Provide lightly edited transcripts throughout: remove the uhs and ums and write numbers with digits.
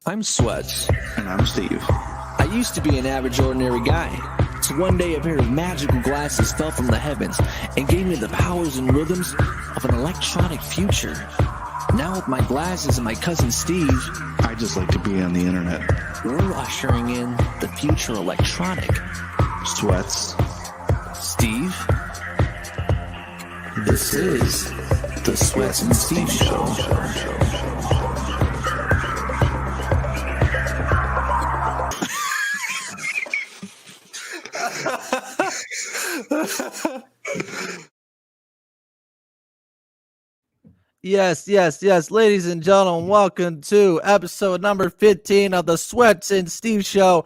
I'm Sweats. And I'm Steve. I used to be an average, ordinary guy. So one day a pair of magical glasses fell from the heavens and gave me the powers and rhythms of an electronic future. Now with my glasses and my cousin Steve, I just like to be on the internet. we're ushering in the future electronic. Sweats. Steve, this is the Sweats and Steve Show. Yes, ladies and gentlemen, welcome to episode number 15 of the Sweats and Steve Show.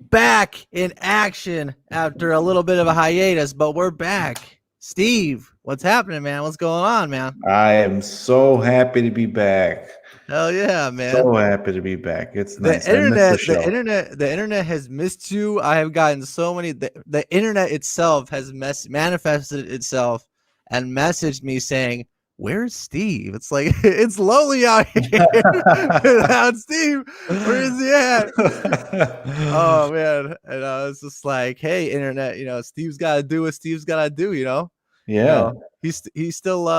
Back in action after a little bit of a hiatus, but we're back. Steve, what's happening, man? What's going on, man? I am so happy to be back. Hell yeah, man. So happy to be back. It's nice. The internet has missed you. I have gotten so many. The internet itself has manifested itself and messaged me saying, "Where's Steve?" It's like it's lonely out here without Steve. Where is he at? Oh man, and I was just like, "Hey, internet, Steve's got to do what Steve's got to do." Yeah. He's still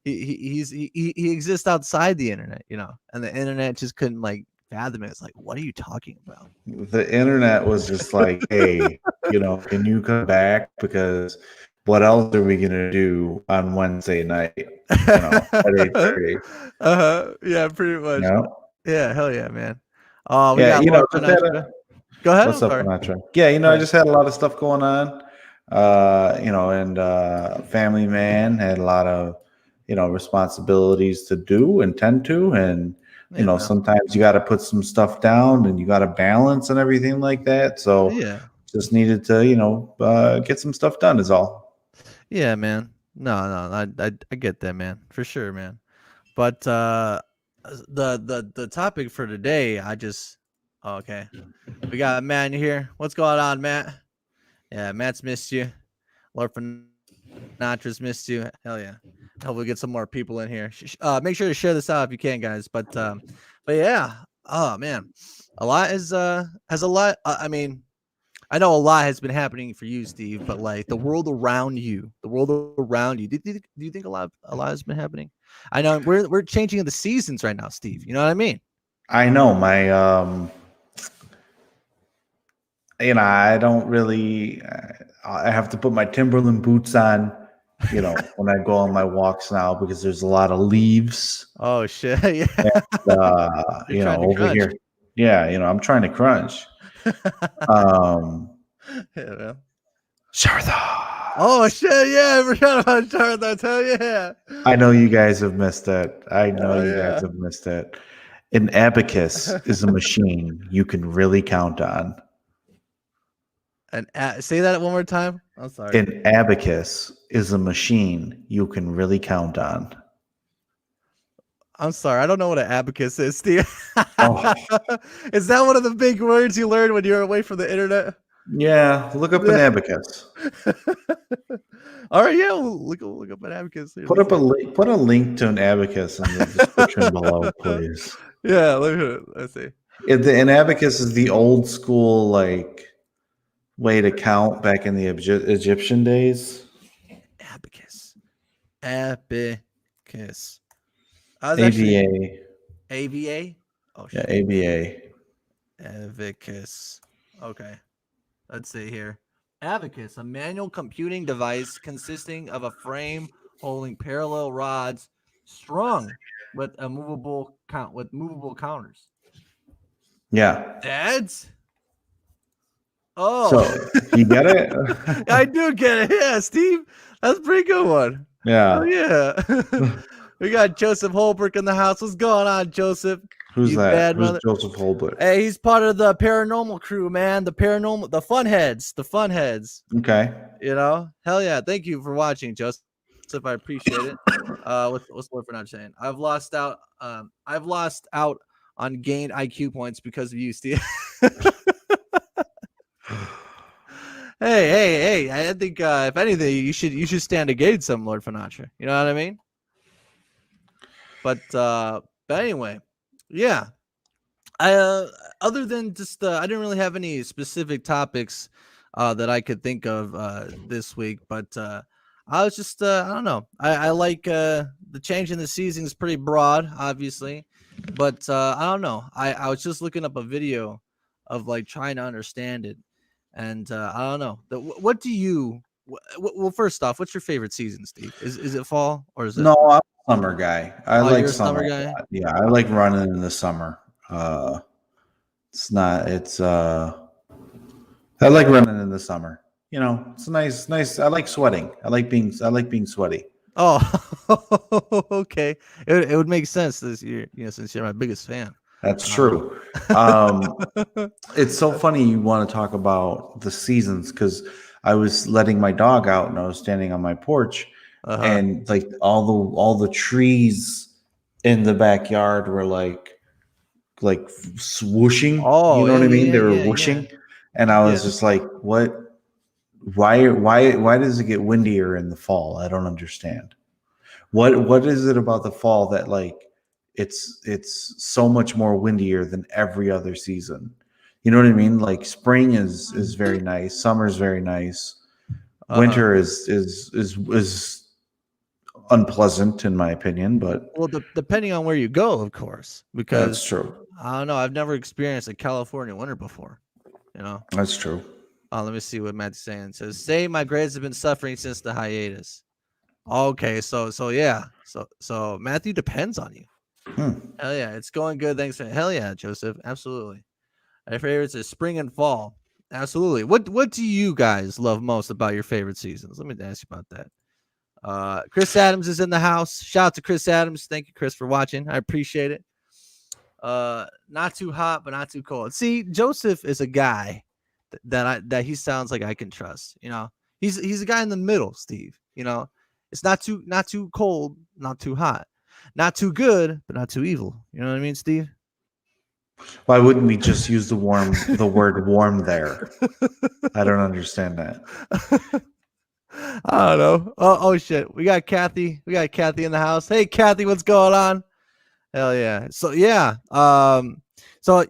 he exists outside the internet, and the internet just couldn't like fathom it. It's like, what are you talking about? The internet was just like, hey, can you come back? Because what else are we gonna do on Wednesday night? At 8:30. Yeah, pretty much. Yeah, hell yeah, man. We got go ahead. What's up, Sinatra? Yeah, I just had a lot of stuff going on. And family man, had a lot of responsibilities to do and tend to, and sometimes you got to put some stuff down and you got to balance and everything like that. So just needed to get some stuff done is all. Yeah, man. No, I get that, man, for sure, man. But the topic for today, okay, we got Matt in here. What's going on, Matt? Yeah, Matt's missed you. Lord Sinatra's missed you. Hell yeah. Hope we get some more people in here. Make sure to share this out if you can, guys. But yeah. Oh man, a lot has a lot. I mean, I know a lot has been happening for you, Steve. But like the world around you, do you think a lot has been happening? I know we're changing the seasons right now, Steve. You know what I mean? I know my I don't really. I have to put my Timberland boots on, when I go on my walks now because there's a lot of leaves. Oh shit! Yeah. And, over here. Yeah, I'm trying to crunch. Yeah. Shartha. Oh shit! Yeah, I forgot about Shartha. Hell yeah! I know you guys have missed it. Guys have missed it. An abacus is a machine you can really count on. Say that one more time. I'm sorry. An abacus is a machine you can really count on. I'm sorry. I don't know what an abacus is, Steve. Oh. Is that one of the big words you learned when you were away from the internet? Yeah, look up an abacus. All right, yeah, we'll look up an abacus. Put a link to an abacus in the description below, please. Yeah, let's see. An abacus is the old school way to count back in the Egyptian days. Abacus. ABA. ABA? Oh, shit. Yeah, ABA. Abacus. Okay. Let's see here. Abacus, a manual computing device consisting of a frame holding parallel rods strung with movable counters. Yeah. Dads? Oh, so you get it? I do get it. Yeah, Steve, that's a pretty good one. Yeah. Oh, yeah. We got Joseph Holbrook in the house. What's going on, Joseph? Who's that? Who's Joseph Holbrook? Hey, he's part of the paranormal crew, man. The fun heads. Okay. Hell yeah. Thank you for watching, Joseph. I appreciate it. What's the word for not saying? I've lost out on gained IQ points because of you, Steve. Hey! I think if anything, you should stand against some Lord Sinatra. You know what I mean? But anyway, yeah. Other than just I didn't really have any specific topics that I could think of this week, but I was just I don't know. I like the change in the season is pretty broad, obviously, but I don't know. I was just looking up a video of like trying to understand it, and I don't know. What do you? Well, first off, what's your favorite season, Steve? Is it fall or is it? No, I'm a summer guy. I Oh, like you're a summer summer a guy. lot. Yeah, I like running in the summer. It's not. It's I like running in the summer. You know, it's nice. I like sweating. I like being sweaty. Oh, okay. It would make sense this year, since you're my biggest fan. That's Um, true. It's so funny you want to talk about the seasons because I was letting my dog out and I was standing on my porch uh-huh. and like all the trees in the backyard were like swooshing. You Oh, know what yeah, I yeah, mean? yeah, They were yeah, yeah, whooshing, and I yeah. was just like, "What? Why does it get windier in the fall? I don't understand. What is it about the fall that like it's so much more windier than every other season? You know what I mean? Like spring is very nice, summer's very nice, Uh-huh. winter is unpleasant in my opinion, but Well, depending on where you go, of course, that's because true. I don't know. I've never experienced a California winter before. You know. That's true. Let me see what Matt's saying. It says, "Say my grades have been suffering since the hiatus." Okay, so yeah, so Matthew depends on you. Hmm. Hell yeah, it's going good. Thanks for hell yeah, Joseph. Absolutely. My favorites is spring and fall. Absolutely. What do you guys love most about your favorite seasons? Let me ask you about that. Chris Adams is in the house. Shout out to Chris Adams. Thank you, Chris, for watching. I appreciate it. Not too hot, but not too cold. See, Joseph is a guy that he sounds like I can trust. He's a guy in the middle, Steve. It's not too cold, not too hot, not too good, but not too evil. You know what I mean, Steve? Why wouldn't we just use the word warm there? I don't understand that. I don't know. Oh shit. We got Kathy. We got Kathy in the house. Hey Kathy, what's going on? Hell yeah. So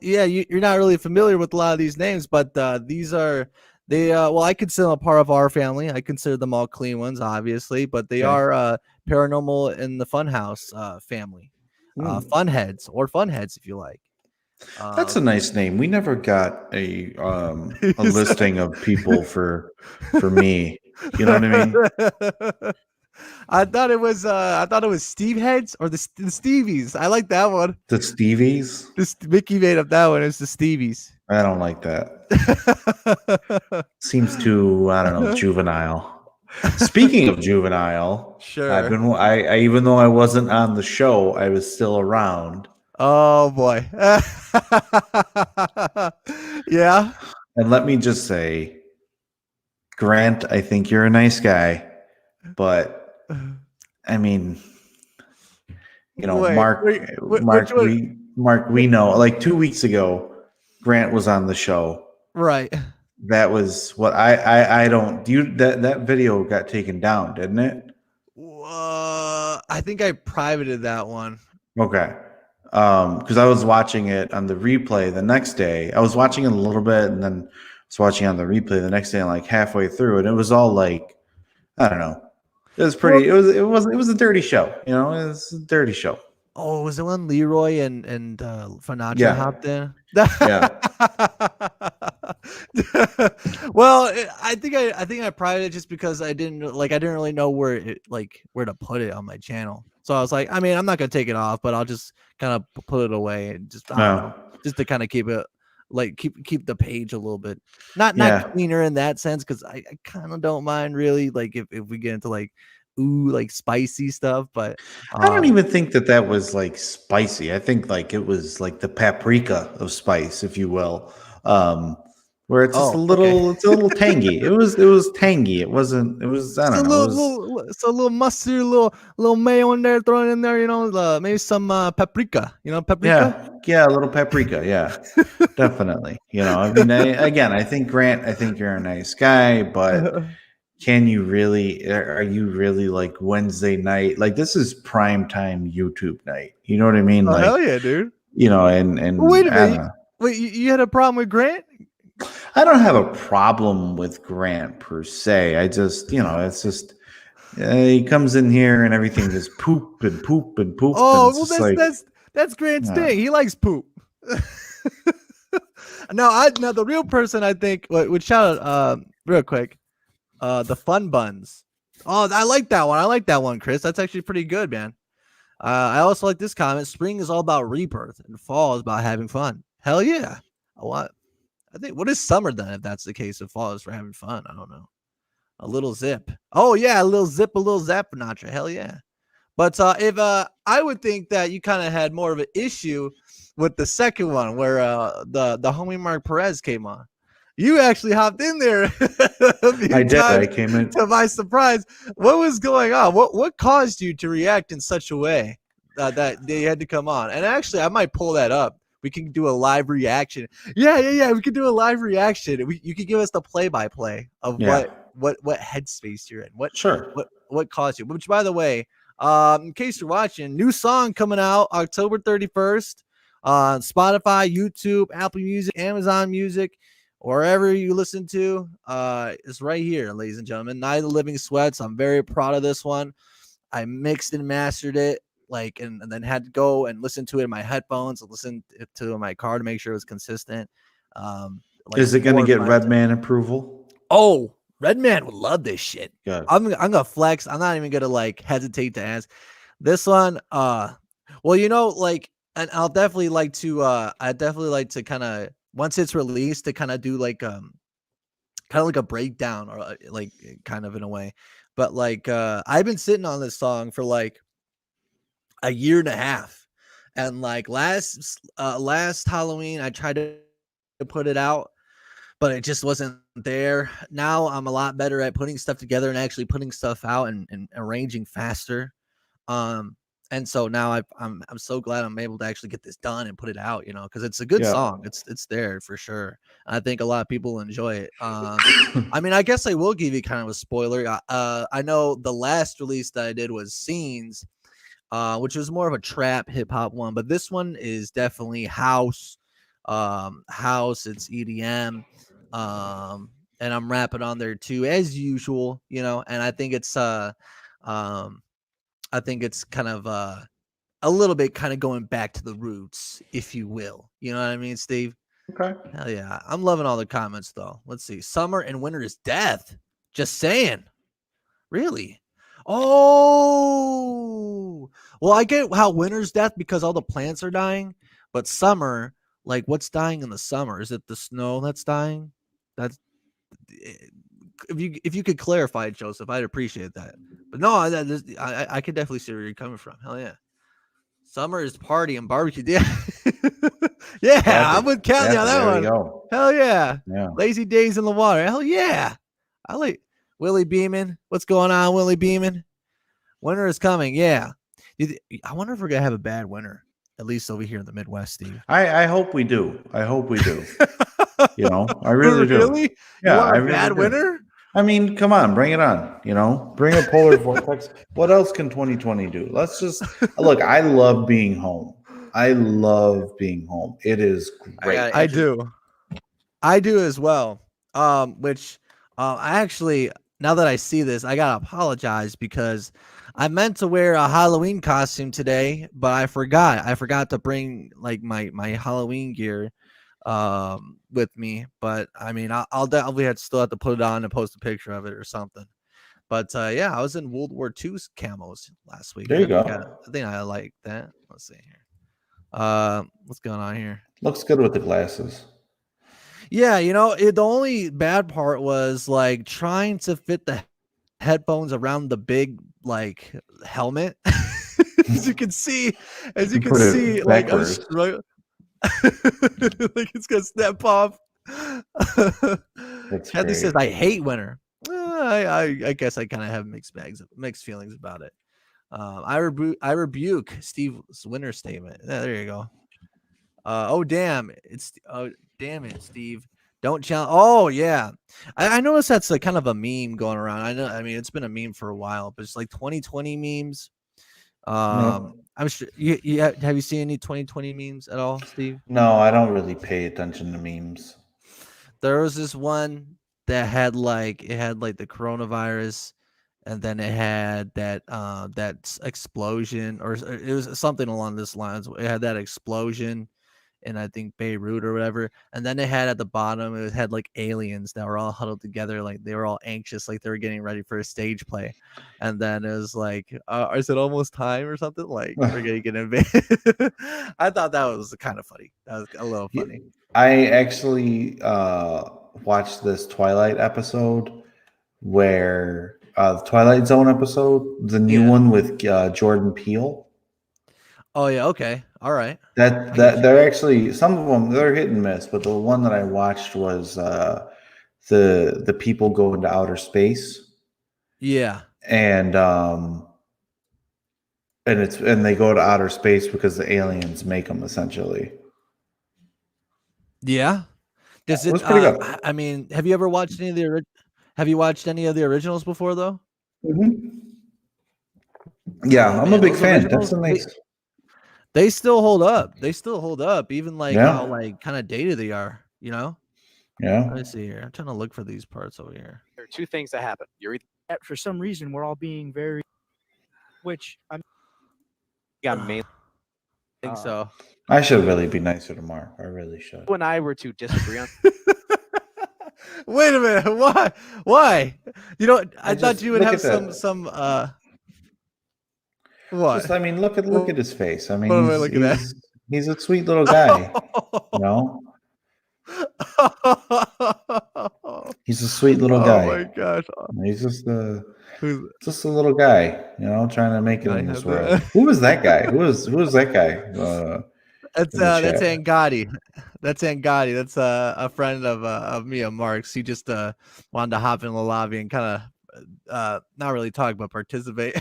you're not really familiar with a lot of these names, but these are well, I consider them a part of our family. I consider them all clean ones, obviously, but they Okay. are paranormal in the funhouse family. Funheads or funheads if you like. That's a nice name. We never got a listing of people for me. You know what I mean? I thought it was Steve Heads or the Stevies. I like that one. The Stevies? This Mickey made up that one. It's the Stevies. I don't like that. Seems too, I don't know, juvenile. Speaking of juvenile, Sure. I even though I wasn't on the show, I was still around. Oh boy. Yeah. And let me just say, Grant, I think you're a nice guy, but I mean, Wait, Mark, which one? we know. Like 2 weeks ago, Grant was on the show. Right. That was what I don't. That video got taken down, didn't it? I think I privated that one. Okay. Because I was watching it on the replay the next day. I was watching it a little bit, and then I was watching on the replay the next day, and like halfway through, and it was all like, I don't know. It was pretty. Well, It was a dirty show. It was a dirty show. Oh, was it when Leroy and Fanacha Yeah. hopped in? Yeah. Well, I think I private it just because I didn't really know where to put it on my channel. So I was like, I mean, I'm not gonna take it off, but I'll just kind of put it away and just I don't know, just to kind of keep it keep the page a little bit not cleaner in that sense because I kind of don't mind really like if we get into like spicy stuff, but I don't even think that was like spicy. I think like it was like the paprika of spice, if you will, where it's just it's a little tangy. It was tangy. It wasn't. It was I don't know. So a little mustard, a little mayo in there, thrown in there. Maybe some paprika. Paprika. Yeah, a little paprika. Yeah, definitely. I mean, I think Grant. I think you're a nice guy, but. Are you really like Wednesday night? Like this is prime time YouTube night. You know what I mean? Oh, like hell yeah, dude. you know, and Wait a I don't minute. know. Wait, you had a problem with Grant? I don't have a problem with Grant per se. I just, you know, it's just he comes in here and everything just poop and poop and poop, and Oh, it's well, just like, that's Grant's yeah. thing. He likes poop. Now the real person I think would shout out real quick, the Fun Buns. Oh, I like that one. I like that one, Chris. That's actually pretty good, man. I also like this comment. Spring is all about rebirth, and fall is about having fun. Hell yeah! What? I think what is summer then? If that's the case, if fall is for having fun, I don't know. A little zip. Oh yeah, a little zip, a little zap, Nacha. Hell yeah. But if I would think that you kind of had more of an issue with the second one where the homie Mark Perez came on. You actually hopped in there a few I did. I times came in. to my surprise. What was going on? What caused you to react in such a way that they had to come on? And actually, I might pull that up. We can do a live reaction. Yeah. We could do a live reaction. You could give us the play-by-play of Yeah. what headspace you're in. Sure. What caused you? Which, by the way, in case you're watching, new song coming out October 31st on Spotify, YouTube, Apple Music, Amazon Music, wherever you listen to. It's right here, ladies and gentlemen. Night of the Living Sweats. I'm very proud of this one. I mixed and mastered it, and then had to go and listen to it in my headphones, listen to it in my car to make sure it was consistent. Is it going to 4 or get 5 Redman approval? Oh, Redman would love this shit. Good. I'm gonna flex. I'm not even gonna hesitate to ask. This one, well, and I'll definitely like to I definitely like to kind of once it's released to kind of do kind of like a breakdown or kind of in a way. But I've been sitting on this song for a year and a half. And last Halloween I tried to put it out, but it just wasn't there. Now I'm a lot better at putting stuff together and actually putting stuff out and arranging faster. And so now I'm so glad I'm able to actually get this done and put it out, because it's a good song. It's there for sure. I think a lot of people enjoy it. I mean, I guess I will give you kind of a spoiler. I know the last release that I did was Scenes, which was more of a trap hip hop one, but this one is definitely house. It's EDM. And I'm rapping on there too, as usual, and I think it's kind of a little bit kind of going back to the roots, if you will. You know what I mean, Steve? Okay. Hell yeah. I'm loving all the comments though. Let's see. Summer and winter is death. Just saying. Really? Oh, well, I get how winter's death because all the plants are dying, but summer, what's dying in the summer? Is it the snow that's dying? That's if you could clarify it, Joseph, I'd appreciate that. But no, I could definitely see where you're coming from. Hell yeah. Summer is party and barbecue. Yeah. Yeah, I would count you on that one. Go. Hell yeah. Yeah. Lazy days in the water. Hell yeah. I like Willie Beeman. What's going on, Willie Beeman? Winter is coming. Yeah. I wonder if we're going to have a bad winter, at least over here in the Midwest, Steve. I hope we do. I really do. Really? Yeah, you want I a really bad do. winter? I mean, come on, bring it on. Bring a polar vortex. What else can 2020 do? Let's just look. I love being home. It is great. I do as well. Which I actually, now that I see this, I gotta apologize because I meant to wear a Halloween costume today, but I forgot. I forgot to bring my Halloween gear with me. But I mean, I'll definitely still have to put it on and post a picture of it or something. But yeah, I was in World War II's camos last week. There you go. I think I like that. Let's see here. What's going on here? Looks good with the glasses. Yeah, the only bad part was trying to fit the headphones around the big helmet. as you can see, backwards. It's gonna snap off. That's Kathy great. says, "I hate winter." I guess I kind of have mixed feelings about it. I rebuke Steve's winter statement. Yeah, there you go. Oh damn it, Steve. Don't challenge. Oh yeah, I noticed that's kind of a meme going around. I mean it's been a meme for a while, but it's 2020 memes. I'm sure have you seen any 2020 memes at all, Steve? No, I don't really pay attention to memes. There was this one that had like the coronavirus, and then it had that explosion, or it was something along this lines. It had that explosion in, I think, Beirut or whatever, and then it had at the bottom, it had like aliens that were all huddled together, like they were all anxious, like they were getting ready for a stage play, and then it was like, is it almost time or something? Like we're gonna get invaded. I thought that was kind of funny. That was a little funny. I actually watched this Twilight episode where the Twilight Zone episode, the new one with Jordan Peele. Oh yeah, okay, all right. That they're actually, some of them they're hit and miss, but the one that I watched was the people go into outer space. Yeah. And they go to outer space because the aliens make them, essentially. Yeah. Does it? was pretty good. I mean, have you ever watched any of the? Have you watched any of the originals before, though? Mm-hmm. Yeah, I'm a big fan. That's the nice. They still hold up. They still hold up, even like how like kind of dated they are. You know. Yeah. Let me see here. I'm trying to look for these parts over here. There are two things that happen. You're either, for some reason, we're all being very, which I'm. I think so. I should really be nicer to Mark. I really should. You and I were to disagree on. Wait a minute. Why? Why? You know, I thought you would have some. What? Just, I mean, look at his face. I mean, what am I looking at? He's a sweet little guy. You know? He's a sweet little guy. Oh my gosh. He's just a little guy, you know, trying to make it in this world. Who was that guy? Who was that guy? That's Angotti. That's Angotti. That's a friend of me and Mark's. He just wanted to hop in the lobby and kind of not really talk but participate.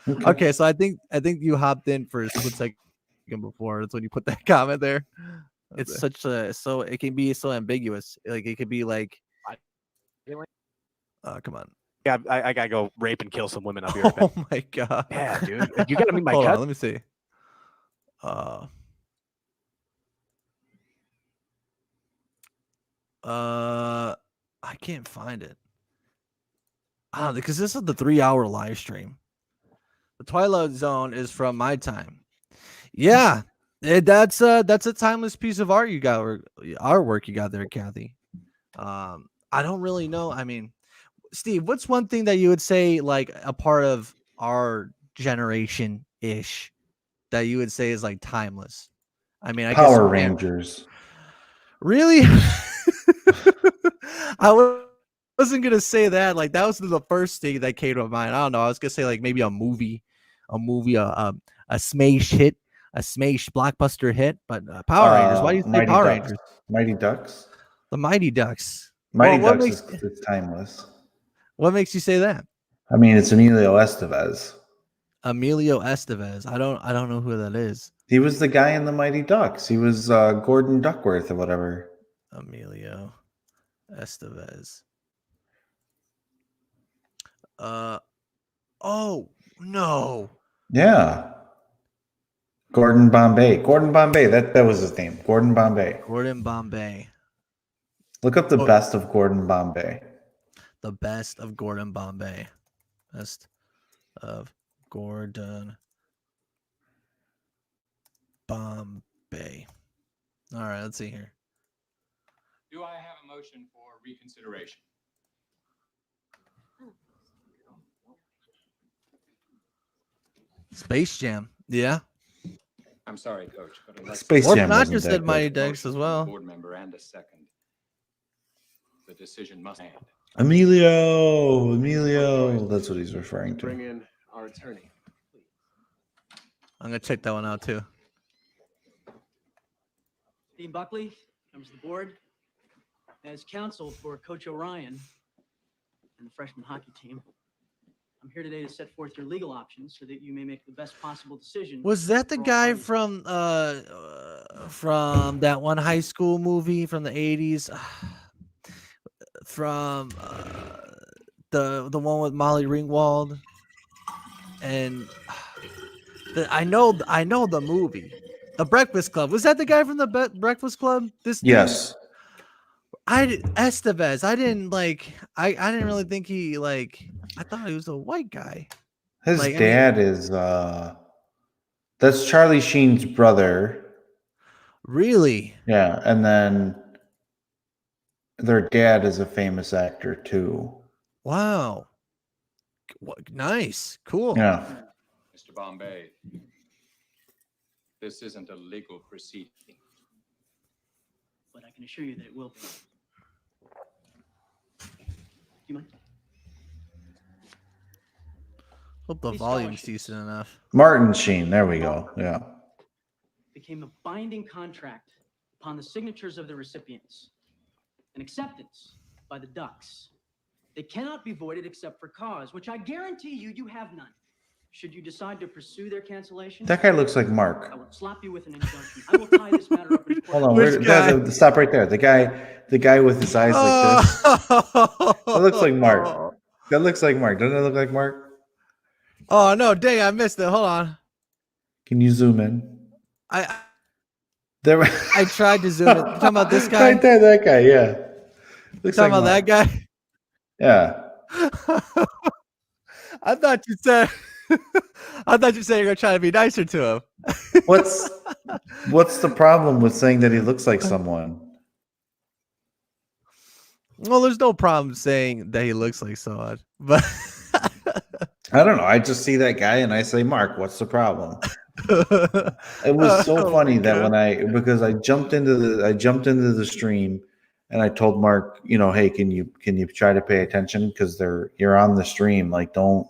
Okay, so I think you hopped in for a split second before. That's when you put that comment there. It's such a so it can be so ambiguous. Like it could be like, come on. Yeah, I gotta go rape and kill some women up here. Oh my god. Yeah, dude. You gotta meet my Hold cousin. on, let me see. I can't find it. Because this is the 3-hour live stream. The Twilight Zone is from my time. Yeah, that's a timeless piece of art you got, or artwork you got there, Kathy. I don't really know. I mean, Steve, what's one thing that you would say like a part of our generation ish that you would say is like timeless? I mean, Power Rangers. Really? I wasn't gonna say that. Like that was the first thing that came to mind. I don't know. I was gonna say like maybe a movie, a smash hit, a smash blockbuster hit. But Power Rangers. Why do you say Power Rangers? Mighty Ducks. The Mighty Ducks. Mighty Ducks is timeless. What makes you say that? I mean, it's Emilio Estevez. Emilio Estevez. I don't know who that is. He was the guy in the Mighty Ducks. He was Gordon Duckworth or whatever. Emilio Estevez. Oh no. Yeah. Gordon Bombay. That was his name. Gordon Bombay. Gordon Bombay. Look up the best of Gordon Bombay. The best of Gordon Bombay. Best of Gordon Bombay. All right, let's see here. Do I have a motion for reconsideration? Space Jam. Yeah. I'm sorry, Coach, but Space Jam not just said Mighty Ducks as well. Board member and a second. The decision must stand. Emilio. That's what he's referring to. Bring in our attorney. I'm gonna check that one out too. Dean Buckley, members of the board, as counsel for Coach Orion and the freshman hockey team, I'm here today to set forth your legal options so that you may make the best possible decision. Was that the guy from that one high school movie from the 80s? From the one with Molly Ringwald and I know the movie, The Breakfast Club. Was that the guy from the Breakfast Club? This dude? Yes. Estevez. I didn't like. I didn't really think he like. I thought he was a white guy. His Like, I mean- dad is that's Charlie Sheen's brother. Really? Yeah, and then their dad is a famous actor too. Wow. Nice. Cool. Yeah. Mr. Bombay, this isn't a legal proceeding. But I can assure you that it will be. Do you mind? Hope the These volume's scholarships. decent enough. Martin Sheen. There we go. Yeah. Became a binding contract upon the signatures of the recipients. An acceptance by the Ducks. They cannot be voided except for cause, which I guarantee you have none. Should you decide to pursue their cancellation, That guy looks like I Mark. will slap you with an injunction. I will tie this matter up in court. Hold on. Which guy? Stop right there. The guy with his eyes like this. That looks like Mark. That looks like Mark. Doesn't it look like Mark? Oh no, dang, I missed it. Hold on. Can you zoom in? I There. I tried to zoom in. You talking about this guy? Right there, that guy. Yeah. Looks Talking about Mark. that guy? Yeah. I thought you said I thought you said you're gonna try to be nicer to him. What's the problem with saying that he looks like someone? Well, there's no problem saying that he looks like someone, but I don't know. I just see that guy and I say, Mark, what's the problem? It was so Oh funny my that God. because I jumped into the stream and I told Mark, hey, can you try to pay attention because you're on the stream, like don't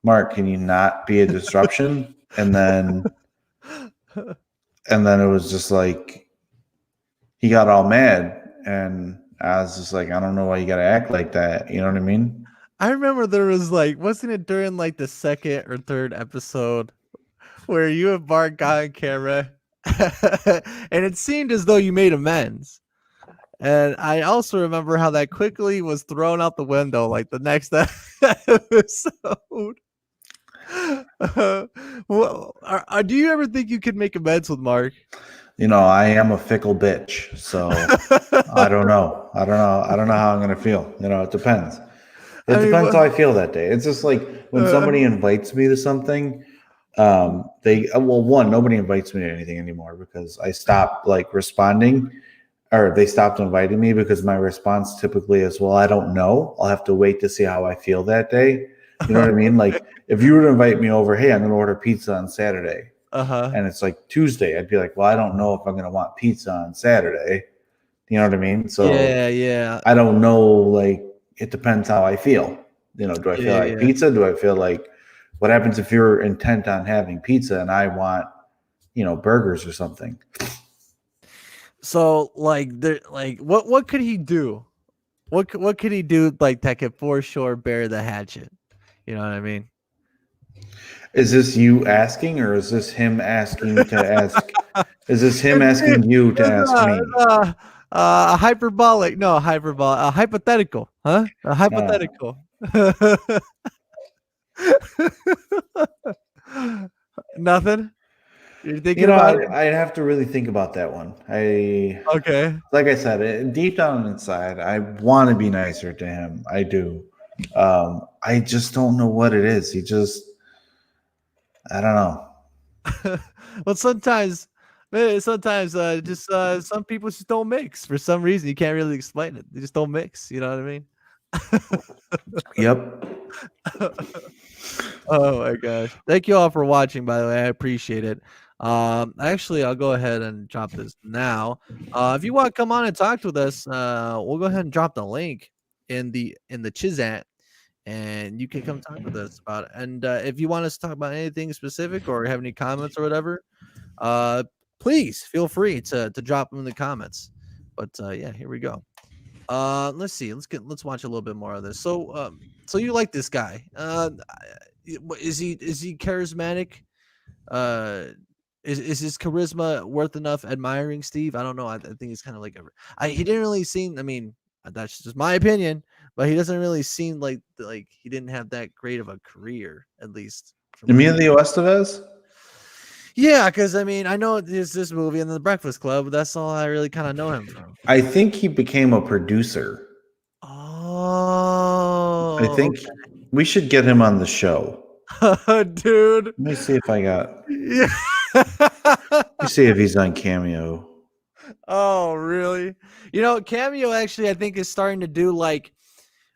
Mark, can you not be a disruption? And then it was just like he got all mad and I was just like, I don't know why you got to act like that. You know what I mean? I remember there was like, wasn't it during like the second or third episode where you and Mark got on camera and it seemed as though you made amends. And I also remember how that quickly was thrown out the window like the next episode. Well, do you ever think you could make amends with Mark? I am a fickle bitch, so I don't know. I don't know how I'm gonna feel. It depends. It depends how I feel that day. It's just like when somebody invites me to something, nobody invites me to anything anymore because I stopped like responding, or they stopped inviting me because my response typically is, well, I don't know. I'll have to wait to see how I feel that day. You know what I mean? Like if you were to invite me over, hey, I'm gonna order pizza on Saturday. And it's like Tuesday, I'd be like, well, I don't know if I'm going to want pizza on Saturday. You know what I mean? So yeah. I don't know. Like, it depends how I feel. Do I feel like pizza? Do I feel like what happens if you're intent on having pizza and I want, burgers or something? So like what could he do? What could he do like that could for sure bear the hatchet? You know what I mean? Is this you asking, or is this him asking to ask? Is this him asking you to ask me? Hypothetical, huh? A hypothetical. Nothing. You're thinking about it? I'd have to really think about that one. Okay. Like I said, deep down inside, I want to be nicer to him. I do. I just don't know what it is. I don't know. Well, sometimes just some people just don't mix for some reason. You can't really explain it. They just don't mix. You know what I mean? Yep. Oh my gosh. Thank you all for watching, by the way. I appreciate it. Actually, I'll go ahead and drop this now. If you want to come on and talk with us, we'll go ahead and drop the link in the Chizat, and you can come talk with us about it. And if you want us to talk about anything specific or have any comments or whatever, please feel free to drop them in the comments. But yeah, here we go. Let's see. Let's watch a little bit more of this. So you like this guy? Is he charismatic? Is his charisma worth enough admiring, Steve? I don't know. I think he's kind of like he didn't really seem. I mean, that's just my opinion, but he doesn't really seem like he didn't have that great of a career, at least Emilio Estevez? Yeah, because I mean, I know there's this movie and The Breakfast Club, but that's all I really kind of know him from. I think he became a producer. I Oh, think we should get him on the show. dude. Let me see if I got. Yeah. Let me see if he's on Cameo. Oh, really? You know, Cameo actually, I think, is starting to do like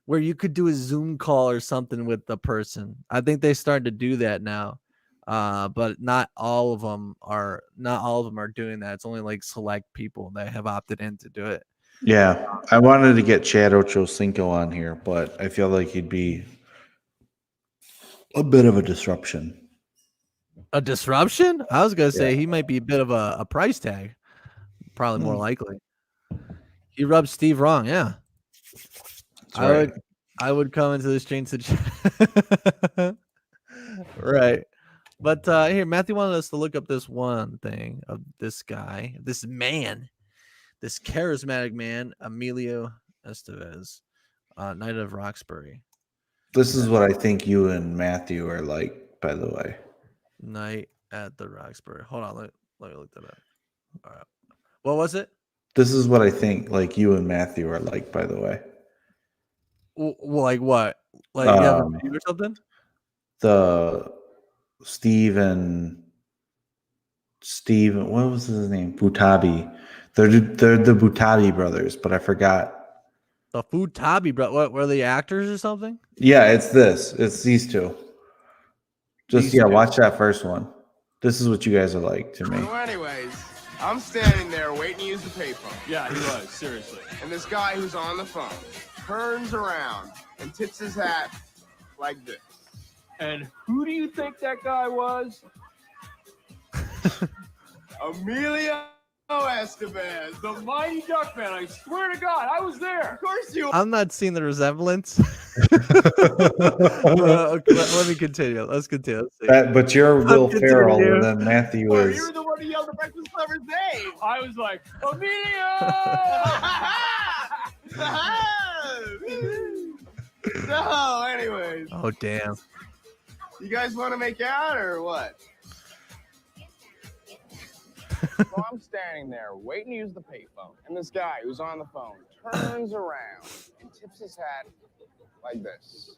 where you could do a Zoom call or something with the person. I think they started to do that now. But not all of them are doing that. It's only like select people that have opted in to do it. Yeah, I wanted to get Chad Ochocinco on here, but I feel like he'd be a bit of a disruption. A disruption? I was gonna say Yeah. he might be a bit of a price tag. Probably more Hmm. likely. He rubbed Steve wrong, yeah. That's right. I would come into the stream to right. But here, Matthew wanted us to look up this one thing of this guy, this man, this charismatic man, Emilio Estevez, Knight of Roxbury. This is what I think you and Matthew are like, by the way. Night at the Roxbury. Hold on, let me look that up. All right. What was it? This is what I think like you and Matthew are like, by the way. Well, like what? Like you have a feud or something? The Steve, what was his name? Butabi. They're the Butabi brothers, but I forgot. The Food Tabi, bro. What were they actors or something? Yeah, it's this. It's these two. Just These two. watch that first one. This is what you guys are like to me. So anyways, I'm standing there waiting to use the payphone. Yeah, he was, seriously. And this guy who's on the phone turns around and tips his hat like this. And who do you think that guy was? Emilio Estevez. The Mighty Duckman, I swear to God, I was there. Of course you I'm not seeing the resemblance. Okay, let me continue. Let's continue. Let's see. But you're Will continue, Ferrell, dude. and then Matthew were. is. You were the one who yelled the Breakfast Clubber's name. I was like, Emilio! So, anyways, Oh damn. you guys want to make out or what? So I'm standing there waiting to use the payphone, and this guy who's on the phone turns around and tips his hat like this.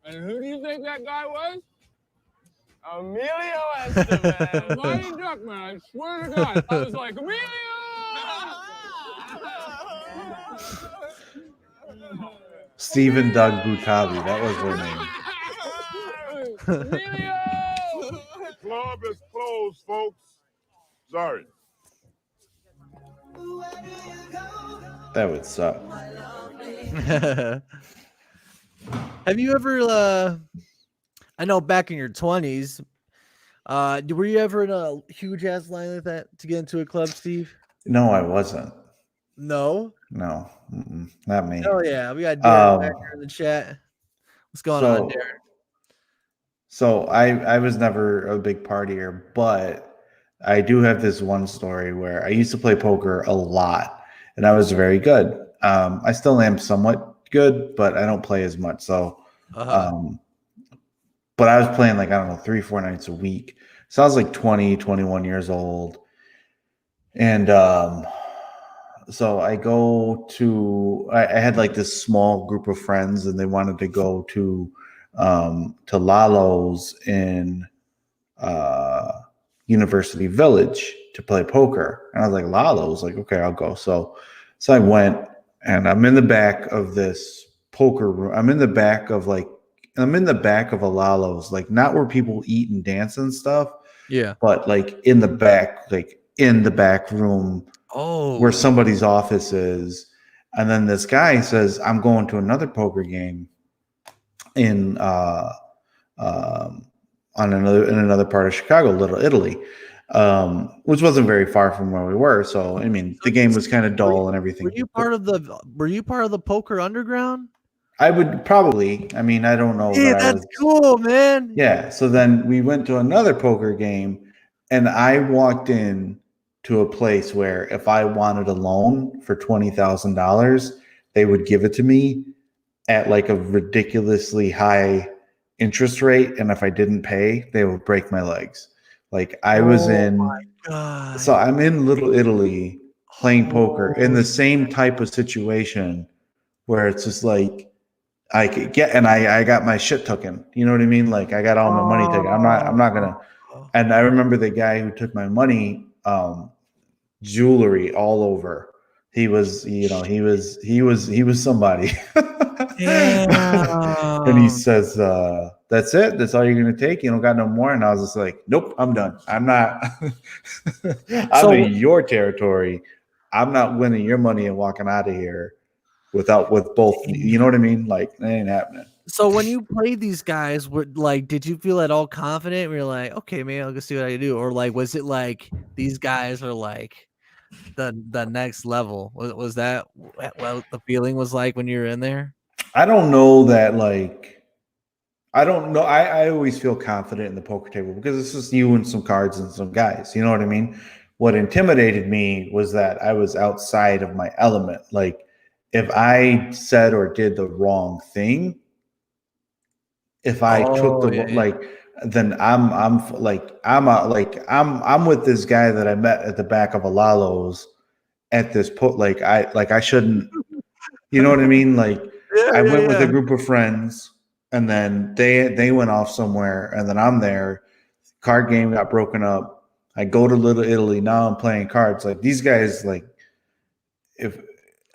And who do you think that guy was? Emilio Estevez. Mighty Duckman, I swear to God. I was like, Emilio! Steve and Doug Butabi. That was their name. Emilio! Club is closed, folks. Sorry. That would suck. Have you ever I know back in your 20s, were you ever in a huge ass line like that to get into a club, Steve? No, I wasn't. No? No, not me. Oh yeah, we got Darren back here in the chat. What's going on, Darren? So I was never a big partier, but I do have this one story where I used to play poker a lot, and I was very good. I still am somewhat good, but I don't play as much. So, but I was playing like, I don't know, 3-4 nights a week. So I was like 20, 21 years old. And so I had like this small group of friends, and they wanted to go to Lalo's in University Village to play poker. And I was like, Lalo's? Like, okay, I'll go. So I went, and I'm in the back of this poker room. I'm in the back of a Lalo's, like not where people eat and dance and stuff. Yeah. But like in the back room where somebody's office is. And then this guy says, I'm going to another poker game in another part of Chicago, Little Italy, which wasn't very far from where we were. So I mean, the game was kind of dull and everything. Were you part of the poker underground? I would probably. I mean, I don't know. Yeah, that's cool, man. Yeah. So then we went to another poker game, and I walked in to a place where if I wanted a loan for $20,000, they would give it to me at like a ridiculously high interest rate, and if I didn't pay, they would break my legs. Like I was so I'm in Little Italy playing poker in the same type of situation where it's just like I could get, and I got my shit taken. You know what I mean? Like I got all my money taken. I'm not gonna. And I remember the guy who took my money, jewelry all over. He was, he was somebody. And he says, "That's it. That's all you're gonna take. You don't got no more." And I was just like, "Nope, I'm done. I'm not. I'm in your territory. I'm not winning your money and walking out of here with both. You know what I mean? Like, it ain't happening." So when you played these guys, did you feel at all confident? Where you're like, okay, man, I'll go see what I can do, or like, was it like these guys are like the next level? Was that what the feeling was like when you were in there? I don't know that, like, I don't know. I always feel confident in the poker table because it's just you and some cards and some guys. You know what I mean? What intimidated me was that I was outside of my element. Like, if I said or did the wrong thing, if I took then I'm with this guy that I met at the back of a Lalo's at this I shouldn't, you know what I mean? Like, I went with a group of friends, and then they went off somewhere, and then I'm there. Card game got broken up. I go to Little Italy. Now I'm playing cards. Like, these guys, like, if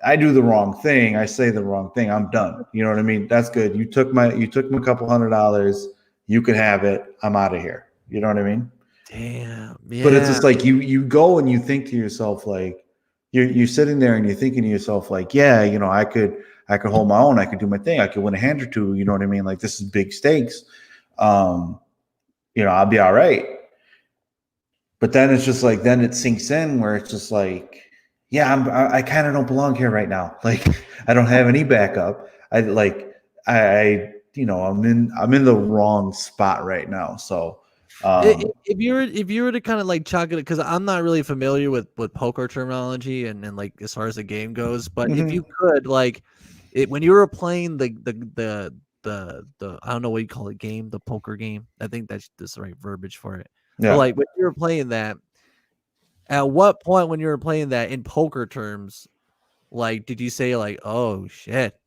I do the wrong thing, I say the wrong thing, I'm done. You know what I mean? That's good. You took my couple $100. You could have it. I'm out of here. You know what I mean? Damn. Yeah. But it's just like you go and you think to yourself, like, you're sitting there and you're thinking to yourself, like, yeah, you know, I could hold my own. I could do my thing. I could win a hand or two. You know what I mean? Like, this is big stakes. You know, I'll be all right. But then it's just like, then it sinks in where it's just like, yeah, I kind of don't belong here right now. Like, I don't have any backup. I'm in the wrong spot right now. So, if you were to kind of like chalk it, because I'm not really familiar with poker terminology and like as far as the game goes, but if you could, like, when you were playing the I don't know what you call it, game, the poker game. I think that's the right verbiage for it. Yeah. But like when you were playing that, at what point when you were playing that in poker terms, like, did you say like, oh shit,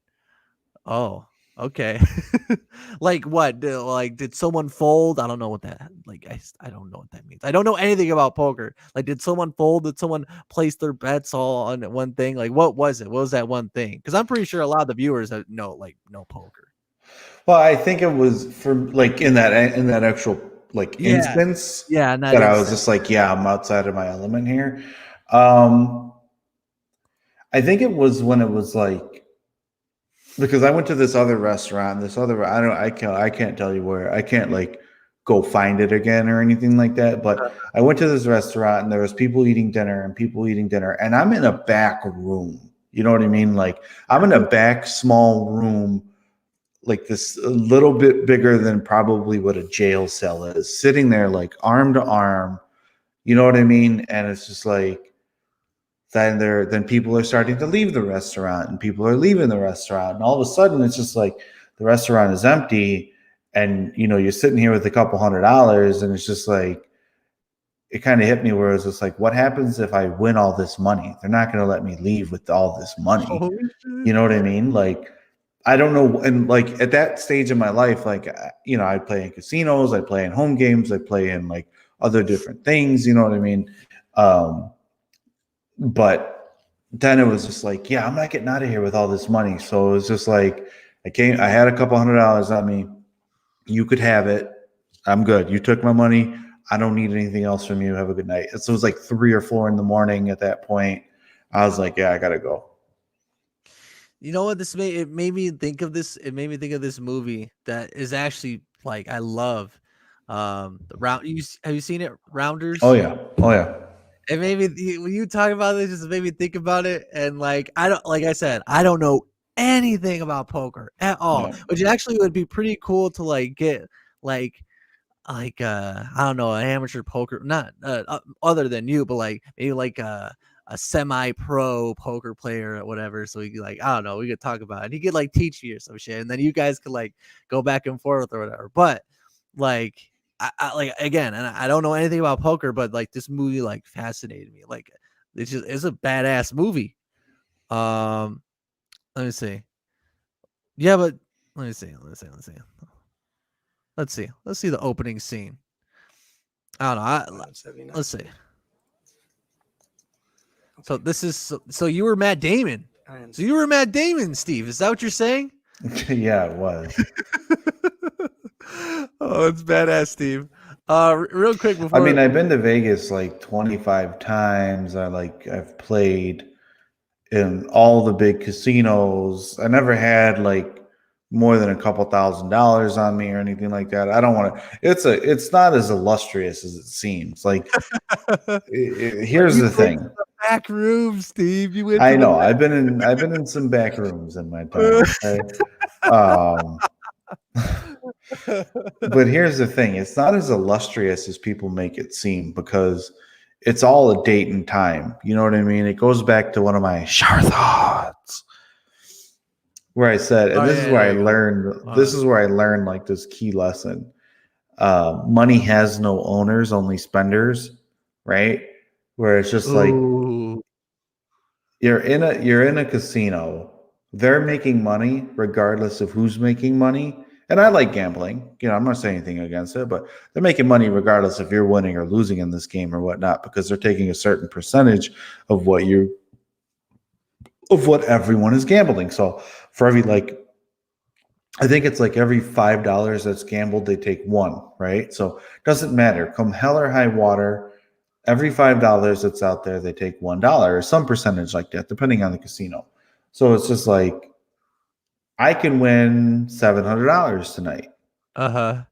oh okay, like what? Like, did someone fold? I don't know what that, like, I don't know what that means. I don't know anything about poker. Like, did someone fold? Did someone place their bets all on one thing? Like, what was it? What was that one thing? Because I'm pretty sure a lot of the viewers that know poker. Well, I think it was for, like, in that actual, like, instance. Yeah, and that I was just like, yeah, I'm outside of my element here. I think it was when it was like, because I went to this other restaurant, I can't tell you where. I can't, like, go find it again or anything like that. But I went to this restaurant and there was people eating dinner, and I'm in a back room. You know what I mean? Like, I'm in a back small room, like this, a little bit bigger than probably what a jail cell is, sitting there like arm to arm. You know what I mean? And it's just like, then people are starting to leave the restaurant, and people are leaving the restaurant, and all of a sudden it's just like the restaurant is empty, and you know, you're sitting here with a couple $100, and it's just like, it kind of hit me where it was just like, what happens if I win all this money? They're not going to let me leave with all this money. You know what I mean? Like, I don't know. And like, at that stage of my life, like, you know, I play in casinos, I play in home games, I play in like other different things, you know what I mean? But then it was just like, yeah, I'm not getting out of here with all this money. So it was just like, I had a couple $100 on me. You could have it. I'm good. You took my money. I don't need anything else from you. Have a good night. So it was like 3 or 4 in the morning at that point. I was like, yeah, I gotta go. You know what? It made me think of this. It made me think of this movie that is actually, like, I love. The round. Have you seen it? Rounders. Oh yeah. It made me, when you talk about this, just made me think about it. And like, like I said, I don't know anything about poker at all, which actually would be pretty cool to like get like I don't know, an amateur poker, not other than you, but like maybe like semi-pro poker player or whatever. So we could like, I don't know, we could talk about it. He could like teach me or some shit, and then you guys could like go back and forth or whatever. But like, I like again, and I don't know anything about poker, but like this movie like fascinated me. Like it's a badass movie. Let me see. Yeah, but let me see. Let's see the opening scene. I don't know. Let's see. So this is so you were Matt Damon. So you were Matt Damon, Steve. Is that what you're saying? Yeah, it was. Oh, it's badass, Steve. Real quick before I mean, I've been to Vegas like 25 times. I've played in all the big casinos. I never had like more than a couple $1,000s on me or anything like that. I don't want to. It's not as illustrious as it seems. Like, here's the thing. The back room, Steve. You went. I know. I've been in some back rooms in my time. Okay? But here's the thing. It's not as illustrious as people make it seem because it's all a date and time. You know what I mean? It goes back to one of my shower thoughts where I said, and this is where I learned. This is where I learned like this key lesson. Money has no owners, only spenders, right? Where it's just like you're in a casino. They're making money regardless of who's making money. And I like gambling. You know, I'm not saying anything against it, but they're making money regardless if you're winning or losing in this game or whatnot, because they're taking a certain percentage of what everyone is gambling. So for every I think it's like every $5 that's gambled, they take one, right? So it doesn't matter. Come hell or high water, every $5 that's out there, they take $1 or some percentage like that, depending on the casino. So it's just like, I can win $700 tonight. I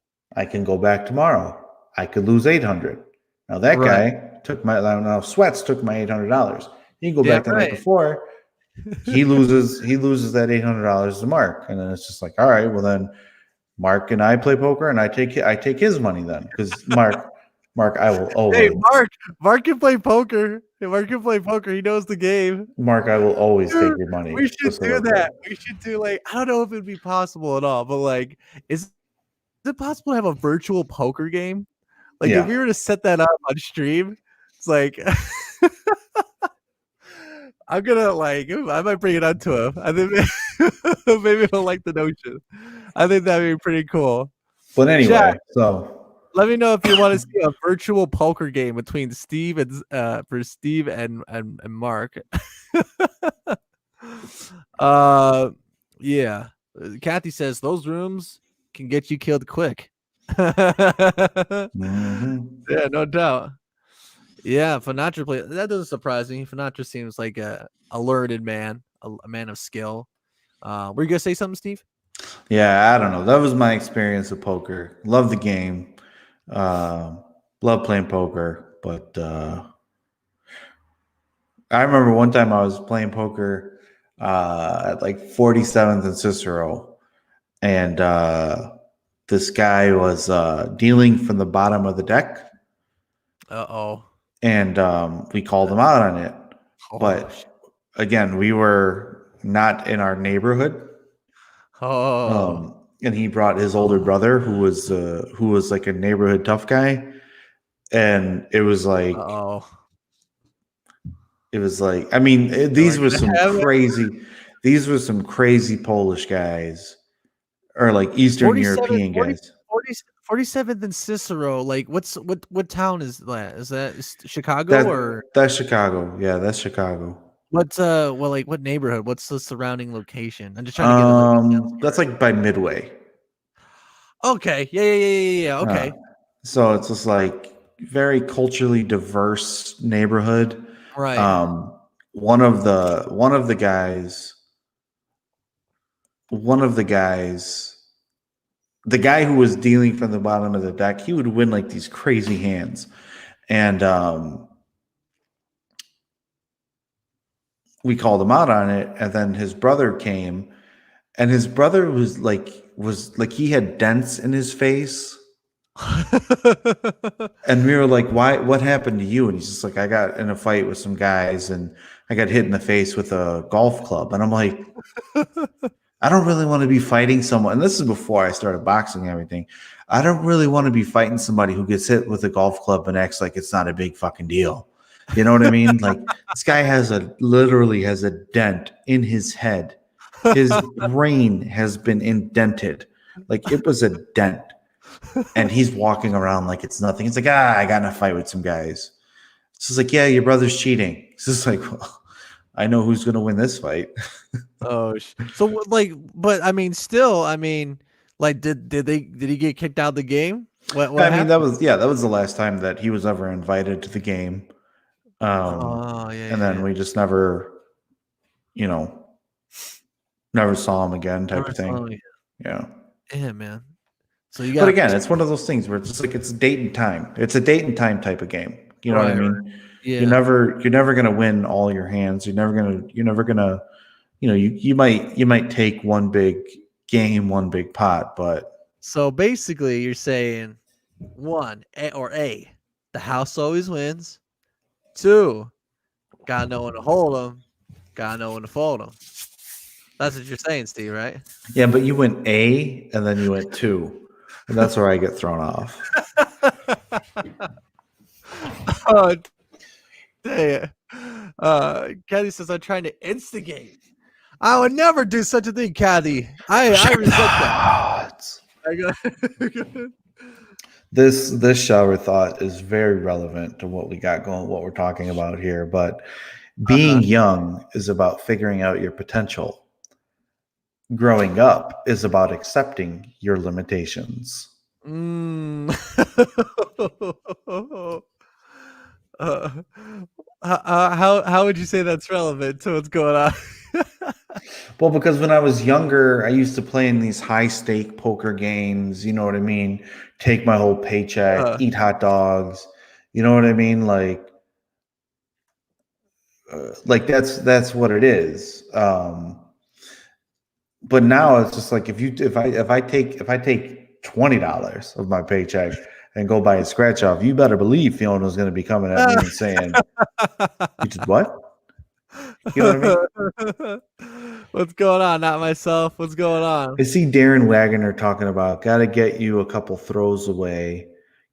can go back tomorrow. I could lose $800. Now that guy took Sweats took my $800. He can go back the night before. He loses that $800 to Mark, and then it's just like, all right, well then Mark and I play poker, and I take his money then, because Mark, I will always. Hey, Mark can play poker. Mark can play poker. He knows the game. Mark, I will always take your money. We should do that. We should do I don't know if it'd be possible at all, but is it possible to have a virtual poker game? If we were to set that up on stream, it's like I'm gonna I might bring it up to him. I think maybe he'll like the notion. I think that'd be pretty cool. But anyway, Jack, so let me know if you want to see a virtual poker game between Steve and for Steve and Mark. Yeah. Kathy says those rooms can get you killed quick. mm-hmm. Yeah, no doubt. Yeah, Finatra play that doesn't surprise me. Finatra seems like a learned man, a man of skill. Were you gonna say something, Steve? Yeah, I don't know. That was my experience of poker. Love the game. Love playing poker, but I remember one time I was playing poker at like 47th and Cicero, and this guy was dealing from the bottom of the deck. And we called him out on it. But again, we were not in our neighborhood. And he brought his older brother, who was like a neighborhood tough guy, and it was like, I mean, these were some crazy Polish guys, or like Eastern European guys. 47th and Cicero. What town is that? Is that Chicago That's Chicago? Yeah, that's Chicago. What's what neighborhood? What's the surrounding location? I'm just trying to get that's like by Midway. Okay. Yeah. Okay. So it's just like very culturally diverse neighborhood. Right. One of the guys, the guy who was dealing from the bottom of the deck, he would win like these crazy hands. And we called him out on it, and then his brother came, and his brother was like he had dents in his face, And we were like, why? What happened to you? And he's just like, I got in a fight with some guys and I got hit in the face with a golf club. And I'm like, I don't really want to be fighting someone. And this is before I started boxing and everything. I don't really want to be fighting somebody who gets hit with a golf club and acts like it's not a big fucking deal. You know what I mean? Like, this guy literally has a dent in his head. His brain has been indented. Like, it was a dent. And he's walking around like it's nothing. He's like, I got in a fight with some guys. So it's like, yeah, your brother's cheating. It's just like, well, I know who's going to win this fight. So like, but I mean, still, I mean, like, did he get kicked out of the game? What I mean, happened? that was the last time that he was ever invited to the game. And then we just never, never saw him again, type of thing. Yeah. Yeah, man. So but again, it's one of those things where it's just like it's date and time. It's a date and time type of game. You know what I mean? Right. Yeah. You're never gonna win all your hands. You're never gonna, you might take one big game, one big pot, but so basically you're saying A, the house always wins. 2, gotta know when to hold them, gotta know when to fold them. That's what you're saying, Steve, right? Yeah, but you went A and then you went 2. And that's where I get thrown off. Oh, dang it. Kathy says, I'm trying to instigate. I would never do such a thing, Kathy. I resent that. This shower thought is very relevant to what we got going, what we're talking about here. But being young is about figuring out your potential. Growing up is about accepting your limitations. How would you say that's relevant to what's going on? Well, because when I was younger, I used to play in these high stake poker games. You know what I mean? Take my whole paycheck, eat hot dogs. You know what I mean? Like that's what it is. But now it's just like if I take $20 of my paycheck and go buy a scratch off, you better believe Fiona's going to be coming at me and saying, "You did what?" You know what I mean? What's going on? Not myself. What's going on? I see Darren Wagner talking about got to get you a couple throws away.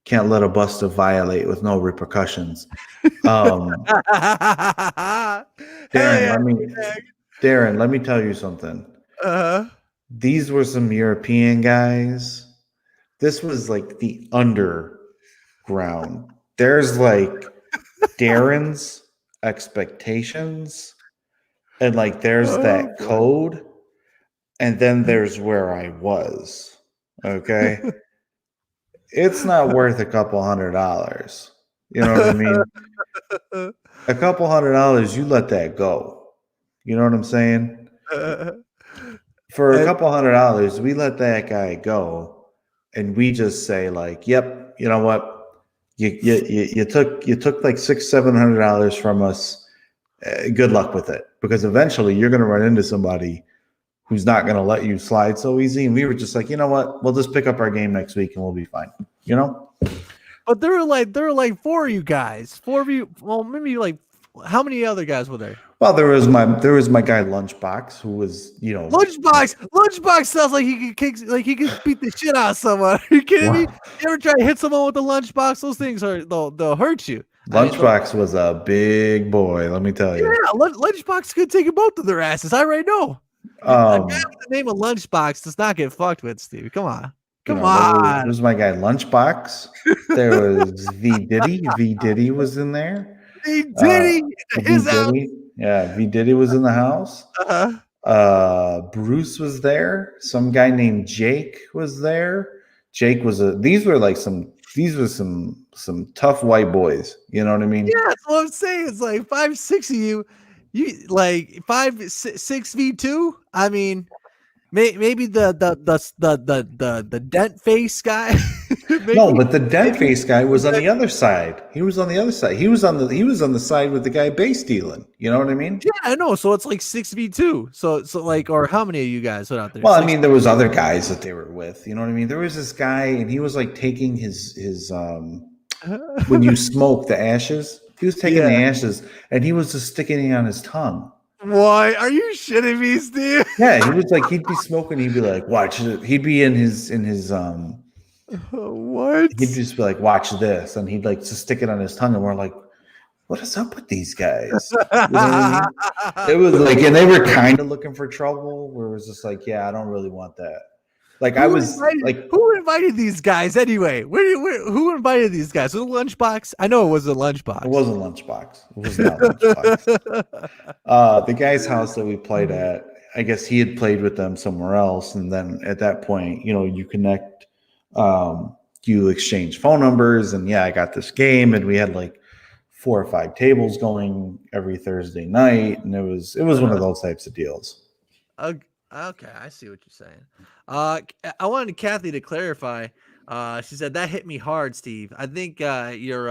Can't let a buster violate with no repercussions. Darren, let me tell you something. These were some European guys. This was like the underground. There's like Darren's expectations, and like there's that code, and then there's where I was. Okay. It's not worth a couple $100. You know what I mean? A couple $100, you let that go. You know what I'm saying? For a couple $100, we let that guy go, and we just say like, "Yep, you know what? You took like $600-700 from us. Good luck with it, because eventually you're going to run into somebody who's not going to let you slide so easy." And we were just like, you know what? We'll just pick up our game next week and we'll be fine. You know? But there were like 4 of you guys. 4 of you. Well, maybe like how many other guys were there? Well, there was my guy Lunchbox, who was, Lunchbox sounds like he could beat the shit out of someone. Are you kidding me? You ever try to hit someone with a lunchbox? Those things they'll hurt you. Lunchbox was a big boy, let me tell you. Yeah, Lunchbox could take both of their asses. I already know. A guy with the name of Lunchbox does not get fucked with, Steve. Come on. Come on. There was my guy Lunchbox. There was V Diddy. V Diddy was in there. V Diddy is out. Yeah, V Diddy was in the house. Bruce was there. Some guy named Jake was there. Jake was these were some tough white boys. You know what I mean? Yeah, that's what I'm saying. It's like 5-6 of you. You like 5-6v2. I mean, maybe the dent face guy. No, but the dead face guy was on the other side. He was on the other side. He was on the side with the guy base stealing. You know what I mean? Yeah, I know. So it's like 6v2. So like, or how many of you guys went out there? Well, I mean, there was other guys that they were with. You know what I mean? There was this guy, and he was like taking his when you smoke the ashes. He was taking the ashes, and he was just sticking it on his tongue. Why are you shitting me, Steve? Yeah, he was like, he'd be smoking. He'd be like, watch it. He'd be in his what? He'd just be like, watch this, and he'd like just stick it on his tongue, and we're like, what is up with these guys? You know what I mean? It was like, and they were kind of looking for trouble. Where it was just like, yeah, I don't really want that. Like who invited these guys anyway? Who invited these guys? Was it Lunchbox? I know it was a Lunchbox. It wasn't Lunchbox. It was not Lunchbox. The guy's house that we played at, I guess he had played with them somewhere else, and then at that point, you connect, you exchange phone numbers, and yeah, I got this game, and we had like 4 or 5 tables going every Thursday night, and it was one of those types of deals. Okay, I see what you're saying. I wanted Kathy to clarify. She said that hit me hard, Steve. I think you're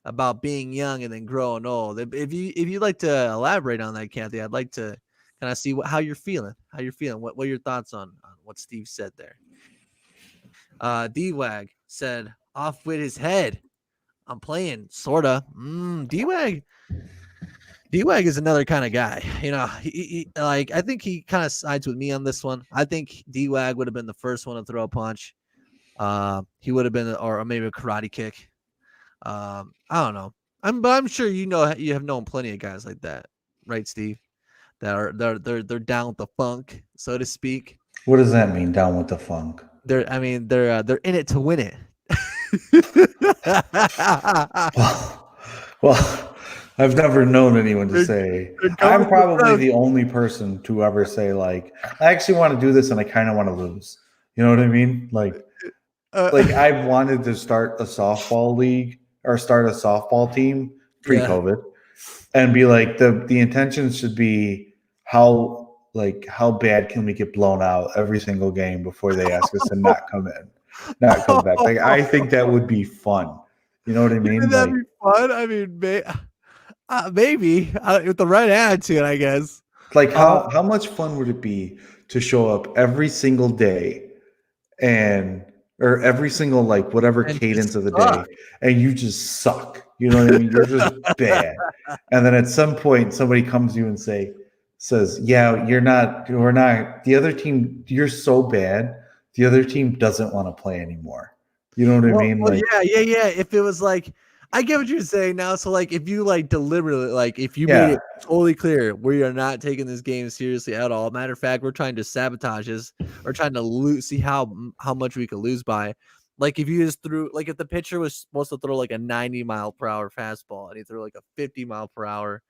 about being young and then growing old. If you'd like to elaborate on that, Kathy, I'd like to kind of see how you're feeling. What are your thoughts on what Steve said there? D-Wag said, off with his head. I'm playing, sorta. D-Wag is another kind of guy. He like, I think he kind of sides with me on this one. I think D-Wag would have been the first one to throw a punch. He would have been, or maybe a karate kick. I don't know. I'm sure you have known plenty of guys like that, right, Steve? They're down with the funk, so to speak. What does that mean, down with the funk? They're in it to win it. Well, I've never known anyone to say. I'm probably the only person to ever say, like, I actually want to do this and I kind of want to lose. You know what I mean? Like I wanted to start a softball league or start a softball team pre-COVID, and be like, the intention should be how bad can we get blown out every single game before they ask us to not come back. Like, I think that would be fun. You know what I mean? That'd be fun. I mean, maybe with the right attitude, I guess. Like, how much fun would it be to show up every single day or every single, like, whatever cadence of the day, and you just suck. You know what I mean? You're just bad. And then at some point, somebody comes to you and says, yeah, we're not, the other team, you're so bad, the other team doesn't want to play anymore. You know what I mean? Well, yeah. If it was like, I get what you're saying now. So like, if you like deliberately, like if you made it totally clear, we are not taking this game seriously at all. Matter of fact, we're trying to sabotage us or trying to see how much we could lose by. Like if you just threw, like if the pitcher was supposed to throw like a 90-mile-per-hour fastball and he threw like a 50-mile-per-hour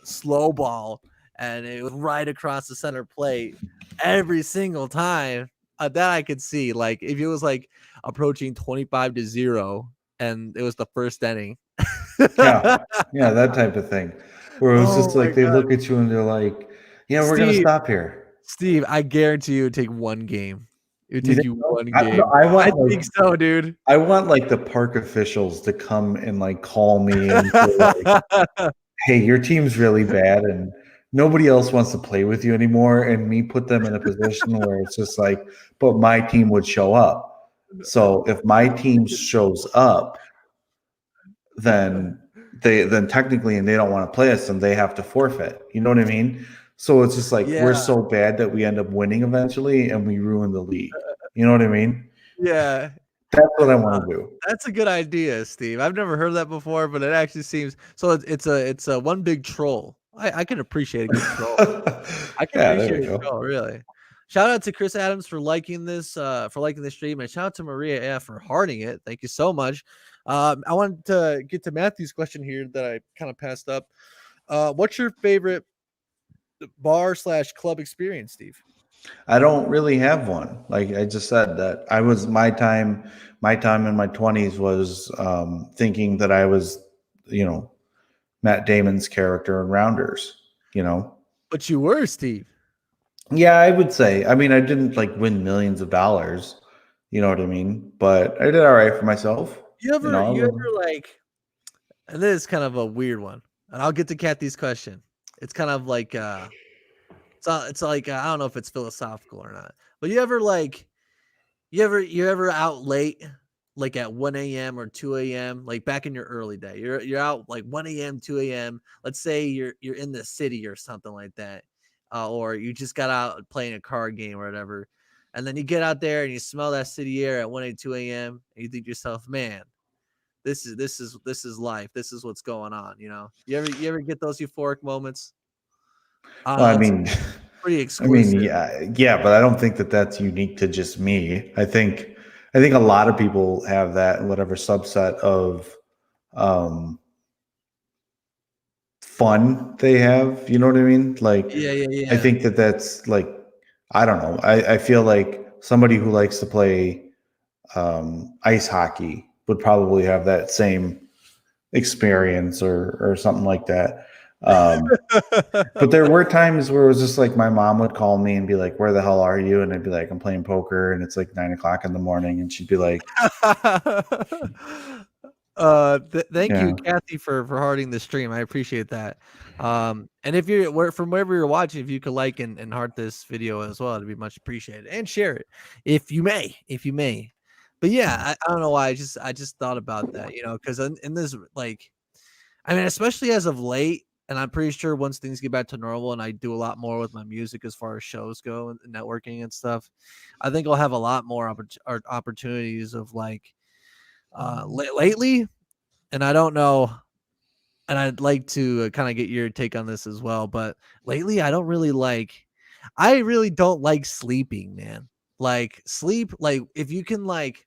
slow ball, and it was right across the center plate every single time, that I could see. Like if it was like approaching 25-0 and it was the first inning. yeah, that type of thing. Where it was just like they look at you and they're like, yeah, we're gonna stop here. Steve, I guarantee you it would take one game. It would take you one game. I think so, dude. I want like the park officials to come and like call me and say, like, hey, your team's really bad and nobody else wants to play with you anymore, and me put them in a position where it's just like, but my team would show up. So if my team shows up, then technically, and they don't want to play us, and they have to forfeit. You know what I mean? So it's just like we're so bad that we end up winning eventually, and we ruin the league. You know what I mean? Yeah. That's what I want to do. That's a good idea, Steve. I've never heard that before, but it actually seems so. It's a one big troll. I can appreciate a good troll. I can appreciate a troll, really. Shout out to Chris Adams for liking this stream, and shout out to Maria for hearting it. Thank you so much. I wanted to get to Matthew's question here that I kind of passed up. What's your favorite bar/club experience, Steve? I don't really have one. Like I just said, that I was my time in my 20s was thinking that I was, Matt Damon's character in Rounders, But you were, Steve. Yeah, I would say. I mean, I didn't like win millions of dollars, You know what I mean? But I did all right for myself. You ever know, like, and this is kind of a weird one, and I'll get to Kathy's question. It's kind of like it's like I don't know if it's philosophical or not, but you ever like you ever out late, like at 1 a.m. or 2 a.m. like back in your early day, you're out like 1 a.m. 2 a.m. Let's say you're in the city or something like that, or you just got out playing a card game or whatever, and then you get out there and you smell that city air at 1 a 2 a.m. and you think to yourself, man, this is life. This is what's going on. You know, you ever get those euphoric moments? well, I It's mean, pretty exclusive. yeah, but I don't think that that's unique to just me. I think a lot of people have that in whatever subset of um, fun they have. You know what I mean? Like, I Yeah. think that that's like, I don't know. I feel like somebody who likes to play ice hockey would probably have that same experience or something like that. But there were times where it was just like my mom would call me and be like, "Where the hell are you?" And I'd be like, "I'm playing poker," and it's like 9 o'clock in the morning, and she'd be like, Thank "Yeah, you, Kathy, for hearting the stream. I appreciate that. And if you're from wherever you're watching, if you could like and heart this video as well, it'd be much appreciated. And share it if you may. But yeah, I don't know why I just thought about that, you know, because in this like I mean, especially as of late, and I'm pretty sure once things get back to normal and I do a lot more with my music as far as shows go and networking and stuff, I think I'll have a lot more opportunities of like lately. And I don't know, and I'd like to kind of get your take on this as well. But lately, I really don't like sleeping, man. Like sleep, like if you can like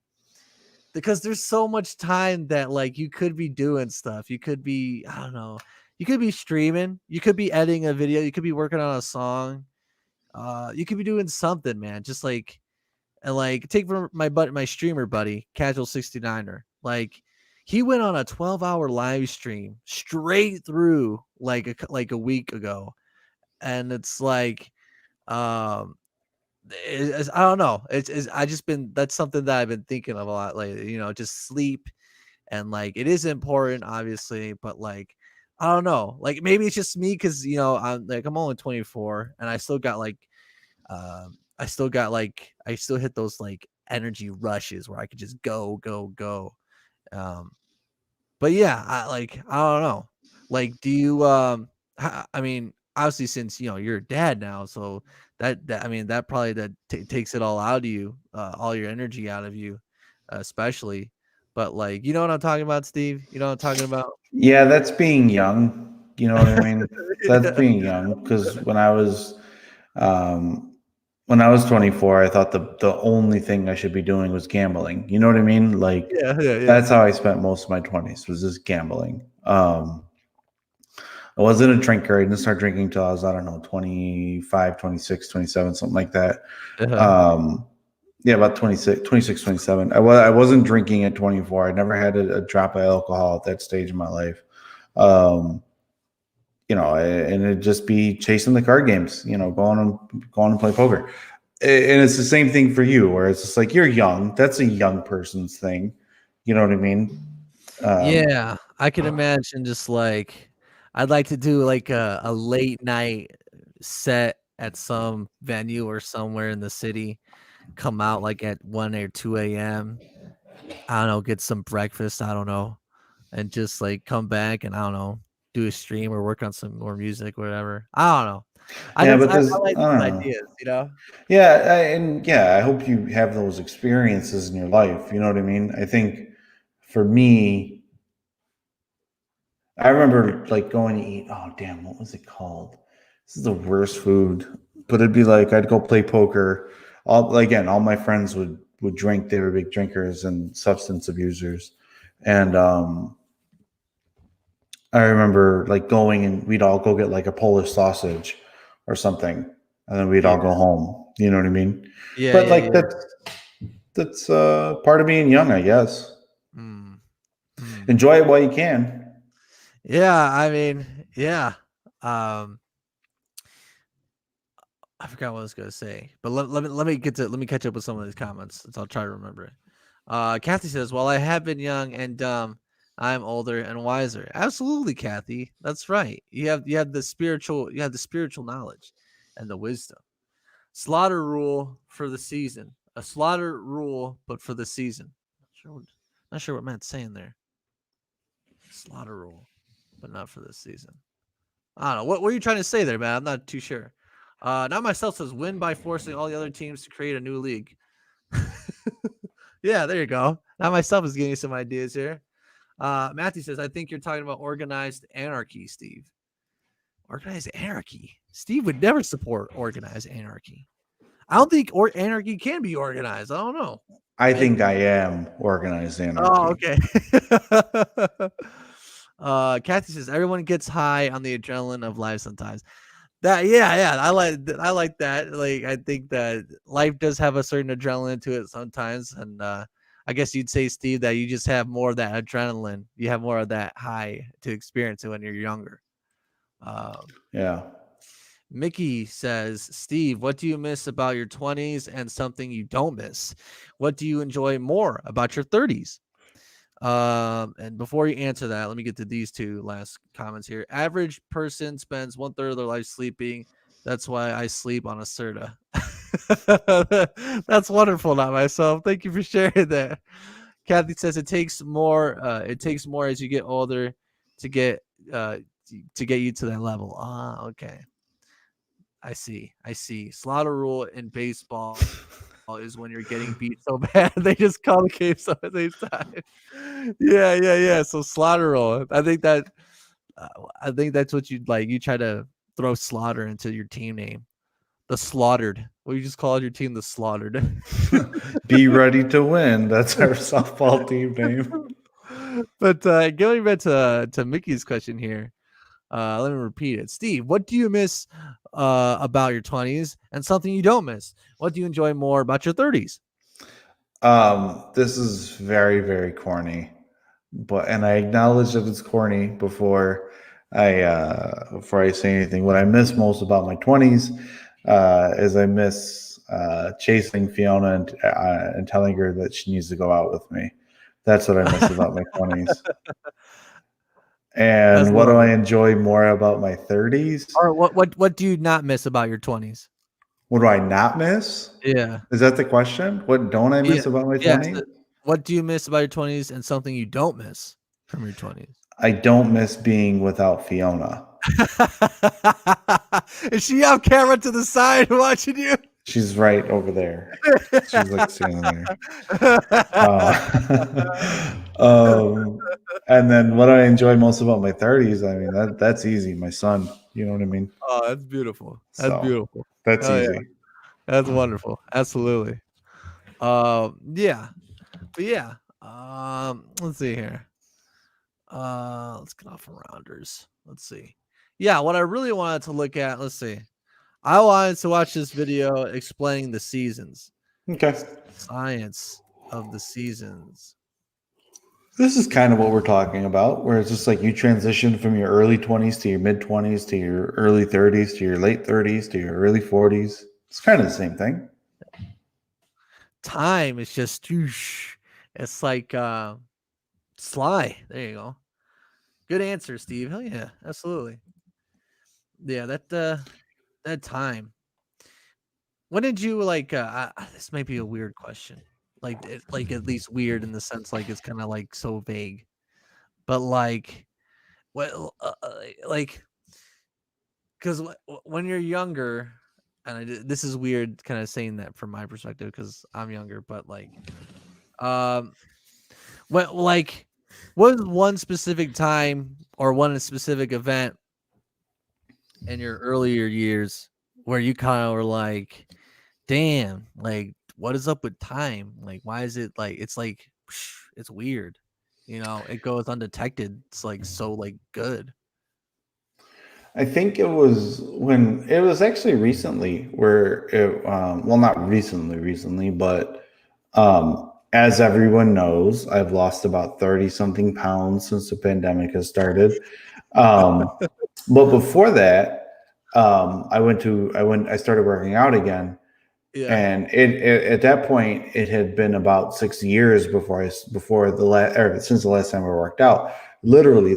because there's so much time that like you could be doing stuff. You could be, I don't know, you could be streaming, you could be editing a video, you could be working on a song, you could be doing something, man. Just like and like take from my streamer buddy, Casual 69er. Like he went on a 12-hour live stream straight through like a week ago. And it's like um I don't know. It's I just been that's something that I've been thinking of a lot lately, you know, just sleep and like it is important obviously, but like I don't know. Like maybe it's just me cuz you know, I'm only 24 and I still hit those like energy rushes where I could just go. Um but yeah, I don't know. Like do you I mean, obviously since you know you're a dad now, so that I mean that probably takes it all out of you, all your energy out of you, especially. But like, you know what I'm talking about, Steve? You know what I'm talking about? yeah, that's being young." You know what I mean? That's being young because um, when I was 24, I thought the only thing I should be doing was gambling. You know what I mean? Like Yeah. that's how I spent most of my 20s was just gambling. I wasn't a drinker. I didn't start drinking until I was, I don't know, 25, 26, 27, something like that. Uh-huh. Yeah, about 26, 27. I wasn't drinking at 24. I never had a drop of alcohol at that stage in my life. Um, you know, and it'd just be chasing the card games, you know, going and play poker. And it's the same thing for you, where it's just like you're young. That's a young person's thing. You know what I mean? Yeah, I can imagine just like I'd like to do like a late night set at some venue or somewhere in the city, come out like at 1 or 2 a.m. I don't know, get some breakfast, I don't know, and just like come back and I don't know, do a stream or work on some more music, whatever. I don't know. Yeah, but I there's like I these don't know. ideas, you know? I hope you have those experiences in your life. You know what I mean? I think for me, I remember like going to eat. Oh damn, what was it called? This is the worst food, but it'd be like I'd go play poker. All my friends would drink. They were big drinkers and substance abusers, and I remember like going and we'd all go get like a Polish sausage or something, and then we'd Yeah. all go home. You know what I mean? Yeah, But yeah, like yeah. that's part of being young, I guess. Mm. Mm. Enjoy it while you can. Yeah, I mean, yeah. Um I forgot what I was gonna say, but let me catch up with some of these comments. I'll try to remember it. Kathy says, "While I have been young and dumb, I'm older and wiser." Absolutely, Kathy. That's right. You have the spiritual knowledge and the wisdom. Slaughter rule for the season. A slaughter rule, but for the season. Not sure what Matt's saying there. Slaughter rule, but not for this season. I don't know. What were you trying to say there, man? I'm not too sure. Not myself says win by forcing all the other teams to create a new league. Yeah, there you go. Not myself is giving you some ideas here. Matthew says, I think you're talking about organized anarchy, Steve. Organized anarchy. Steve would never support organized anarchy. I don't think anarchy can be organized. I don't know. I think I am organized anarchy. Oh, okay. Kathy says everyone gets high on the adrenaline of life sometimes. Yeah. I like that. Like, I think that life does have a certain adrenaline to it sometimes, and I guess you'd say, Steve, that you just have more of that adrenaline. You have more of that high to experience it when you're younger. Yeah. Mickey says, Steve, what do you miss about your 20s and something you don't miss? What do you enjoy more about your 30s? And before you answer that, let me get to these two last comments here. Average person spends 1/3 of their life sleeping. That's why I sleep on a Serta. That's wonderful, not myself. Thank you for sharing that. Kathy says it takes more as you get older to get you to that level. Okay. I see. Slaughter rule in baseball is when you're getting beat so bad they just call the game so at the same time. Yeah. So slaughter rule. I think that's what you'd like. You try to throw slaughter into your team name. The Slaughtered. Well, you just called your team the Slaughtered. Be ready to win. That's our softball team name. But going back to Mickey's question here. Let me repeat it. Steve, what do you miss about your 20s and something you don't miss? What do you enjoy more about your 30s? This is very, very corny, and I acknowledge that it's corny before I say anything. What I miss most about my 20s is I miss chasing Fiona and telling her that she needs to go out with me. That's what I miss about my 20s. And what do I enjoy more about my 30s? Or what do you not miss about your 20s? What do I not miss? Yeah. Is that the question? What don't I miss about my 20s? Yes. What do you miss about your 20s and something you don't miss from your 20s? I don't miss being without Fiona. Is she off camera to the side watching you? She's right over there. She's like standing there. And then what I enjoy most about my 30s, I mean, that's easy. My son, you know what I mean? Oh, that's beautiful. Beautiful. That's easy. Yeah. That's wonderful. Absolutely. Yeah. But yeah. Let's see here. Let's get off of rounders. Let's see. Yeah, what I really wanted to look at, let's see. I wanted to watch this video explaining the seasons. Okay. Science of the seasons. This is kind of what we're talking about, where it's just like you transition from your early 20s to your mid 20s to your early 30s to your late 30s to your early 40s. It's kind of the same thing. Time is just, it's like Sly. There you go. Good answer, Steve. Hell yeah, absolutely. Yeah, that time. When did you like? This might be a weird question. Like at least weird in the sense like it's kind of like so vague, but like, well, like, because when you're younger, and this is weird, kind of saying that from my perspective because I'm younger, but like, what was one specific time or one specific event in your earlier years where you kind of were like, damn, like, what is up with time? Like, why is it like, it's weird, it goes undetected. It's like, so like good. I think it was actually recently where well, not recently, but as everyone knows, I've lost about 30 something pounds since the pandemic has started. But before that, I started working out again. Yeah. And it at that point, it had been about 6 years since the last time I worked out. Literally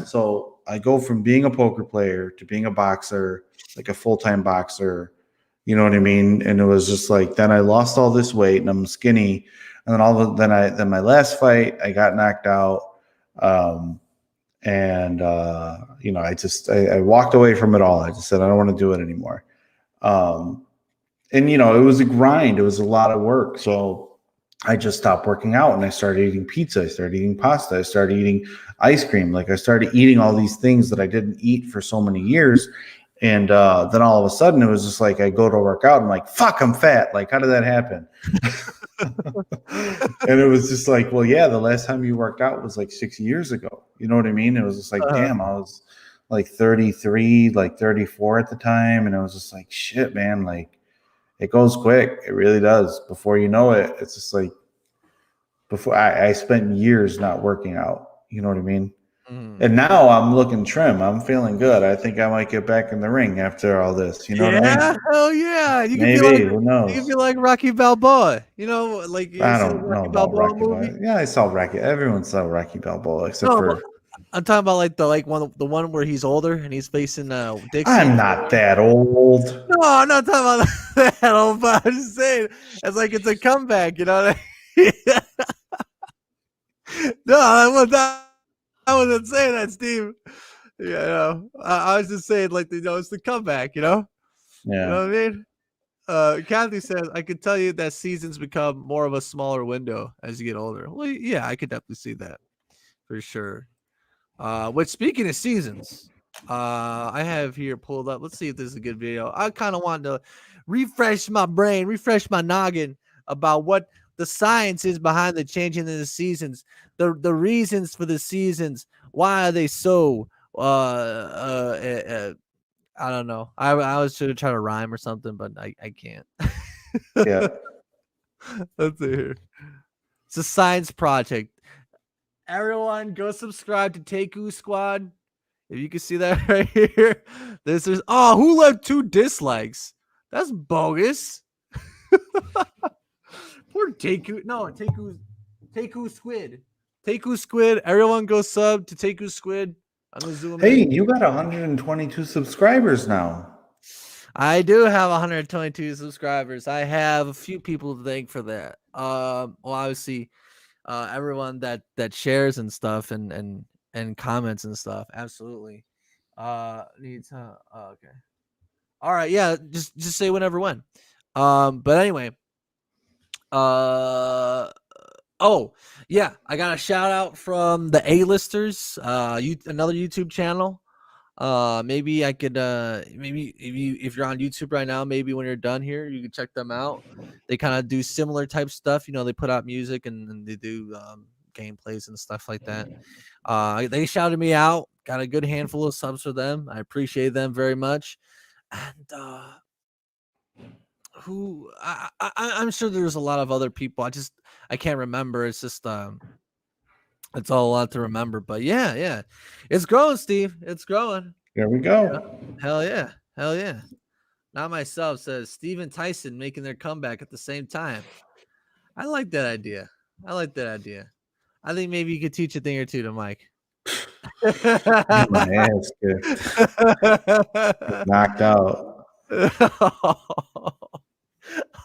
so I go from being a poker player to being a boxer, like a full-time boxer, you know what I mean? And it was just like, then I lost all this weight and I'm skinny. And then my last fight, I got knocked out. I walked away from it all. I just said, I don't want to do it anymore. And it was a grind. It was a lot of work. So I just stopped working out and I started eating pizza. I started eating pasta. I started eating ice cream. Like I started eating all these things that I didn't eat for so many years. And then all of a sudden it was just like, I go to work out. I'm like, fuck, I'm fat. Like, how did that happen? And it was just like, well, yeah, the last time you worked out was like 6 years ago. You know what I mean? It was just like, damn, I was like 33, like 34 at the time. And I was just like, shit, man, like, it goes quick. It really does. Before you know it, it's just like before I spent years not working out. You know what I mean? And now I'm looking trim. I'm feeling good. I think I might get back in the ring after all this. You know what I mean? Hell yeah. You Maybe. can be Who knows? You can be like Rocky Balboa. You know, like you I see the don't know Rocky about Balboa Rocky movie. Balboa. Yeah, I saw Rocky. Everyone saw Rocky Balboa except for. I'm talking about like the one where he's older and he's facing Dixie. I'm not that old. No, I'm not talking about that old, but I'm just saying it's like it's a comeback, you know what I mean? No, I wasn't saying that, Steve. Yeah, no. I was just saying like it's the comeback, you know? Yeah. You know what I mean? Kathy says, I could tell you that seasons become more of a smaller window as you get older. Well, yeah, I could definitely see that for sure. Which speaking of seasons, I have here pulled up. Let's see if this is a good video. I kind of wanted to refresh my brain, refresh my noggin about what the science is behind the changing of the seasons, the reasons for the seasons, why are they so I don't know. I was trying to rhyme or something, but I can't. Yeah. Let's see here. It's a science project. Everyone, go subscribe to Teku Squad. If you can see that right here. There's who left 2 dislikes? That's bogus. Poor Teku. No, Teku Squid. Teku Squid. Everyone go sub to Teku Squid. I'm gonna zoom Hey, in. you got 122 subscribers now. I do have 122 subscribers. I have a few people to thank for that. Well, obviously, everyone that shares and stuff and comments and stuff. Absolutely. Okay. All right. Yeah. Just say whenever when. But anyway. Oh yeah, I got a shout out from the A-listers. Another YouTube channel. Maybe I could maybe if you're on YouTube right now, maybe when you're done here, you can check them out. They kind of do similar type stuff. You know, they put out music and they do gameplays and stuff like that. They shouted me out. Got a good handful of subs for them. I appreciate them very much. And I'm sure there's a lot of other people. I can't remember. It's just it's all a lot to remember. But yeah. It's growing, Steve. It's growing. There we go. Hell yeah. Not myself says Steven Tyson making their comeback at the same time. I like that idea. I think maybe you could teach a thing or two to Mike. My ass kicked. Knocked out.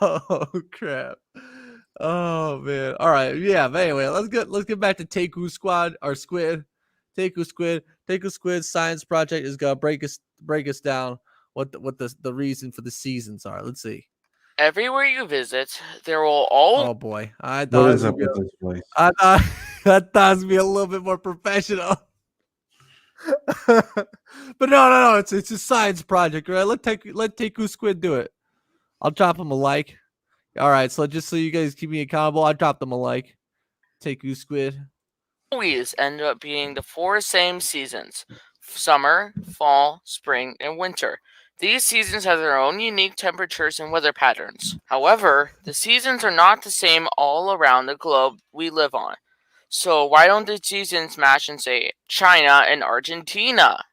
Oh crap. Oh man. All right. Yeah, but anyway, let's get back to Teku Squad or Squid. Teku Squid Science Project is gonna break us down what the reason for the seasons are. Let's see. Everywhere you visit, there will all. Oh boy. I What thought is up with this voice? I thought it was be a little bit more professional. But no, it's a science project, right? Let Teku Squid do it. I'll drop him a like. All right, so just so you guys keep me accountable, I dropped them a like. Teku Squid. Always end up being the 4 same seasons: summer, fall, spring, and winter. These seasons have their own unique temperatures and weather patterns. However, the seasons are not the same all around the globe we live on. So why don't the seasons match in, say, China and Argentina?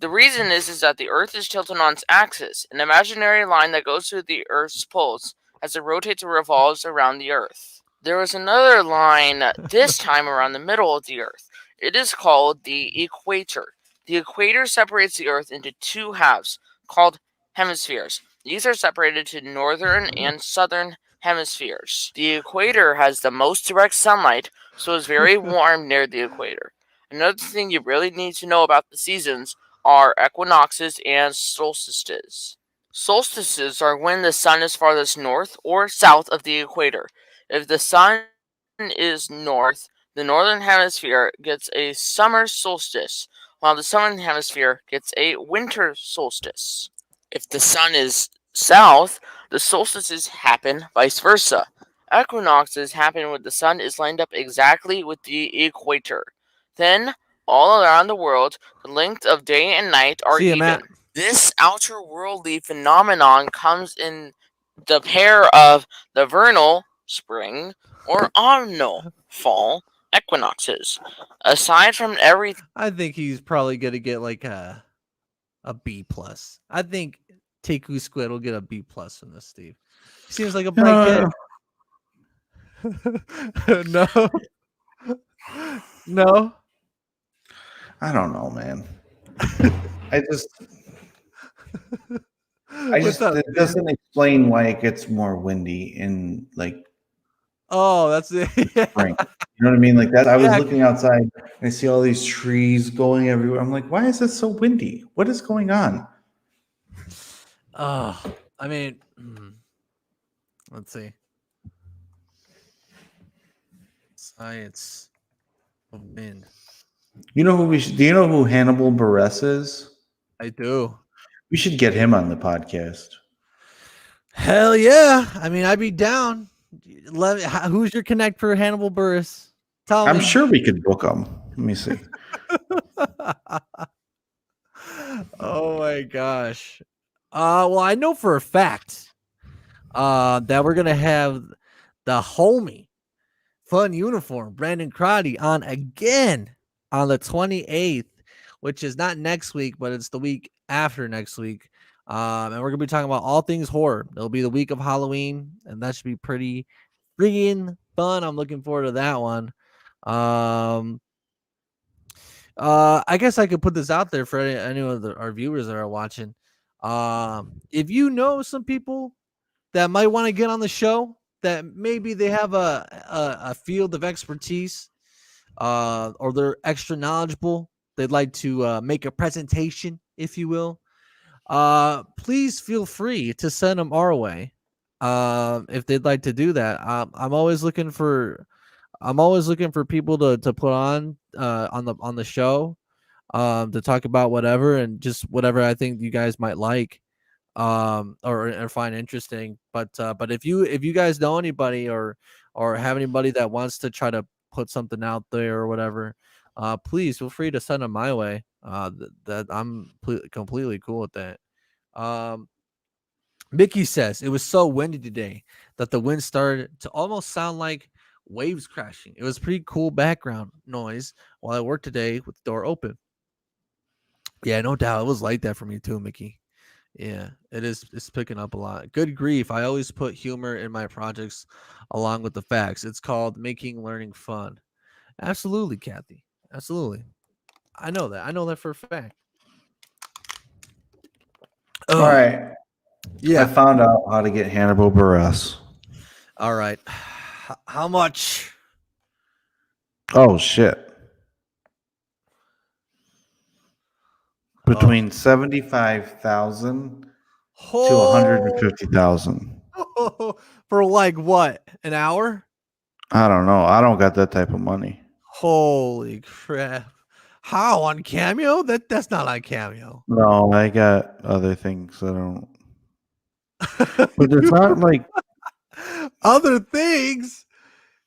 The reason is that the Earth is tilted on its axis, an imaginary line that goes through the Earth's poles as it rotates or revolves around the Earth. There was another line this time around the middle of the Earth. It is called the equator. The equator separates the Earth into two halves, called hemispheres. These are separated to northern and southern hemispheres. The equator has the most direct sunlight, so it's very warm near the equator. Another thing you really need to know about the seasons are equinoxes and solstices. Solstices are when the sun is farthest north or south of the equator. If the sun is north, the northern hemisphere gets a summer solstice, while the southern hemisphere gets a winter solstice. If the sun is south, the solstices happen vice versa. Equinoxes happen when the sun is lined up exactly with the equator. Then, all around the world, the length of day and night are See ya, even. Matt. This outer-worldly phenomenon comes in the pair of the vernal, spring, or autumnal, fall, equinoxes. Aside from everything, I think he's probably gonna get like a B plus. I think Teku Squid will get a B plus from this, Steve. He seems like a bright kid. No. No. I don't know, man. I just What's up, it Steve? doesn't explain why it gets more windy in like Oh, that's it. spring. You know what I mean? Like that. I was Yeah. looking outside and I see all these trees going everywhere. I'm like, why is it so windy? What is going on? Oh, I mean, let's see. Science of wind. You know who we should? Do you know who Hannibal Buress is? I do. We should get him on the podcast. Hell yeah! I mean, I'd be down. Who's your connect for Hannibal Buress? Tell me. I'm sure we could book him. Let me see. Oh my gosh. Well, I know for a fact that we're gonna have the homie Fun Uniform Brandon Crotty on again on the 28th, which is not next week, but it's the week after next week. And we're gonna be talking about all things horror. It'll be the week of Halloween, and that should be pretty freaking fun. I'm looking forward to that one. I guess I could put this out there for any of our viewers that are watching. If you know some people that might want to get on the show, that maybe they have a field of expertise, or they're extra knowledgeable, they'd like to make a presentation, if you will, please feel free to send them our way. If they'd like to do that, I'm always looking for people to put on the show, to talk about whatever, and just whatever I think you guys might like, or find interesting. But if you guys know anybody, or have anybody that wants to try to put something out there or whatever, please feel free to send them my way. That I'm completely cool with that. Mickey says it was so windy today that the wind started to almost sound like waves crashing. It was pretty cool background noise while I worked today with the door open. Yeah, no doubt. It was like that for me too, Mickey. Yeah, it is. It's picking up a lot. Good grief. I always put humor in my projects along with the facts. It's called making learning fun. Absolutely, Kathy. Absolutely. I know that. I know that for a fact. All right. Yeah. I found out how to get Hannibal Buress. All right. How much? Oh shit. Between 75,000 to 150,000. For like what? An hour? I don't know. I don't got that type of money. Holy crap. How, on Cameo? That's not on Cameo. No, I got other things. I don't. But it's not like other things.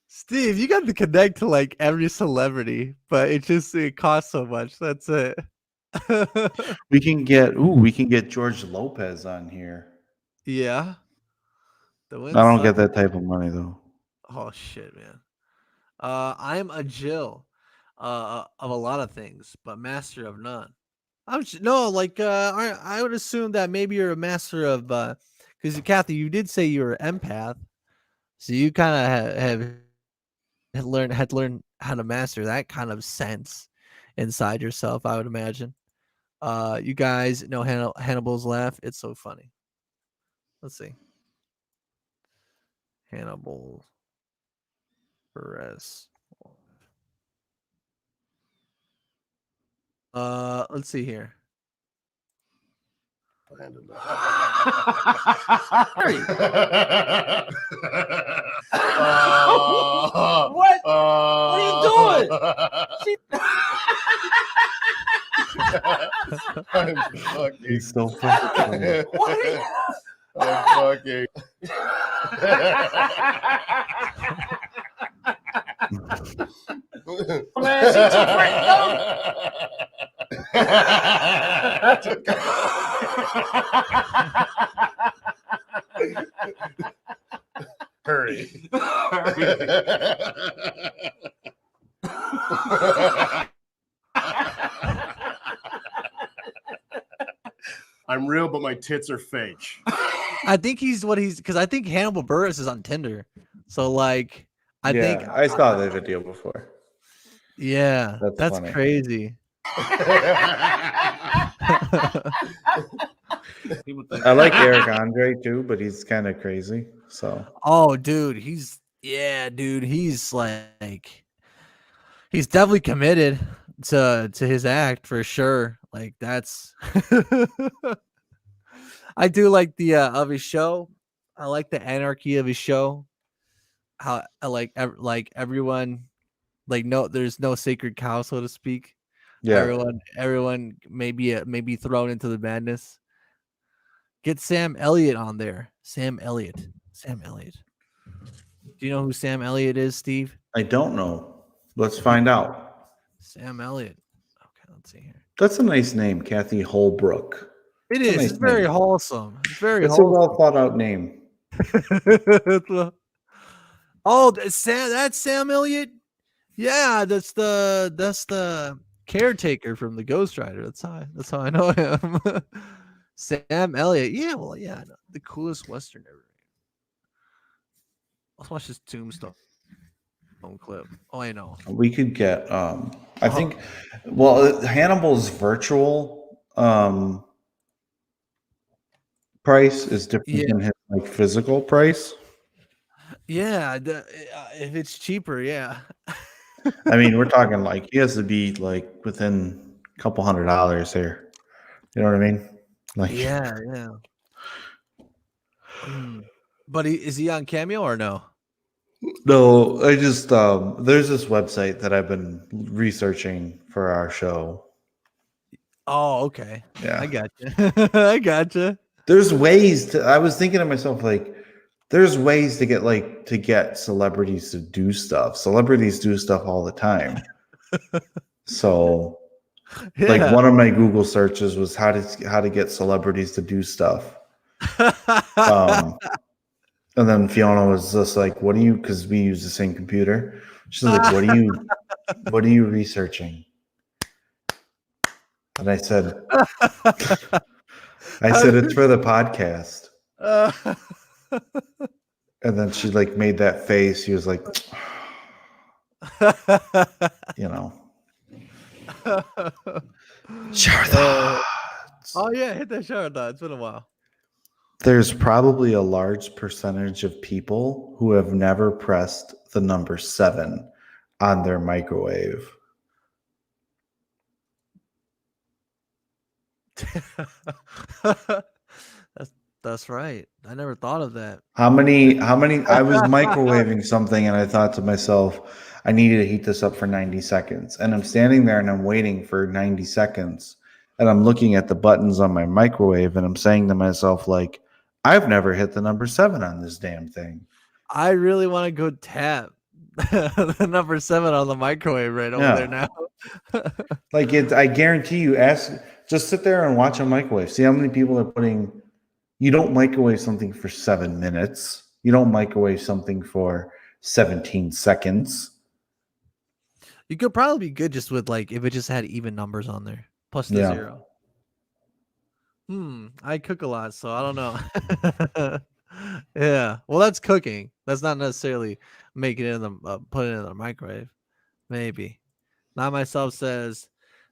Steve, you got to connect to like every celebrity, but it costs so much. That's it. we can get George Lopez on here. Yeah. I don't get that type of money though. Oh shit, man. I'm a Jill of a lot of things, but master of none. No, like I would assume that maybe you're a master of because Kathy, you did say you were an empath, so you kind of had learned how to master that kind of sense inside yourself. I would imagine. You guys know Hannibal's laugh. It's so funny. Let's see. Hannibal Perez. Let's see here. What? What are you doing? I'm fucking. He's so funny. I'm fucking. Man, she took right Hurry. I'm real, but my tits are fake. I think because I think Hannibal Buress is on Tinder. So like, I think I saw that video before. yeah, that's funny. crazy. I like Eric Andre too, but he's kind of crazy. So Oh, dude, he's like, he's definitely committed to his act for sure. Like that's, I do like the of his show. I like the anarchy of his show. How I like everyone, like there's no sacred cow, so to speak. yeah, Everyone may be thrown into the madness. Get Sam Elliott on there. Sam Elliott. Do you know who Sam Elliott is, Steve? I don't know. Let's find out. Sam Elliott. Okay, let's see here. That's a nice name, Kathy Holbrook. It It's a is. nice It's very name. wholesome. It's very It's a wholesome. well thought out name. Oh, that's Sam Elliott. Yeah, that's the caretaker from the Ghost Rider. That's how I know him. Sam Elliott. Yeah, well, yeah, I know. The coolest Western ever. Let's watch this Tombstone clip. Oh, I know. We could get I think Hannibal's virtual price is different than his like physical price. Yeah, if it's cheaper, yeah. I mean, we're talking like he has to be like within a couple $100 here. You know what I mean? Like Yeah. But is he on Cameo or no? no, I just there's this website that I've been researching for our show. Oh, okay. Yeah. I got you. I got you. There's ways to I was thinking to myself like there's ways to get celebrities to do stuff. Celebrities do stuff all the time. So like one of my Google searches was how to get celebrities to do stuff. And then Fiona was just like, what do you, because we use the same computer. She's like, what are you researching? And I said, it's for the podcast. And then she like made that face. She was like, you know. Share thoughts. Oh yeah, hit that share thought. It's been a while. There's probably a large percentage of people who have never pressed the number 7 on their microwave. That's right. I never thought of that. How many I was microwaving something and I thought to myself, I needed to heat this up for 90 seconds. And I'm standing there and I'm waiting for 90 seconds and I'm looking at the buttons on my microwave and I'm saying to myself like, I've never hit the number 7 on this damn thing. I really want to go tap the number 7 on the microwave right over there now. Like I guarantee you, just sit there and watch a microwave. See how many people are putting. You don't microwave something for 7 minutes. You don't microwave something for 17 seconds. You could probably be good just with like if it just had even numbers on there plus the 0. I cook a lot, so I don't know. Yeah. Well, that's cooking. That's not necessarily making it in the putting it in the microwave. Maybe. Not myself says,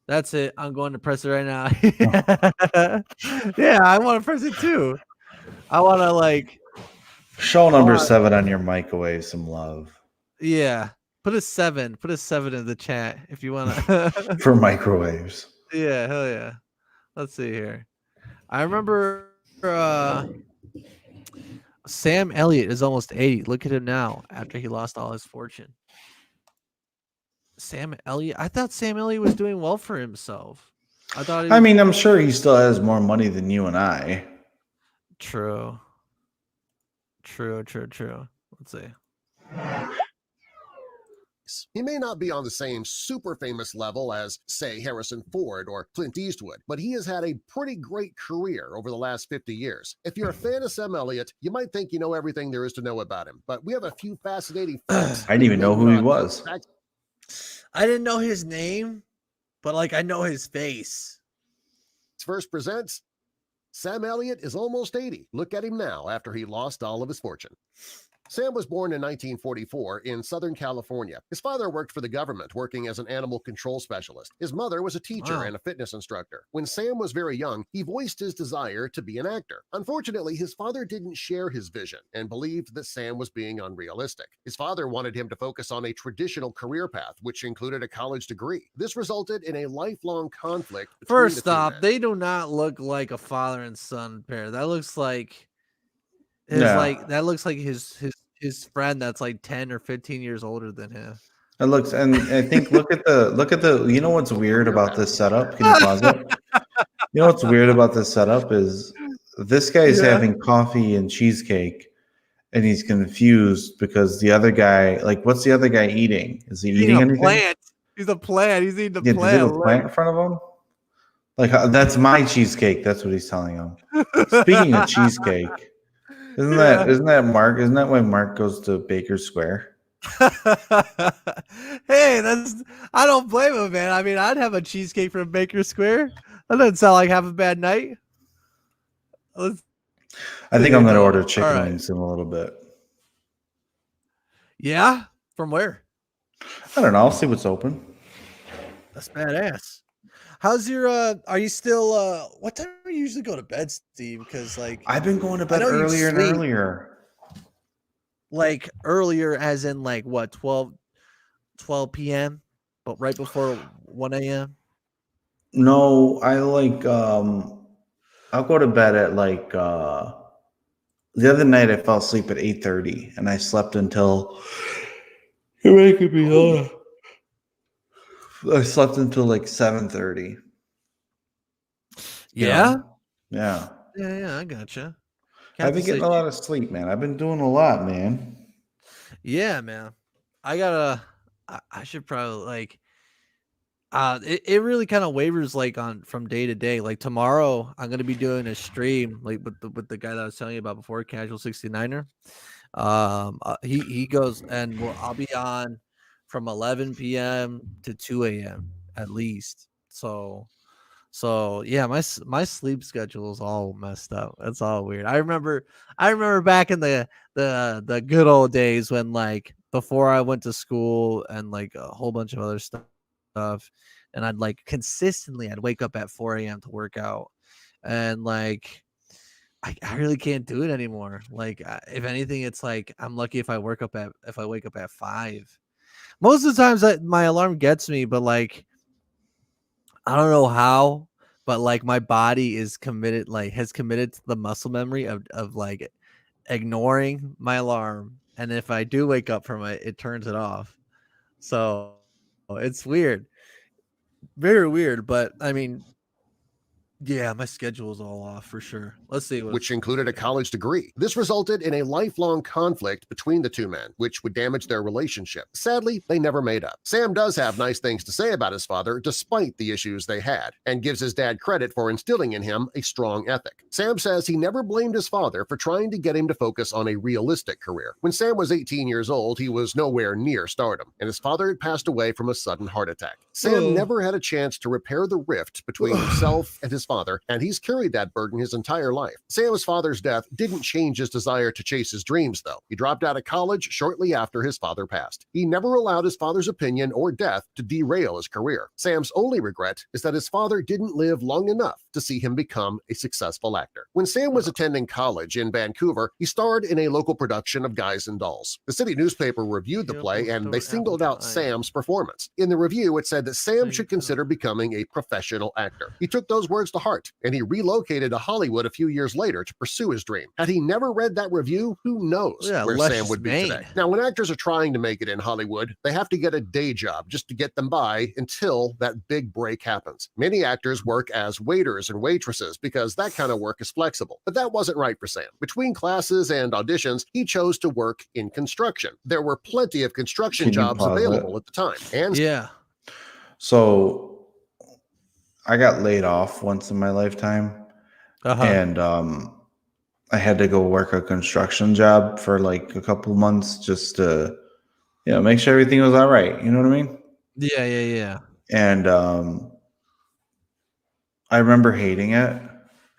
that's it. I'm going to press it right now. Yeah, I want to press it too. I want to like. Show number 7 on your microwave some love Yeah. Put a 7. Put a 7 in the chat if you want to. for microwaves. Yeah, hell yeah. Let's see here. I remember Sam Elliott is almost 80. Look at him now after he lost all his fortune. Sam Elliott. I thought Sam Elliott was doing well for himself. I mean, I'm sure he still has more money than you and I. True. Let's see. He may not be on the same super famous level as, say, Harrison Ford or Clint Eastwood, but he has had a pretty great career over the last 50 years. If you're a fan of Sam Elliott, you might think you know everything there is to know about him, but we have a few fascinating facts. I didn't even know who he was. I didn't know his name, but like I know his face. First presents Sam Elliott is almost 80. Look at him now after he lost all of his fortune. Sam was born in 1944 in Southern California. His father worked for the government, working as an animal control specialist. His mother was a teacher and a fitness instructor. When Sam was very young, he voiced his desire to be an actor. Unfortunately, his father didn't share his vision and believed that Sam was being unrealistic. His father wanted him to focus on a traditional career path, which included a college degree. This resulted in a lifelong conflict between First the two off, men. they do not look like a father and son pair. That looks like his friend that's like 10 or 15 years older than him. It looks, and I think look at the. You know what's weird about this setup? Can you pause it? You know what's weird about this setup is this guy's having coffee and cheesecake, and he's confused because the other guy, like, what's the other guy eating? Is he eating anything? Plant. He's a plant. He's eating a Yeah, plant. does he have a plant in front of him? Like, that's my cheesecake. That's what he's telling him. Speaking of cheesecake, isn't that Mark? Isn't that why Mark goes to Baker Square? Hey, I don't blame him, man. I mean, I'd have a cheesecake from Baker Square. That doesn't sound like have a bad night. I think I'm going to order chicken wings in a little bit. Yeah? From where? I don't know. I'll see what's open. That's badass. How's your are you still what time do you usually go to bed, Steve? Because like I've been going to bed earlier and earlier. Like earlier as in like what, 12 p.m. but right before 1 a.m. No, I like I'll go to bed at like the other night I fell asleep at 8:30 and I slept until you're making me I slept until like 7:30. Yeah? Yeah. Yeah, I gotcha. I've been getting a lot of sleep, man. I've been doing a lot, man. Yeah, man. I should probably like it really kind of wavers like on from day to day. Like tomorrow I'm gonna be doing a stream like with the guy that I was telling you about before, Casual 69er. He goes and I'll be on from 11 p.m. to 2 a.m. at least. So yeah, my sleep schedule is all messed up. It's all weird. I remember back in the good old days when like before I went to school and like a whole bunch of other stuff, and I'd like consistently I'd wake up at 4 a.m. to work out, and like I really can't do it anymore. Like if anything, it's like I'm lucky if I wake up at 5. Most of the times my alarm gets me, but like I don't know how, but like my body is committed, like has committed to the muscle memory of like ignoring my alarm. And if I do wake up from it, it turns it off. So it's weird, very weird. But I mean, yeah, my schedule is all off for sure. Let's see. Which included a college degree. This resulted in a lifelong conflict between the two men, which would damage their relationship. Sadly, they never made up. Sam does have nice things to say about his father despite the issues they had, and gives his dad credit for instilling in him a strong ethic. Sam says he never blamed his father for trying to get him to focus on a realistic career. When Sam was 18 years old, he was nowhere near stardom, and his father had passed away from a sudden heart attack. Sam never had a chance to repair the rift between himself and his father, and he's carried that burden his entire life. Sam's father's death didn't change his desire to chase his dreams, though. He dropped out of college shortly after his father passed. He never allowed his father's opinion or death to derail his career. Sam's only regret is that his father didn't live long enough to see him become a successful actor. When Sam was attending college in Vancouver, he starred in a local production of Guys and Dolls. The city newspaper reviewed the play, and they singled out Sam's performance. In the review, it said that Sam should consider becoming a professional actor. He took those words to heart, and he relocated to Hollywood a few years later to pursue his dream. Had he never read that review, who knows where Sam would be today. Now, when actors are trying to make it in Hollywood, they have to get a day job just to get them by until that big break happens. Many actors work as waiters and waitresses because that kind of work is flexible. But that wasn't right for Sam. Between classes and auditions, he chose to work in construction. There were plenty of construction jobs available at the time. And so I got laid off once in my lifetime, and I had to go work a construction job for like a couple months just to, make sure everything was all right. You know what I mean? Yeah. And I remember hating it.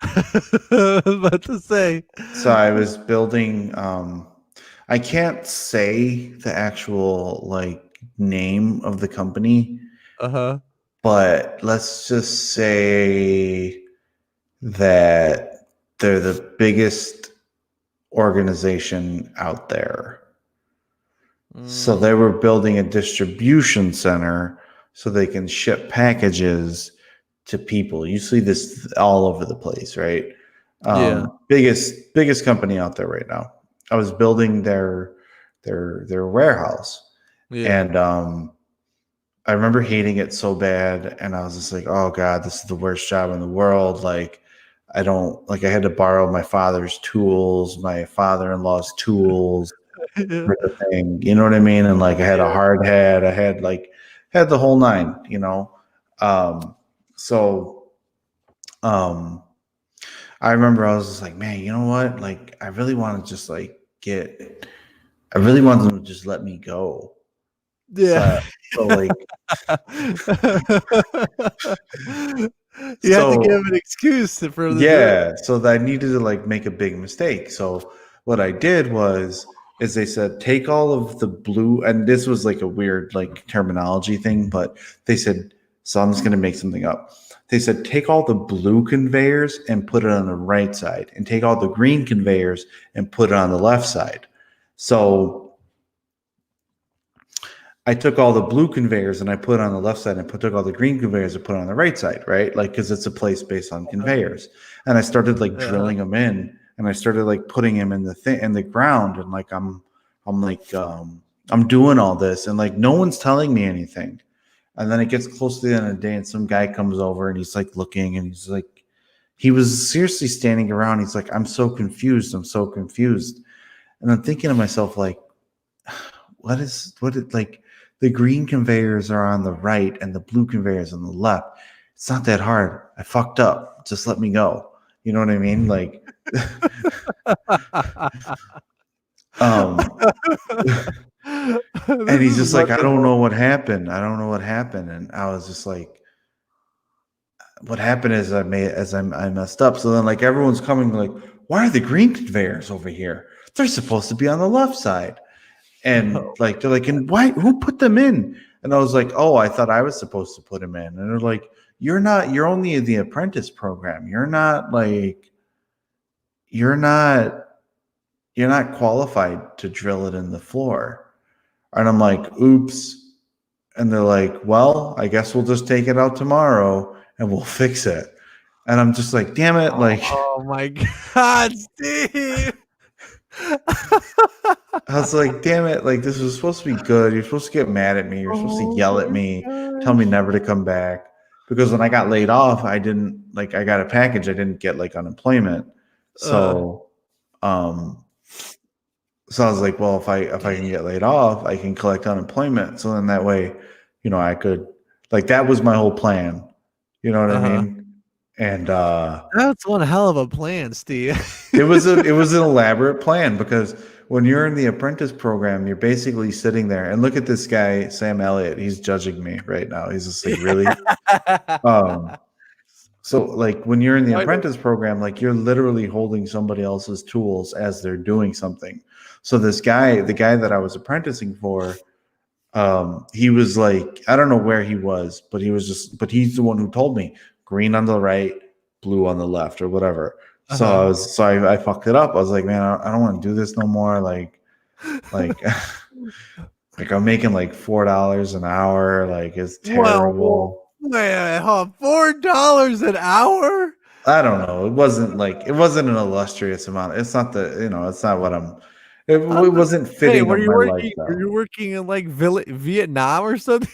I was about to say. So I was building. I can't say the actual name of the company. But let's just say that they're the biggest organization out there. So they were building a distribution center so they can ship packages to people. You see this all over the place, right? Biggest company out there right now. I was building their warehouse. And I remember hating it so bad, and I was just like, oh God, this is the worst job in the world. I had to borrow my father's tools, my father-in-law's tools for the thing. You know what I mean? And I had a hard hat. I had had the whole nine, I remember I was just like, man, you know what? I really want to just I really want them to just let me go. Yeah. So you had to give an excuse for the so I needed to make a big mistake. So what I did is they said take all of the blue, and this was a weird terminology thing, but they said, so I'm just gonna make something up. They said take all the blue conveyors and put it on the right side, and take all the green conveyors and put it on the left side. So I took all the blue conveyors and I put it on the left side, and took all the green conveyors and put it on the right side, right? Because it's a place based on conveyors. And I started drilling them in, and I started putting them in the ground, and I'm doing all this, and no one's telling me anything. And then it gets close to the end of the day, and some guy comes over, and he's looking, and he was seriously standing around. He's like, I'm so confused. And I'm thinking to myself, the green conveyors are on the right and the blue conveyors on the left. It's not that hard. I fucked up. Just let me go. You know what I mean? And he's just I don't know what happened. And I was just what happened is I messed up. So then everyone's coming why are the green conveyors over here? They're supposed to be on the left side. And they're and why? Who put them in? And I was like, oh, I thought I was supposed to put them in. And they're like, you're not. You're only in the apprentice program. You're not you're not qualified to drill it in the floor. And I'm like, oops. And they're like, well, I guess we'll just take it out tomorrow and we'll fix it. And I'm just like, damn it! Oh my God, Steve. I was like, damn it, this was supposed to be good. You're supposed to get mad at me. You're supposed to yell at me, tell me never to come back. Because when I got laid off, I didn't I got a package. I didn't get unemployment. So so I was like, well, if I can get laid off, I can collect unemployment. So then that way, I could that was my whole plan. You know what I mean? And That's one hell of a plan, Steve. it was an elaborate plan, because when you're in the apprentice program, you're basically sitting there and look at this guy, Sam Elliott. He's judging me right now. He's just like, really? So like when you're in the apprentice program, like you're literally holding somebody else's tools as they're doing something. So this guy, the guy that I was apprenticing for, he was like, I don't know where he was, but he's the one who told me green on the right, blue on the left, or whatever. So I fucked it up. I was like, man, I don't want to do this no more. Like like I'm making like $4 an hour. Like it's terrible. Wait, $4 an hour? I don't know. It wasn't an illustrious amount. It's not it's not what it wasn't fitting Were of you my working? lifestyle. Were you working in like Vietnam or something?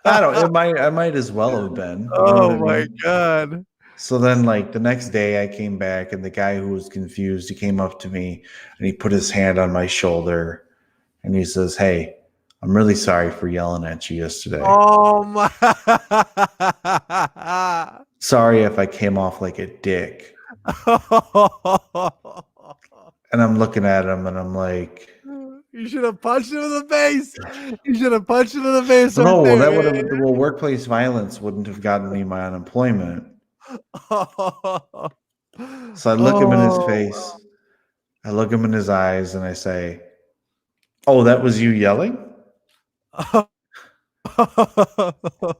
I might as well have been. You know what I my mean? God. So then, like the next day, I came back, and the guy who was confused, he came up to me and he put his hand on my shoulder, and he says, "Hey, I'm really sorry for yelling at you yesterday. Oh my! Sorry if I came off like a dick." And I'm looking at him, and I'm like, You should have punched him in the face. You should have punched him in the face. "No, right that there. would have workplace violence wouldn't have gotten me my unemployment." So I look him in his face, I look him in his eyes, and I say, "Oh, that was you yelling?" And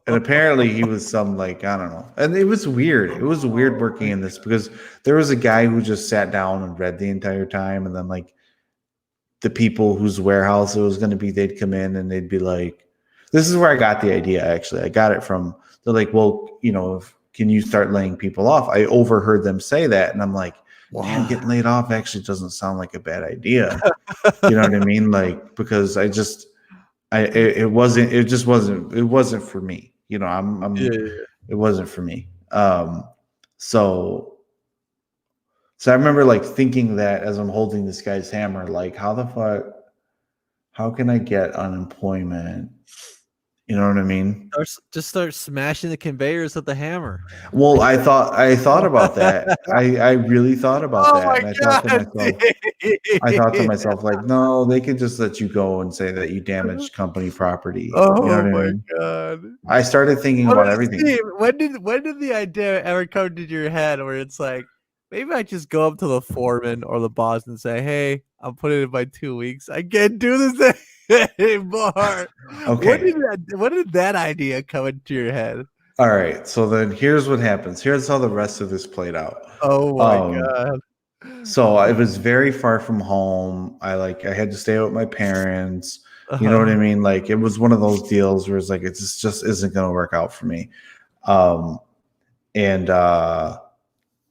apparently he was some, like, I don't know. And it was weird. It was weird working in this, because there was a guy who just sat down and read the entire time, and then like the people whose warehouse it was going to be, they'd come in and they'd be like, this is where I got the idea. Actually, I got it from, they're like, well, can you start laying people off? I overheard them say that, and I'm like, man, getting laid off actually doesn't sound like a bad idea. You know what I mean? Like, because it wasn't for me. It wasn't for me. So I remember like thinking that as I'm holding this guy's hammer, like, how can I get unemployment? You know what I mean? Just start smashing the conveyors with the hammer. Well, I thought about that. I really thought about that. And I thought to myself, like, no, they can just let you go and say that you damaged company property. Oh, you know what I mean? God. I started thinking about everything. Steve, when did the idea ever come to your head where it's like, maybe I just go up to the foreman or the boss and say, hey, I'm putting in my 2 weeks. I can't do this anymore. Okay. When did that idea come into your head? All right. So then here's what happens. Here's how the rest of this played out. Oh my God. So I was very far from home. I had to stay with my parents. You know what I mean? Like, it was one of those deals where it's like, it just isn't going to work out for me.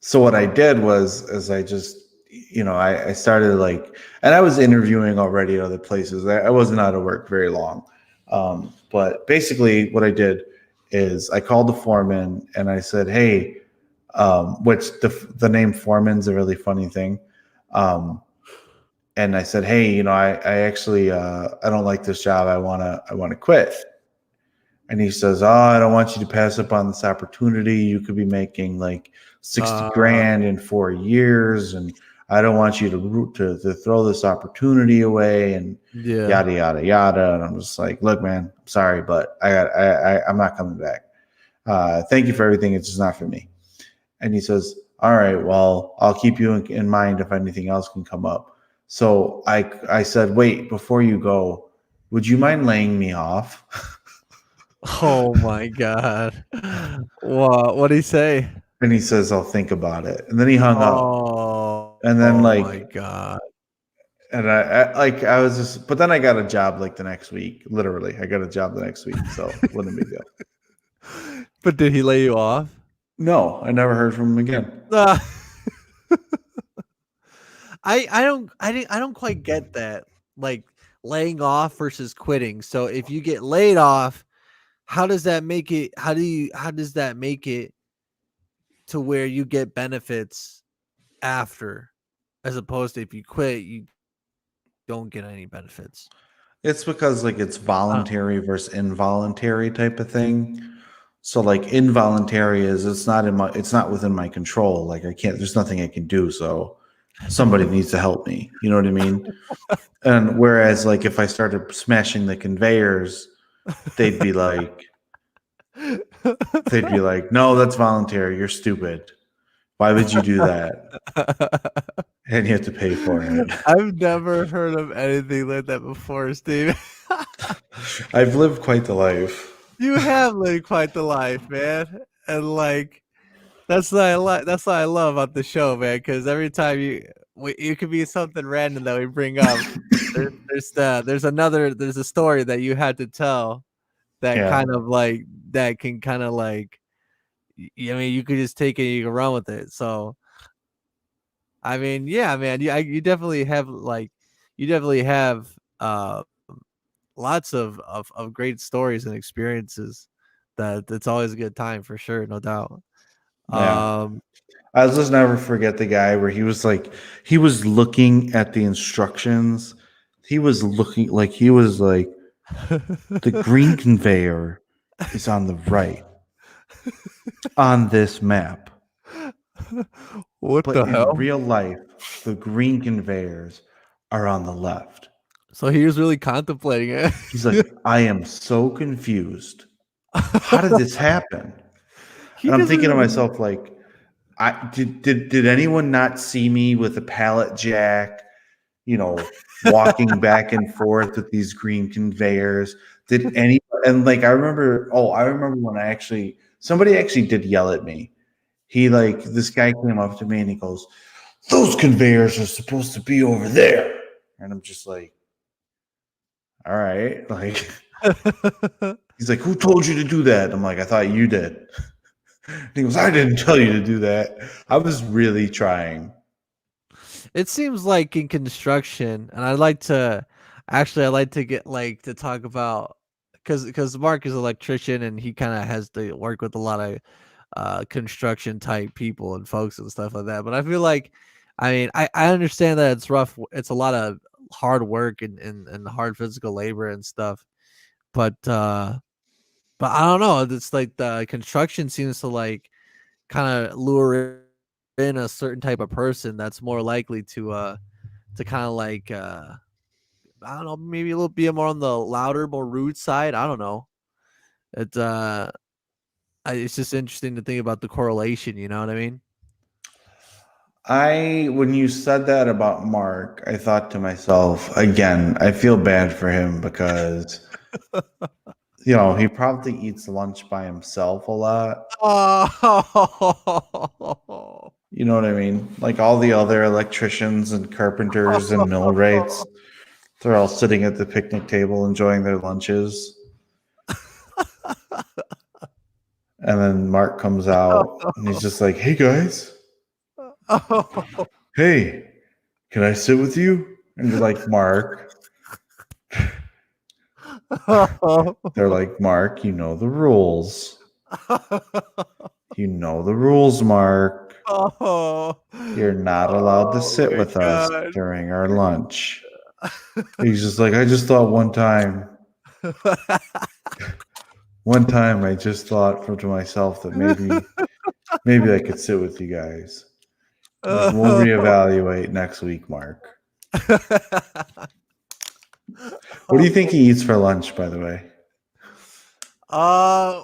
So what I did was I just, I started like, and I was interviewing already at other places. I wasn't out of work very long. But basically what I did is I called the foreman and I said, hey, which the name foreman's a really funny thing. And I said, hey, I actually, I don't like this job. I want to quit. And he says, oh, I don't want you to pass up on this opportunity. You could be making like 60 grand in 4 years. And I don't want you to throw this opportunity away, and yada, yada, yada. And I'm just like, look, man, I'm sorry, but I'm not coming back. Thank you for everything. It's just not for me. And he says, all right, well, I'll keep you in mind if anything else can come up. So I said, wait, before you go, would you mind laying me off? Oh my God. What'd he say? And he says, I'll think about it. And then he hung up. And then my God. And I was just, but then I got a job like the next week. Literally, I got a job the next week. So wasn't a big deal. But did he lay you off? No, I never heard from him again. I don't quite get that. Like, laying off versus quitting. So if you get laid off, how does that make it? How does that make it to where you get benefits after, as opposed to if you quit, you don't get any benefits? It's because like it's voluntary versus involuntary type of thing. So like involuntary is it's not within my control. Like I can't. There's nothing I can do. So somebody needs to help me. You know what I mean? And whereas like if I started smashing the conveyors, they'd be like, no, that's voluntary. You're stupid. Why would you do that? And you have to pay for it. I've never heard of anything like that before, Steve. I've lived quite the life. You have lived quite the life, man, and like that's what I like. That's what I love about the show, man. Because every time you could be something random that we bring up. There's a story that you had to tell that Yeah. kind of like that can kind of like I mean you could just take it and you can run with it. So I mean, yeah, man, you definitely have lots of great stories and experiences that's always a good time for sure, no doubt. Yeah. I'll just never forget the guy where he was looking at the instructions. He was looking like the green conveyor is on the right on this map. What But the in hell? real life, the green conveyors are on the left. So he was really contemplating it. He's like, I am so confused. How did this happen? He And I'm doesn't thinking to even- myself, like, did anyone not see me with a pallet jack, walking back and forth with these green conveyors? I remember when somebody actually did yell at me. This guy came up to me and he goes, those conveyors are supposed to be over there. And I'm just like, all right. Like, he's like, who told you to do that? I'm like, I thought you did. He goes, I didn't tell you to do that. I was really trying. It seems like in construction, and I'd like to get to talk about because Mark is an electrician and he kind of has to work with a lot of construction type people and folks and stuff like that. But I feel like, I mean, I understand that it's rough. It's a lot of hard work and hard physical labor and stuff. But I don't know. It's like the construction seems to like kind of lure in a certain type of person that's more likely to kind of like I don't know, maybe a little bit more on the louder, more rude side. I don't know. It's it's just interesting to think about the correlation. You know what I mean? When you said that about Mark, I thought to myself, again, I feel bad for him because, he probably eats lunch by himself a lot. Oh, You know what I mean? Like all the other electricians and carpenters and millwrights, they're all sitting at the picnic table enjoying their lunches. And then Mark comes out and he's just like, hey guys, hey, can I sit with you? And you're like, Mark. They're like, Mark, you know the rules. You know the rules, Mark. You're not allowed to sit with us during our lunch. He's just like, I just thought one time I just thought to myself that maybe I could sit with you guys. Like, we'll reevaluate next week, Mark. What do you think he eats for lunch, by the way?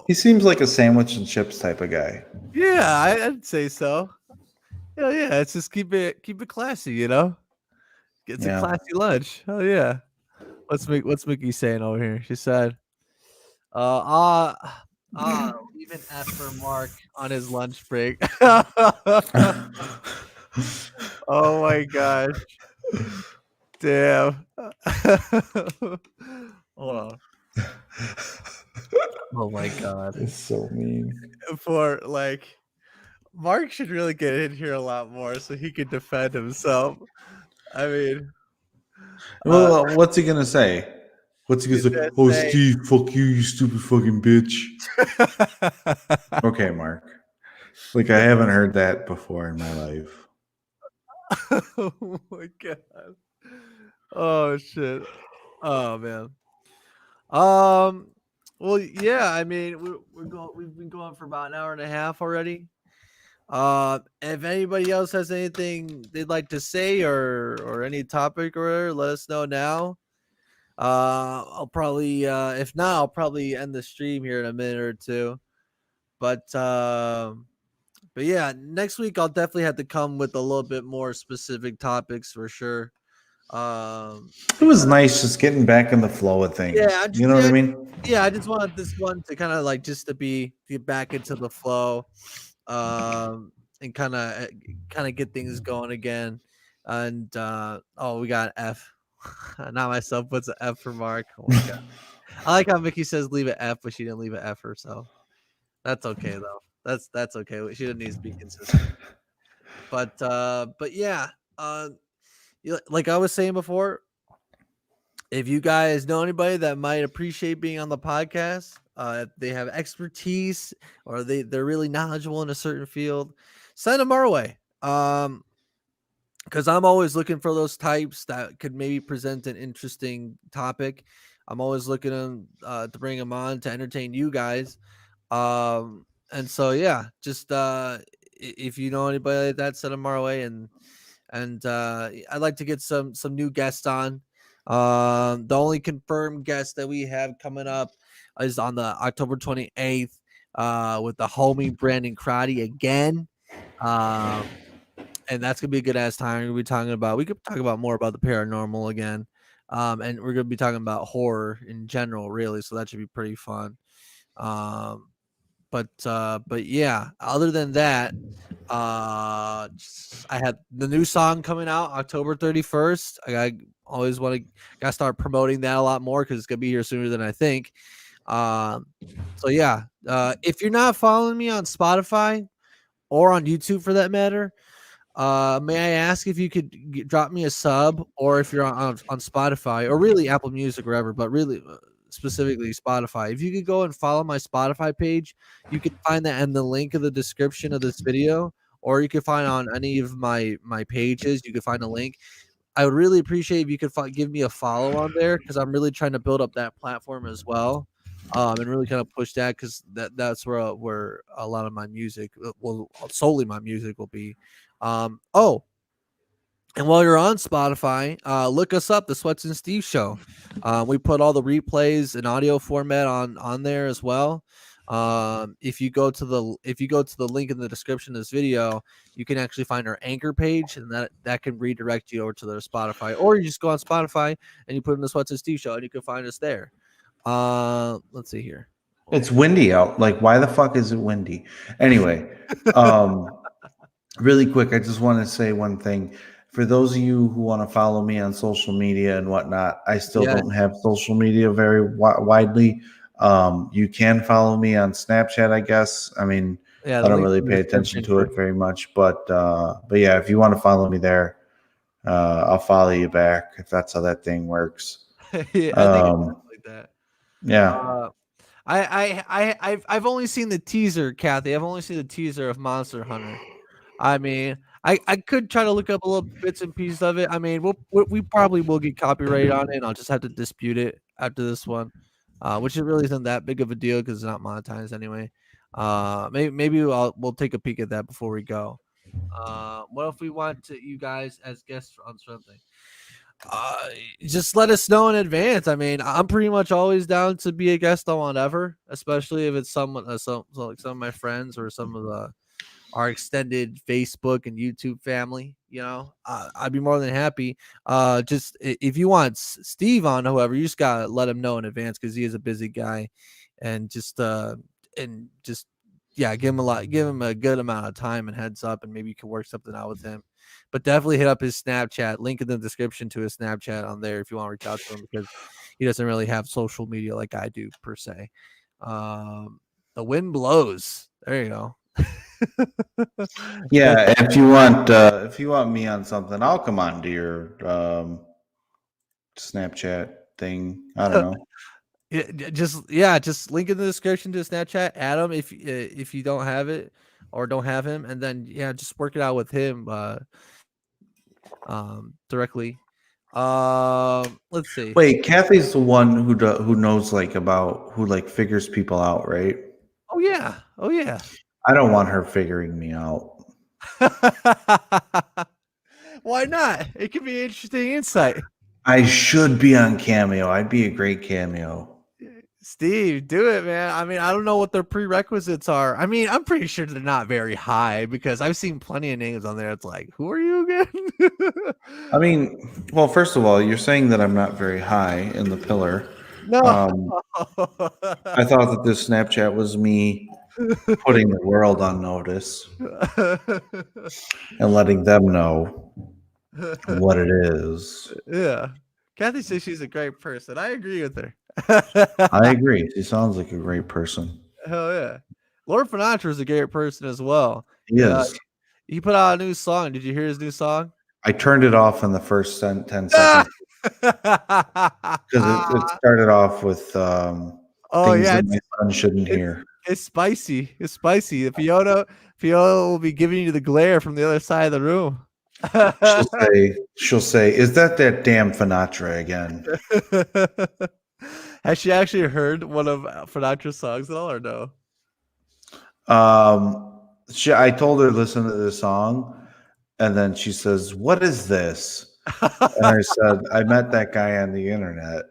He seems like a sandwich and chips type of guy. Yeah, I'd say so. Yeah, it's just keep it classy, you know. It's a classy lunch. Oh yeah. What's Mickey saying over here? She said, leave an F for Mark on his lunch break. Oh my gosh. Damn. Hold on. Oh my god. It's so mean. For like Mark should really get in here a lot more so he can defend himself. I mean, well, what's he gonna say? What's he gonna say? Oh, Steve, fuck you, you stupid fucking bitch. Okay, Mark. Like, I haven't heard that before in my life. Oh my god. Oh shit. Oh man. Well, yeah. I mean, we've been going for about an hour and a half already. If anybody else has anything they'd like to say or any topic or whatever, let us know now. I'll probably if not, I'll probably end the stream here in a minute or two. But yeah, next week I'll definitely have to come with a little bit more specific topics for sure. It was nice just getting back in the flow of things. Yeah, You know what I mean? yeah, I just wanted this one to kind of like just to get back into the flow, and kind of get things going again. And oh, we got F. Not myself, but it's an F for Mark. Oh my god. I like how Mickey says leave an F, but she didn't leave an F herself. That's okay though. That's okay. She doesn't need to be consistent. But yeah, like I was saying before, if you guys know anybody that might appreciate being on the podcast, if they have expertise or they're really knowledgeable in a certain field, send them our way. Because I'm always looking for those types that could maybe present an interesting topic. I'm always looking to bring them on to entertain you guys. And so yeah, just if you know anybody like that, send them our way. And I'd like to get some new guests on. The only confirmed guest that we have coming up is on the October 28th with the homie Brandon Crotty again. And that's gonna be a good ass time. We could talk about more about the paranormal again. And we're gonna be talking about horror in general, really. So that should be pretty fun. But yeah, other than that, I had the new song coming out October 31st. I always gotta start promoting that a lot more because it's gonna be here sooner than I think. So yeah, if you're not following me on Spotify or on YouTube for that matter, may I ask if you could drop me a sub, or if you're on Spotify or really Apple Music or wherever, but really specifically Spotify, if you could go and follow my Spotify page, you can find that in the link of the description of this video, or you can find on any of my pages. You can find a link. I would really appreciate if you could give me a follow on there because I'm really trying to build up that platform as well. And really kind of push that because that's where a lot of my music, well, solely my music will be. Oh, and while you're on Spotify, look us up, the Sweats and Steve Show. We put all the replays in audio format on there as well. If you go to the link in the description of this video, you can actually find our Anchor page, and that can redirect you over to their Spotify. Or you just go on Spotify and you put in the Sweats and Steve Show, and you can find us there. Let's see here. It's windy out. Like, why the fuck is it windy? Anyway, really quick, I just want to say one thing. For those of you who want to follow me on social media and whatnot, I still don't have social media very widely. You can follow me on Snapchat, I guess. I mean, I don't really pay attention to it very much, but yeah, if you want to follow me there, I'll follow you back if that's how that thing works. Yeah, I think it's like that. Yeah. I've only seen the teaser, Kathy. I've only seen the teaser of Monster Hunter. I mean, I could try to look up a little bits and pieces of it. I mean, we probably will get copyrighted on it, and I'll just have to dispute it after this one, which really isn't that big of a deal because it's not monetized anyway. Maybe we'll take a peek at that before we go. What if we want you guys as guests on something? Just let us know in advance. I mean, I'm pretty much always down to be a guest on whatever, especially if it's someone, like some of my friends or some of our extended Facebook and YouTube family. You know, I'd be more than happy. Just if you want Steve on, however, you just gotta let him know in advance because he is a busy guy, and just yeah, give him a good amount of time and heads up, and maybe you can work something out with him. But definitely hit up his Snapchat. Link in the description to his Snapchat on there if you want to reach out to him because he doesn't really have social media like I do per se. The wind blows. There you go. Yeah, if you want me on something, I'll come on to your Snapchat thing. I don't know. Just link in the description to Snapchat. Add him if you don't have it or don't have him, and then just work it out with him directly. Let's see. Wait, Kathy's the one who knows who figures people out, right? Oh yeah. Oh yeah. I don't want her figuring me out. Why not? It could be interesting insight. I should be on Cameo. I'd be a great cameo. Steve, do it, man. I mean, I don't know what their prerequisites are. I mean, I'm pretty sure they're not very high because I've seen plenty of names on there. It's like, who are you again? I mean, well, first of all, you're saying that I'm not very high in the pillar. No. I thought that this Snapchat was me putting the world on notice and letting them know what it is. Yeah. Kathy says she's a great person. I agree with her. I agree. She sounds like a great person. Hell yeah. Lord Sinatra is a great person as well. He is. He put out a new song. Did you hear his new song? I turned it off in the first 10 seconds. Because it started off with things that my son shouldn't hear. It's spicy. It's spicy. Fiona will be giving you the glare from the other side of the room. She'll say, is that damn Sinatra again? Has she actually heard one of Sinatra's songs at all, or no? I told her to listen to this song, and then she says, "What is this?" And I said, "I met that guy on the internet."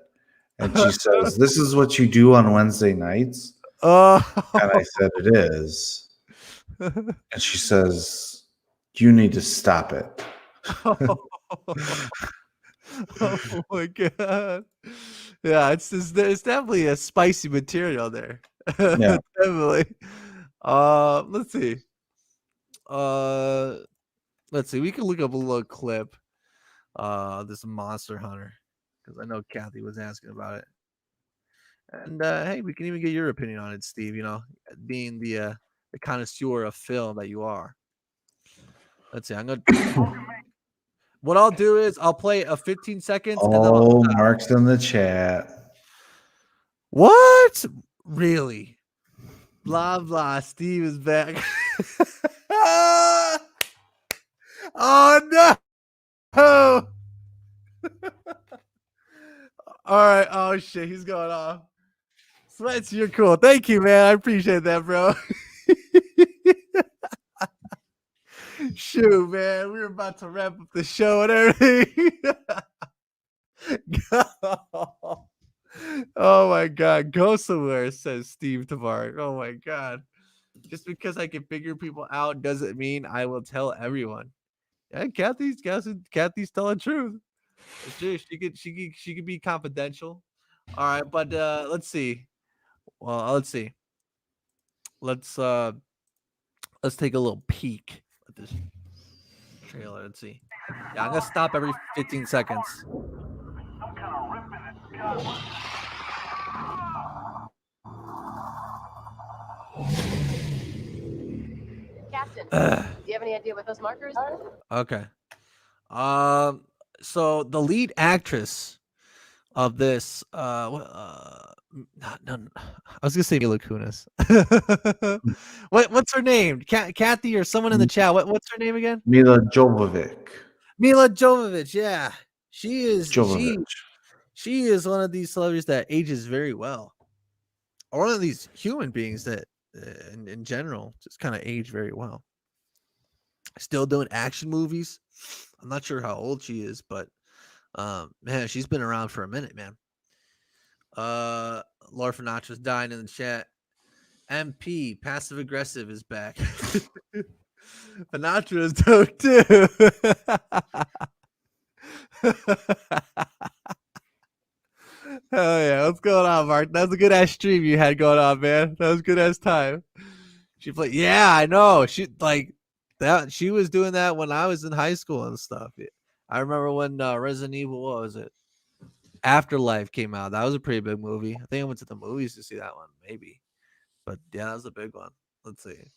And she says, "This is what you do on Wednesday nights?" And I said, "It is." And she says, "You need to stop it." Oh my god! Yeah, it's definitely a spicy material there. Yeah, definitely. Let's see. We can look up a little clip. This Monster Hunter, because I know Kathy was asking about it. And hey, we can even get your opinion on it, Steve. You know, being the connoisseur of film that you are. Let's see. I'm gonna. What I'll do is I'll play a 15 seconds. Oh, and then I'll Mark's in the chat. What? Really? Blah blah. Steve is back. Oh no! Oh. All right. Oh shit, he's going off. Sweats, you're cool. Thank you, man. I appreciate that, bro. Shoot, man. We were about to wrap up the show and everything. Oh my god. Go somewhere, says Steve Tavares. Oh my god. Just because I can figure people out doesn't mean I will tell everyone. Yeah, Kathy's telling the truth. It's true. She could be confidential. All right, but let's see. Well, let's see. Let's take a little peek at this trailer. Let's see. Yeah, I'm gonna stop every 15 seconds. Captain, do you have any idea what those markers are? Okay. So the lead actress of this, I was gonna say Mila Kunis. What's her name? Kathy or someone in the chat? What's her name again? Mila Jovovich. Mila Jovovich. Yeah, she is. Jovovich. She is one of these celebrities that ages very well, or one of these human beings that, in general, just kind of age very well. Still doing action movies. I'm not sure how old she is, but man, she's been around for a minute, man. Laura Finatra's dying in the chat. MP passive aggressive is back. Finatra is dope too. Hell yeah, what's going on, Mark? That was a good ass stream you had going on, man. That was good ass time. She played. Yeah, I know. She like that. She was doing that when I was in high school and stuff. I remember when Resident Evil, what was it? Afterlife came out. That was a pretty big movie. I think I went to the movies to see that one, maybe. But yeah, that was a big one. Let's see.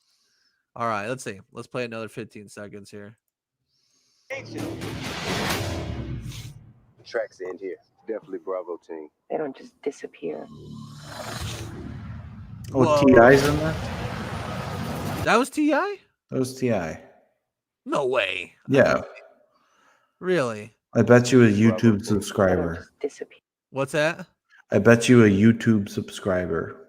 All right, let's see. Let's play another 15 seconds here. Tracks end here. Definitely Bravo team. They don't just disappear. Oh, T.I.'s in there? That was T.I.? That was T.I. No way. Yeah. Really? I bet you a YouTube subscriber. What's that? I bet you a YouTube subscriber.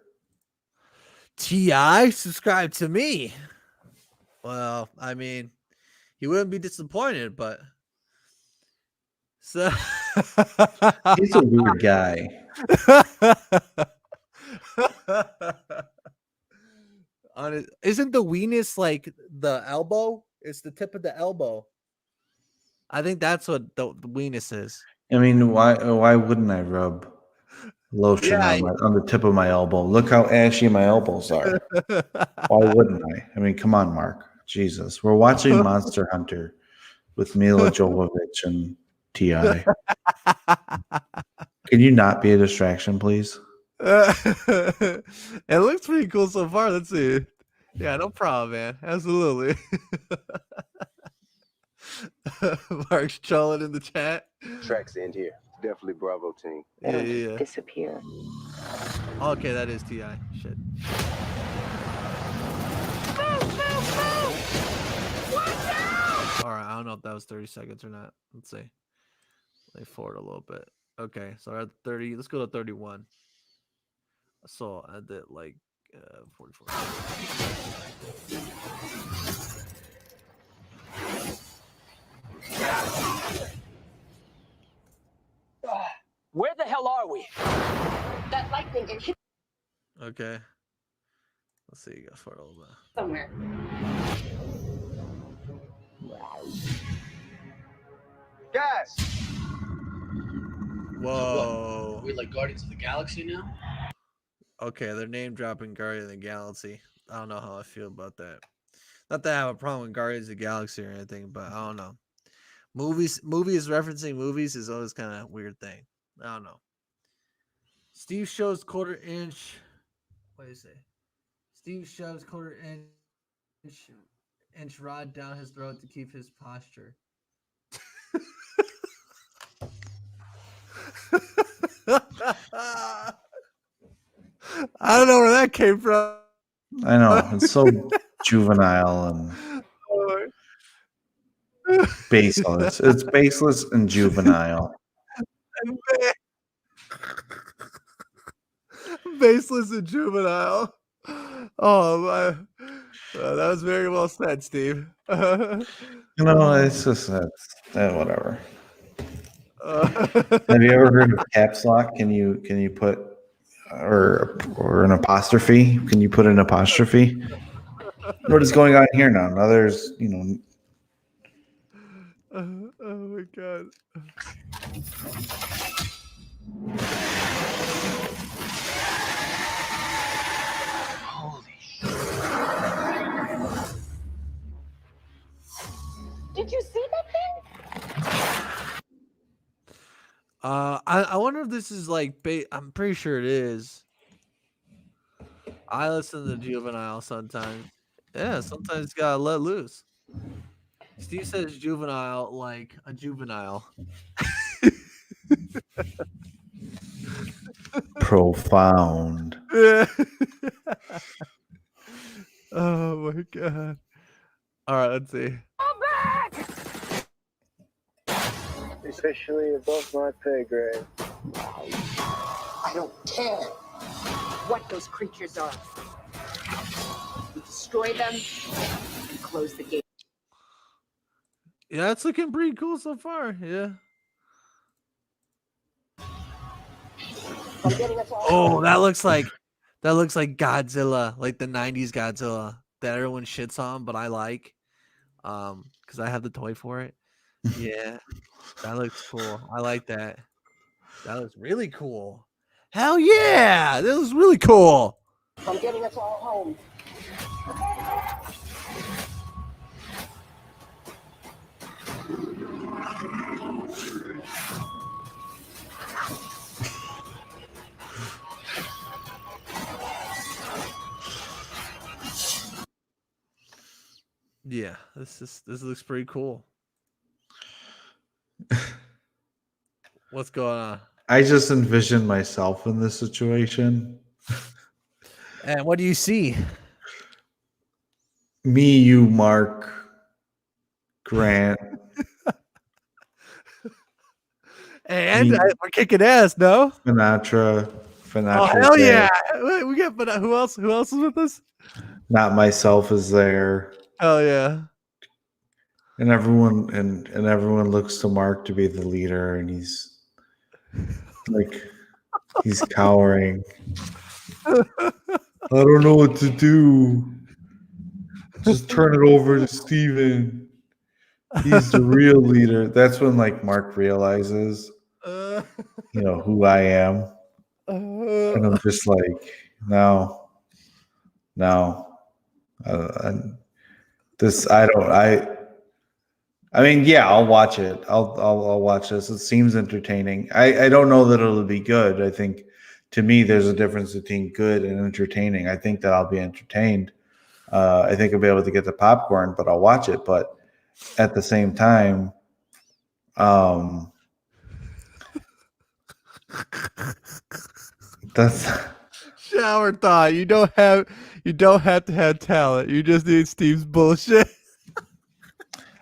T.I. subscribe to me. Well, I mean, he wouldn't be disappointed, but so He's a weird guy. Isn't the weenus like the elbow? It's the tip of the elbow. I think that's what the weenus is. I mean, why wouldn't I rub lotion on the tip of my elbow? Look how ashy my elbows are. Why wouldn't I? I mean, come on, Mark. Jesus. We're watching Monster Hunter with Mila Jovovich and T.I. Can you not be a distraction, please? It looks pretty cool so far. Let's see. Yeah, no problem, man. Absolutely. Mark's trolling in the chat. Tracks end here. Definitely Bravo team. Yeah. Disappear. Okay, that is T.I. Shit. All right, I don't know if that was 30 seconds or not. Let's see. Lay forward a little bit. Okay, so we're at 30. Let's go to 31. So I did like 44. Where the hell are we? That lightning it hit Okay. Let's see. Go for it a little bit. somewhere. Gas. Whoa. We like Guardians of the Galaxy now? Okay, they're name dropping Guardians of the Galaxy. I don't know how I feel about that. Not that I have a problem with Guardians of the Galaxy or anything, but I don't know. Movies referencing movies is always kind of a weird thing. I don't know. Steve shows quarter-inch. What do you say? Steve shoves quarter-inch rod down his throat to keep his posture. I don't know where that came from. I know. It's so juvenile and baseless. It's baseless and juvenile. Baseless and juvenile. Oh my! That was very well said, Steve. You know, it's just whatever. Have you ever heard of caps lock? Can you put or an apostrophe? Can you put an apostrophe? What is going on here now? Now there's Oh my god. Did you see that thing? I wonder if this is like I'm pretty sure it is. I listen to Juvenile sometimes. Yeah, sometimes you gotta let loose. Steve says juvenile like a juvenile. profound. Yeah. Oh my god. All right, let's see. Come back! Officially above my pay grade. I don't care what those creatures are. We destroy them and close the gate. Yeah, it's looking pretty cool so far. Yeah. Oh, that looks like Godzilla, like the 90s Godzilla that everyone shits on, but I like. Because I have the toy for it. Yeah. That looks cool. I like that. That looks really cool. Hell yeah! That was really cool. I'm getting us all home. Yeah, this looks pretty cool. What's going on? I just envision myself in this situation. And what do you see? Me, you, Mark, Grant, And we're kicking ass, no? Sinatra. Oh hell yeah! We got, but who else? Who else is with us? Not Myself is there. Hell yeah! And everyone looks to Mark to be the leader, and he's like, he's cowering. I don't know what to do. Just turn it over to Steven. He's the real leader. That's when like Mark realizes, who I am. And I'm just like, no. I mean, yeah, I'll watch it. I'll watch this. It seems entertaining. I don't know that it'll be good. I think to me there's a difference between good and entertaining. I think that I'll be entertained. I think I'll be able to get the popcorn, but I'll watch it. But at the same time, that's shower thought. You don't have to have talent. You just need Steve's bullshit.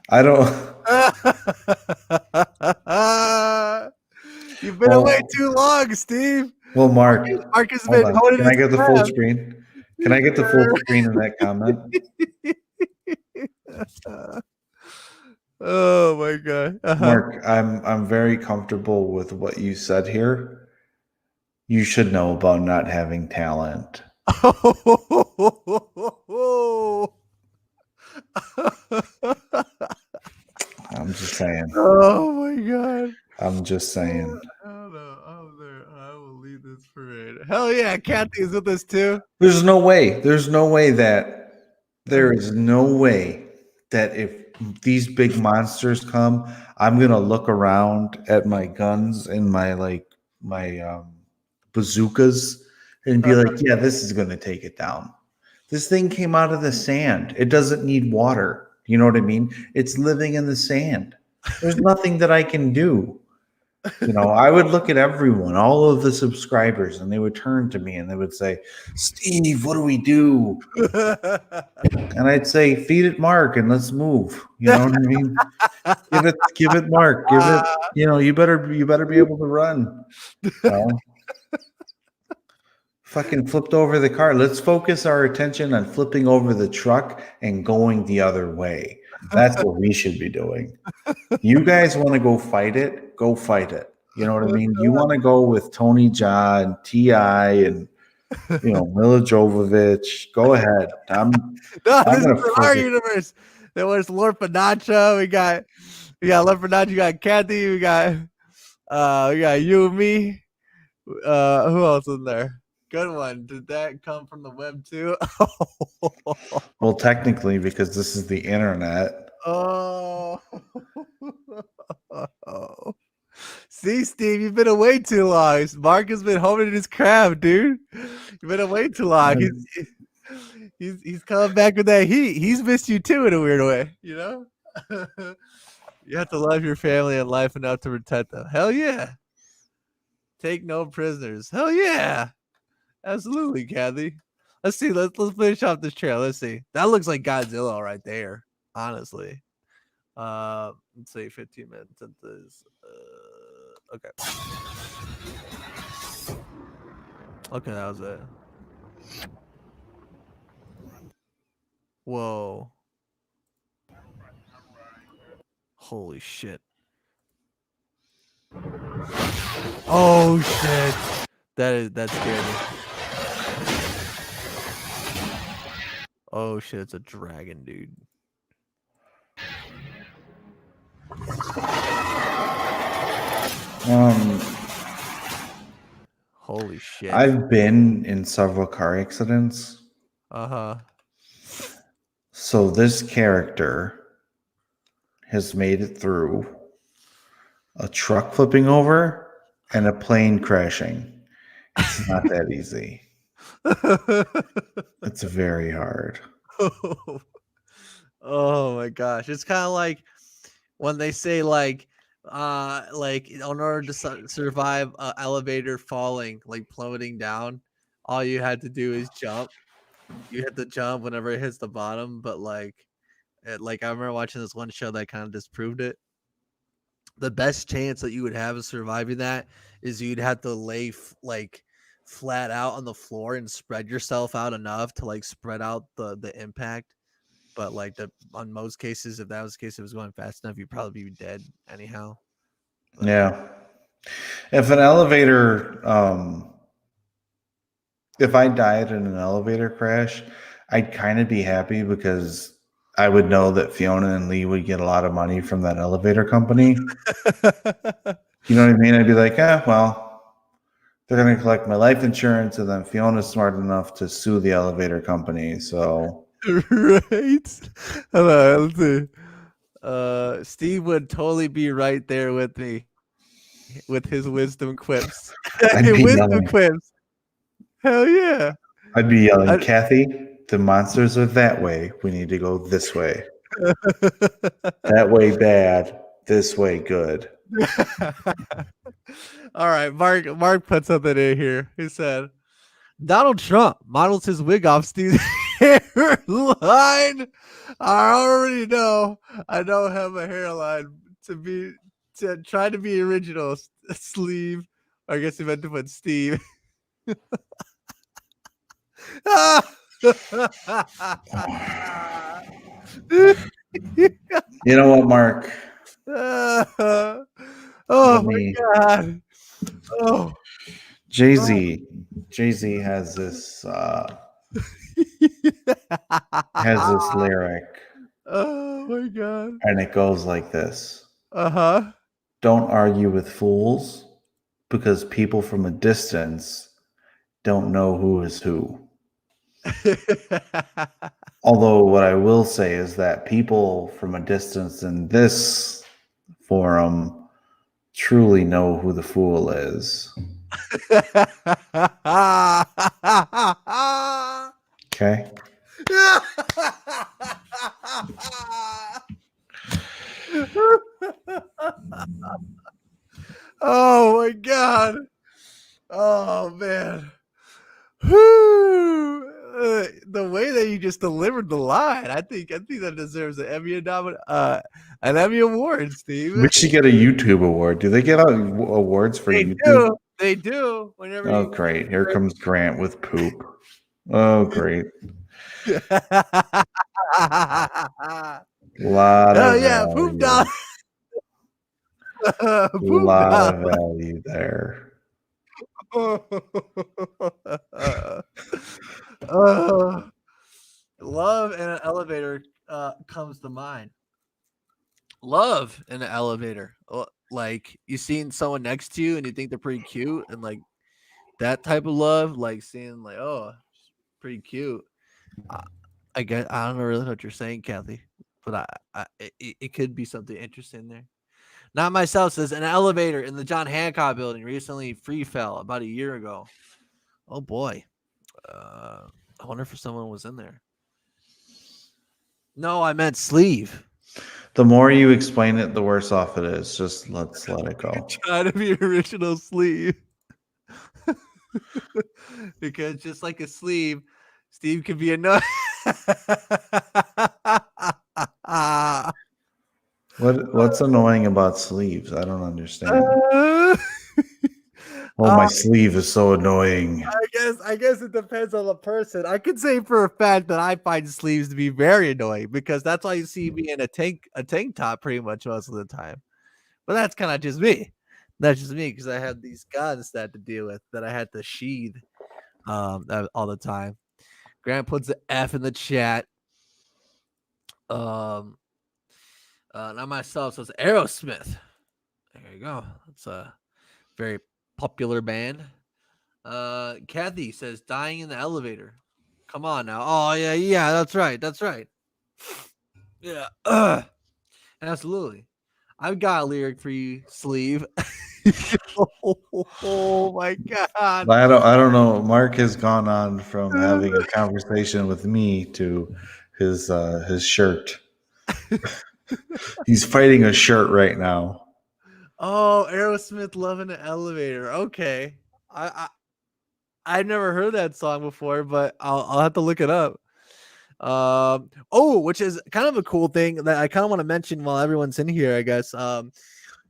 I don't. You've been away too long, Steve. Well, Mark has been holding. Can I get the full screen? Can I get the full screen in that comment? Oh my god, Mark, I'm very comfortable with what you said here. You should know about not having talent. I'm just saying. Oh my god. I'm just saying. I will lead this parade. Hell yeah, Kathy is with us too. There's no way that if these big monsters come, I'm gonna look around at my guns and my bazookas and be like, yeah, this is gonna take it down. This thing came out of the sand. It doesn't need water. You know what I mean? It's living in the sand. There's nothing that I can do. I would look at everyone, all of the subscribers, and they would turn to me and they would say, Steve, what do we do? And I'd say, feed it Mark and let's move. You know what I mean? Give it Mark. Give it, you better be able to run. Fucking flipped over the car. Let's focus our attention on flipping over the truck and going the other way. That's what we should be doing. You guys want to go fight it? Go fight it. You know what I mean? You want to go with Tony Jaa and T.I. and Mila Jovovich? Go ahead. This is our universe. There was Lord Panacha. We got Lord Panacha. We got Kathy. We got you and me. Who else in there? Good one. Did that come from the web too? Well, technically, because this is the internet. Oh. See, Steve, you've been away too long. Mark has been holding his crab, dude. You've been away too long. He's coming back with that heat. He's missed you too in a weird way, You have to love your family and life enough to protect them. Hell yeah. Take no prisoners. Hell yeah. Absolutely, Kathy. Let's see. Let's finish off this trail. Let's see. That looks like Godzilla right there. Honestly. Let's say 15 minutes into this. Okay. Okay, that was it. Whoa. Holy shit. Oh shit. That scared me. Oh shit, it's a dragon, dude. Holy shit. I've been in several car accidents. Uh-huh. So this character has made it through a truck flipping over and a plane crashing. It's not that easy. It's very hard. Oh my gosh. It's kind of like when they say like in order to survive an elevator falling, like plummeting down, all you had to do is jump. You hit the jump whenever it hits the bottom, but I remember watching this one show that kind of disproved it. the best chance that you would have of surviving that is you'd have to lay like flat out on the floor and spread yourself out enough to like spread out the impact. But like on most cases, if that was the case, if it was going fast enough, you'd probably be dead anyhow. But, Yeah. If an elevator, if I died in an elevator crash, I'd kind of be happy because I would know that Fiona and Lee would get a lot of money from that elevator company. You know what I mean? I'd be like, well, they're going to collect my life insurance, and then Fiona's smart enough to sue the elevator company. So, right. Hello, let's see. Steve would totally be right there with me with his wisdom quips. Wisdom quips. Hell yeah. I'd be yelling, Kathy, the monsters are that way. We need to go this way. That way bad, this way good. All right, Mark put something in here. He said, Donald Trump models his wig off Steve's hairline. I already know I don't have a hairline to try to be original. Sleeve. I guess he meant to put Steve. You know what, Mark? Oh my God. Oh. Jay-Z has this lyric. Oh my God. And it goes like this. Uh-huh. Don't argue with fools because people from a distance don't know who is who. Although what I will say is that people from a distance in this forum truly know who the fool is. Okay. Oh my God. Oh man. Whew. The way that you just delivered the line, I think that deserves an Emmy award, Steve. We should get a YouTube award. Do they get awards for YouTube? They do. Whenever. Oh, great! Here comes Grant with poop. Oh, great! Lot of poop value. dog. Lot of value there. Love in an elevator comes to mind. Love in an elevator, like you seen someone next to you and you think they're pretty cute, and like that type of love, like seeing like, oh, pretty cute. I guess I don't know really what you're saying, Kathy, but it could be something interesting there. Not myself says an elevator in the John Hancock building recently free fell about a year ago. Oh boy. I wonder if someone was in there. No, I meant sleeve. The more you explain it, the worse off it is. Just let's let it go. Try to be original, sleeve. Because just like a sleeve, Steve could be a nut. What's annoying about sleeves? I don't understand. My sleeve is so annoying. I guess it depends on the person. I could say for a fact that I find sleeves to be very annoying because that's why you see me in a tank top pretty much most of the time. But that's kind of just me. That's just me because I have these guns that I had to deal with that I had to sheathe all the time. Grant puts the F in the chat. Not myself, so it's Aerosmith. There you go. It's a very popular band. Kathy says dying in the elevator. Come on now. Oh yeah, that's right. Yeah. Absolutely. I've got a lyric for you, sleeve. Oh my God. I don't know. Mark has gone on from having a conversation with me to his shirt. He's fighting a shirt right now. Oh, Aerosmith Love in the Elevator. Okay. I've never heard that song before, but I'll have to look it up. Which is kind of a cool thing that I kind of want to mention while everyone's in here, I guess.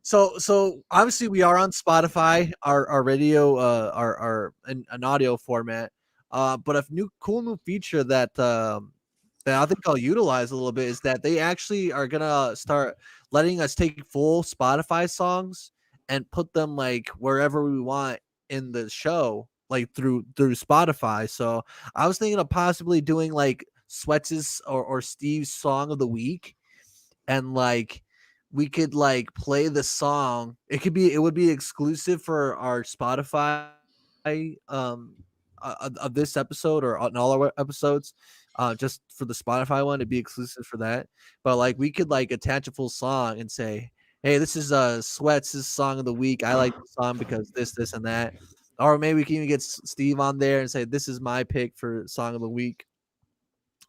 So obviously we are on Spotify, our radio, our an audio format. But a cool new feature that that I think I'll utilize a little bit is that they actually are gonna start letting us take full Spotify songs and put them like wherever we want in the show, like through Spotify. So I was thinking of possibly doing like Sweats' or Steve's song of the week, and like we could like play the song. It would be exclusive for our Spotify of this episode or on all our episodes. Just for the Spotify one, it'd be exclusive for that. But like we could like attach a full song and say, "Hey, this is Sweats' song of the week. I like the song because this, and that." Or maybe we can even get Steve on there and say, "This is my pick for song of the week.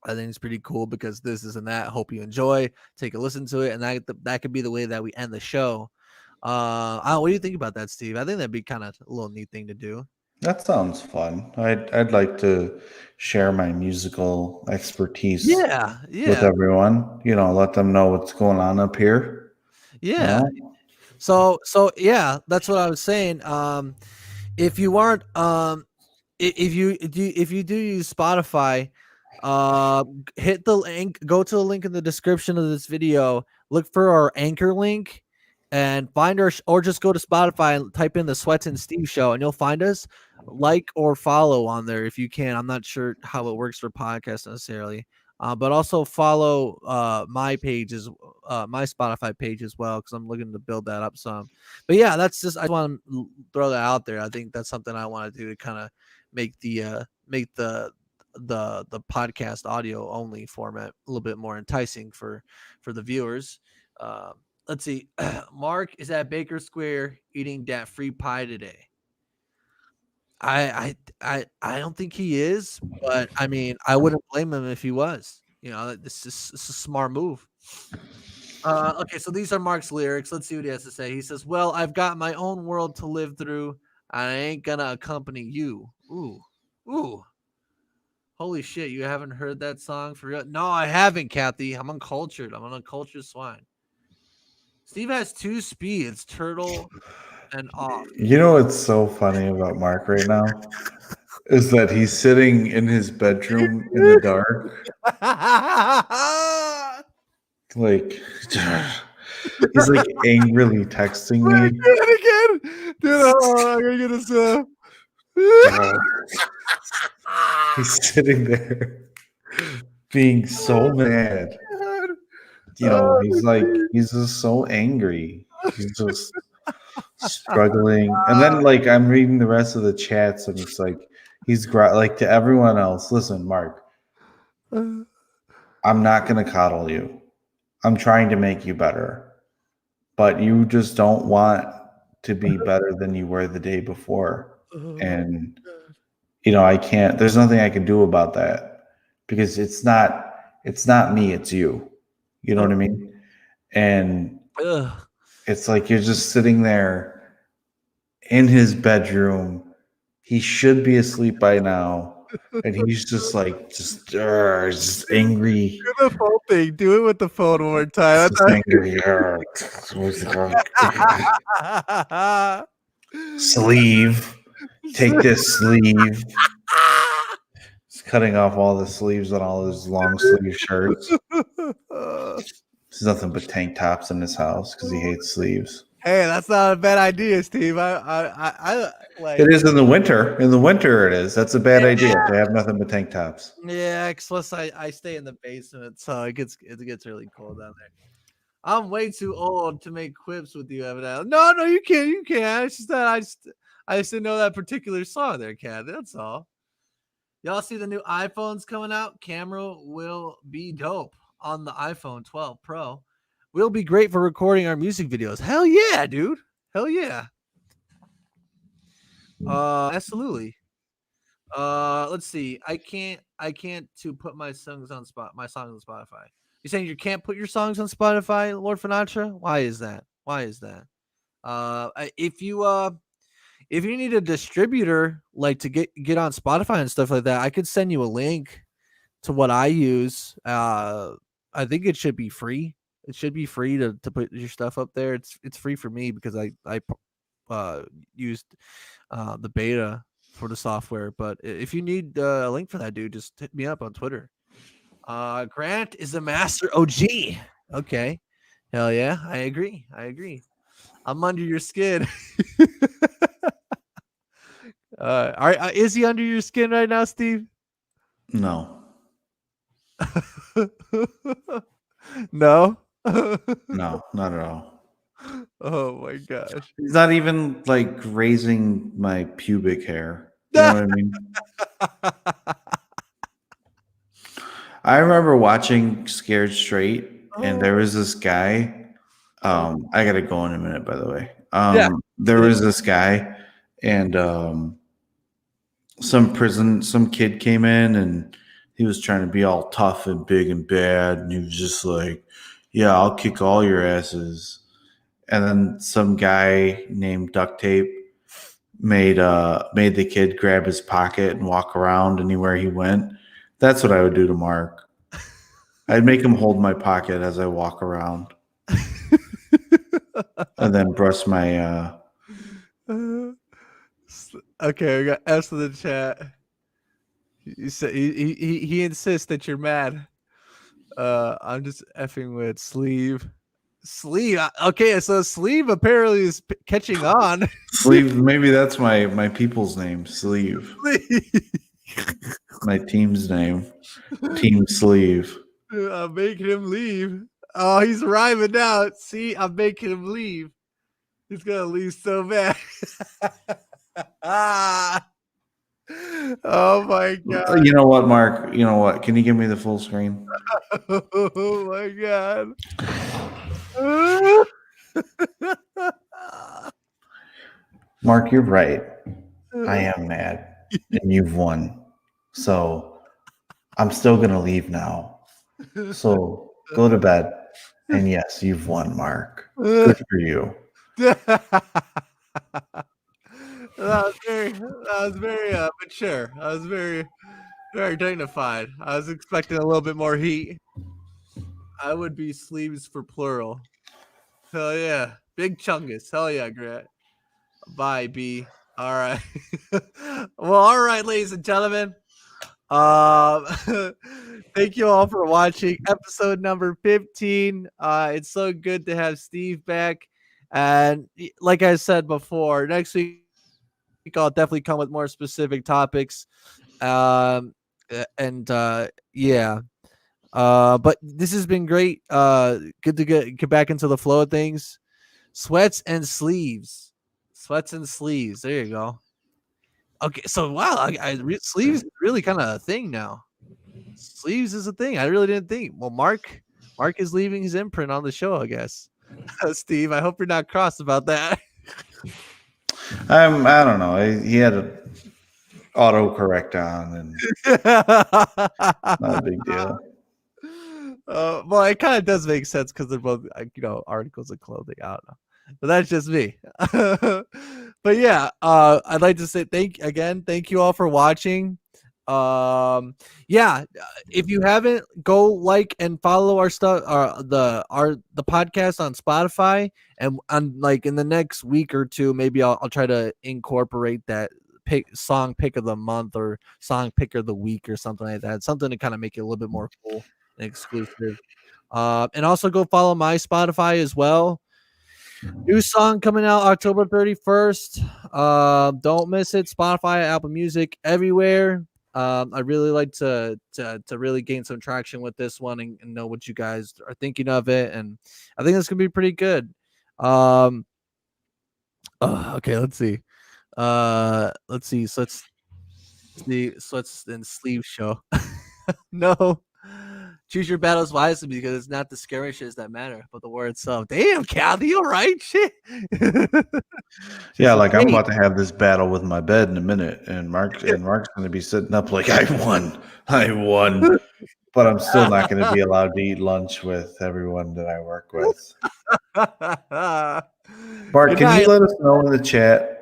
I think it's pretty cool because this and that. Hope you enjoy. Take a listen to it, and that could be the way that we end the show." What do you think about that, Steve? I think that'd be kind of a little neat thing to do. That sounds fun. I'd like to share my musical expertise Yeah, with yeah, everyone. Let them know what's going on up here. yeah. So yeah, that's what I was saying. If you aren't if you do use Spotify, hit the link, go to the link in the description of this video, look for our anchor link and find our or just go to Spotify and type in the Sweats and Steve show and you'll find us. Like or follow on there if you can. I'm not sure how it works for podcasts necessarily. But also follow my pages, my Spotify page as well, because I'm looking to build that up some. But yeah, that's just I just want to throw that out there. I think that's something I want to do to kind of make the podcast audio only format a little bit more enticing for the viewers. Let's see. Mark is at Baker Square eating that free pie today. I don't think he is, but I mean, I wouldn't blame him if he was. This is a smart move. Okay, so these are Mark's lyrics. Let's see what he has to say. He says, "Well, I've got my own world to live through. I ain't gonna accompany you." Ooh. Holy shit, you haven't heard that song for real? No, I haven't, Kathy. I'm uncultured. I'm an uncultured swine. Steve has 2 speeds, turtle and off. What's so funny about Mark right now is that he's sitting in his bedroom in the dark. Like he's like angrily texting me. Again. Dude, I'm gonna get this He's sitting there being so mad. He's just so angry. He's just struggling. And then like I'm reading the rest of the chats and it's like like to everyone else, listen, Mark, I'm not gonna coddle you. I'm trying to make you better. But you just don't want to be better than you were the day before. And I can't, there's nothing I can do about that because it's not me, it's you. You know what I mean? And it's like you're just sitting there in his bedroom. He should be asleep by now. And he's just like, just angry. Do the phone thing. Do it with the phone one more time. Just angry. Sleeve. Take this sleeve. He's cutting off all the sleeves on all his long sleeve shirts. There's nothing but tank tops in his house because he hates sleeves. Hey, that's not a bad idea, Steve. I like it is in the winter. In the winter, it is. That's a bad idea to have nothing but tank tops. Yeah, plus I stay in the basement, so it gets really cold down there. I'm way too old to make quips with you, Evan. No, you can't. You can't. It's just that I just didn't know that particular song there, Cat. That's all. Y'all see the new iPhones coming out? Camera will be dope on the iPhone 12 Pro. Will be great for recording our music videos. Hell yeah, dude. Hell yeah. Absolutely. Let's see. I can't to put my songs on Spotify. You're saying you can't put your songs on Spotify, Lord Finatra? Why is that? If you need a distributor like to get on Spotify and stuff like that, I could send you a link to what I use. I think it should be free. It should be free to put your stuff up there. It's free for me because I used the beta for the software. But if you need a link for that, dude, just hit me up on Twitter. Grant is a master OG. Okay, hell yeah, I agree. I'm under your skin. Is he under your skin right now, Steve? No. No. No, not at all. Oh my gosh. He's not even like raising my pubic hair. You know what I mean? I remember watching Scared Straight, and there was this guy. I gotta go in a minute, by the way. There was this guy, and some kid came in, and he was trying to be all tough and big and bad, and he was just like, "Yeah, I'll kick all your asses." And then some guy named Duct Tape made the kid grab his pocket and walk around anywhere he went. That's what I would do to Mark. I'd make him hold my pocket as I walk around, and then brush my. Okay, we got S in the chat. He said he insists that you're mad. I'm just effing with Sleeve. Okay, so Sleeve apparently is catching on. Sleeve, maybe that's my people's name. Sleeve. My team's name. Team Sleeve. I'm making him leave. Oh, he's rhyming now. See, I'm making him leave. He's gonna leave so bad. Oh my god. You know what, Mark? You know what? Can you give me the full screen? Oh my god. Mark, you're right. I am mad, and you've won. So I'm still gonna leave now. So go to bed. And yes, you've won, Mark. Good for you. That was very mature. I was very dignified. I was expecting a little bit more heat. I would be Sleeves for plural. Hell yeah. Big Chungus. Hell yeah, Grant. Bye, B. All right. Well, all right, ladies and gentlemen. Thank you all for watching episode number 15. It's so good to have Steve back. And like I said before, next week I'll definitely come with more specific topics. Yeah. But this has been great. Good to get back into the flow of things. Sweats and sleeves. There you go. Okay, so wow, sleeves is really kind of a thing now. Sleeves is a thing. I really didn't think. Well, Mark is leaving his imprint on the show, I guess. Steve, I hope you're not cross about that. I don't know. He had a autocorrect on, and not a big deal. Well, it kind of does make sense because they're both, articles of clothing. I don't know, but that's just me. But yeah, I'd like to say thank you all for watching. If you haven't, go like and follow our stuff, the podcast on Spotify, and like in the next week or two, maybe I'll try to incorporate that song pick of the month or song pick of the week or something like that, something to kind of make it a little bit more cool and exclusive. And also go follow my Spotify as well. New song coming out October 31st. Don't miss it. Spotify, Apple Music, everywhere. I really like to really gain some traction with this one and know what you guys are thinking of it, and I think it's gonna be pretty good. Okay, let's see. So it's the Sweats and Sleeve Show. No. Choose your battles wisely because it's not the skirmishes that matter, but the war itself. Damn, Kathy, you all right? Shit. Yeah, like I'm about to have this battle with my bed in a minute, and Mark's going to be sitting up like, I won, but I'm still not going to be allowed to eat lunch with everyone that I work with. Mark, can you let us know in the chat?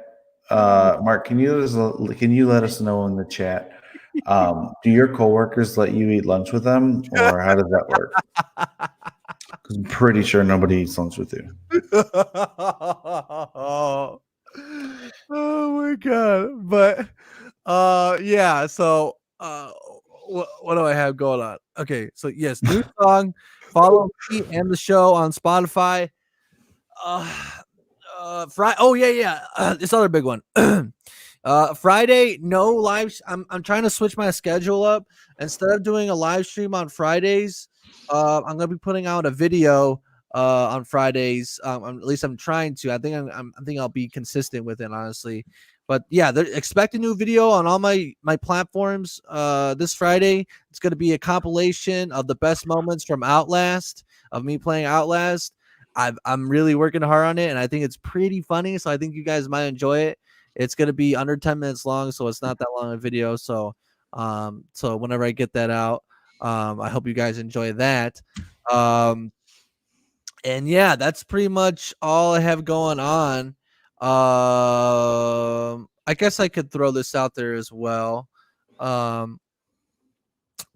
Mark, can you let us know in the chat? Do your coworkers let you eat lunch with them, or how does that work? Because I'm pretty sure nobody eats lunch with you. Oh my god. But yeah, so what do I have going on? Okay, so yes, new song. Follow me and the show on Spotify. Friday. Oh yeah. This other big one. Friday, no live. I'm trying to switch my schedule up. Instead of doing a live stream on Fridays, I'm gonna be putting out a video on Fridays. At least I'm trying to. I think I think I'll be consistent with it, honestly. But yeah, expect a new video on all my platforms this Friday. It's gonna be a compilation of the best moments from Outlast, of me playing Outlast. I'm really working hard on it, and I think it's pretty funny. So I think you guys might enjoy it. It's gonna be under 10 minutes long, so it's not that long a video. So whenever I get that out, I hope you guys enjoy that. And yeah, that's pretty much all I have going on. I guess I could throw this out there as well. The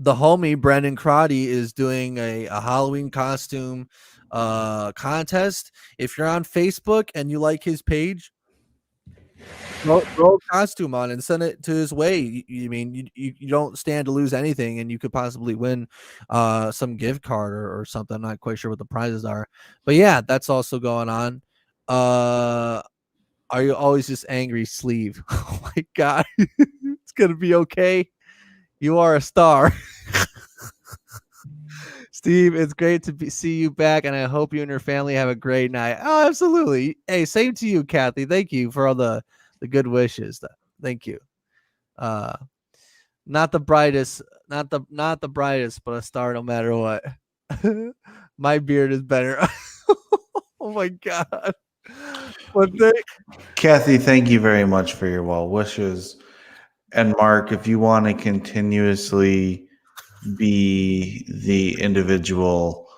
homie Brandon Crotty is doing a Halloween costume contest. If you're on Facebook and you like his page, throw a costume on and send it to his way. You don't stand to lose anything, and you could possibly win some gift card or something. I'm not quite sure what the prizes are, but yeah, that's also going on. Are you always just angry, Sleeve? Oh my god, it's gonna be okay. You are a star. Steve, it's great to see you back, and I hope you and your family have a great night. Oh, absolutely. Hey, same to you, Kathy. Thank you for all the good wishes. Thank you. Not the brightest, not the brightest, but a star no matter what. My beard is better. Oh my god. Kathy, thank you very much for your well wishes. And Mark, if you want to continuously be the individual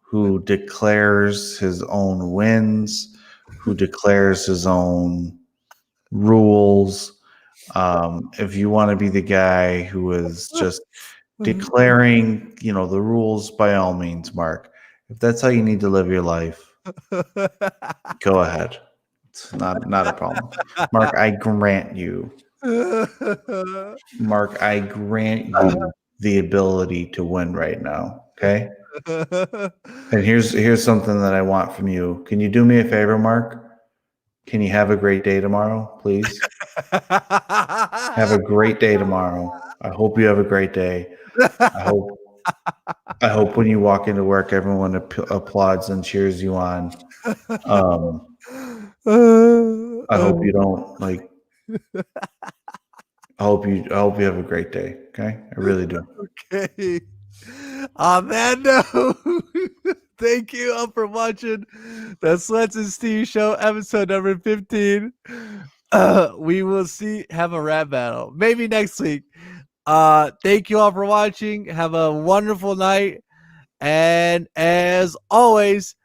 who declares his own wins, who declares his own rules, if you want to be the guy who is just declaring, the rules, by all means, Mark. If that's how you need to live your life, go ahead. It's not a problem. Mark, I grant you. Mark, I grant you the ability to win right now. Okay. And here's something that I want from you. Can you do me a favor, Mark? Can you have a great day tomorrow, please? Have a great day tomorrow. I hope you have a great day. I hope when you walk into work, everyone applauds and cheers you on. I hope you don't I hope you have a great day. Okay, I really do. Okay. On that note, thank you all for watching the Sweats and Steve Show, episode number 15. We will have a rap battle maybe next week. Thank you all for watching. Have a wonderful night, and as always,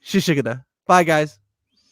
shishigada. Bye, guys.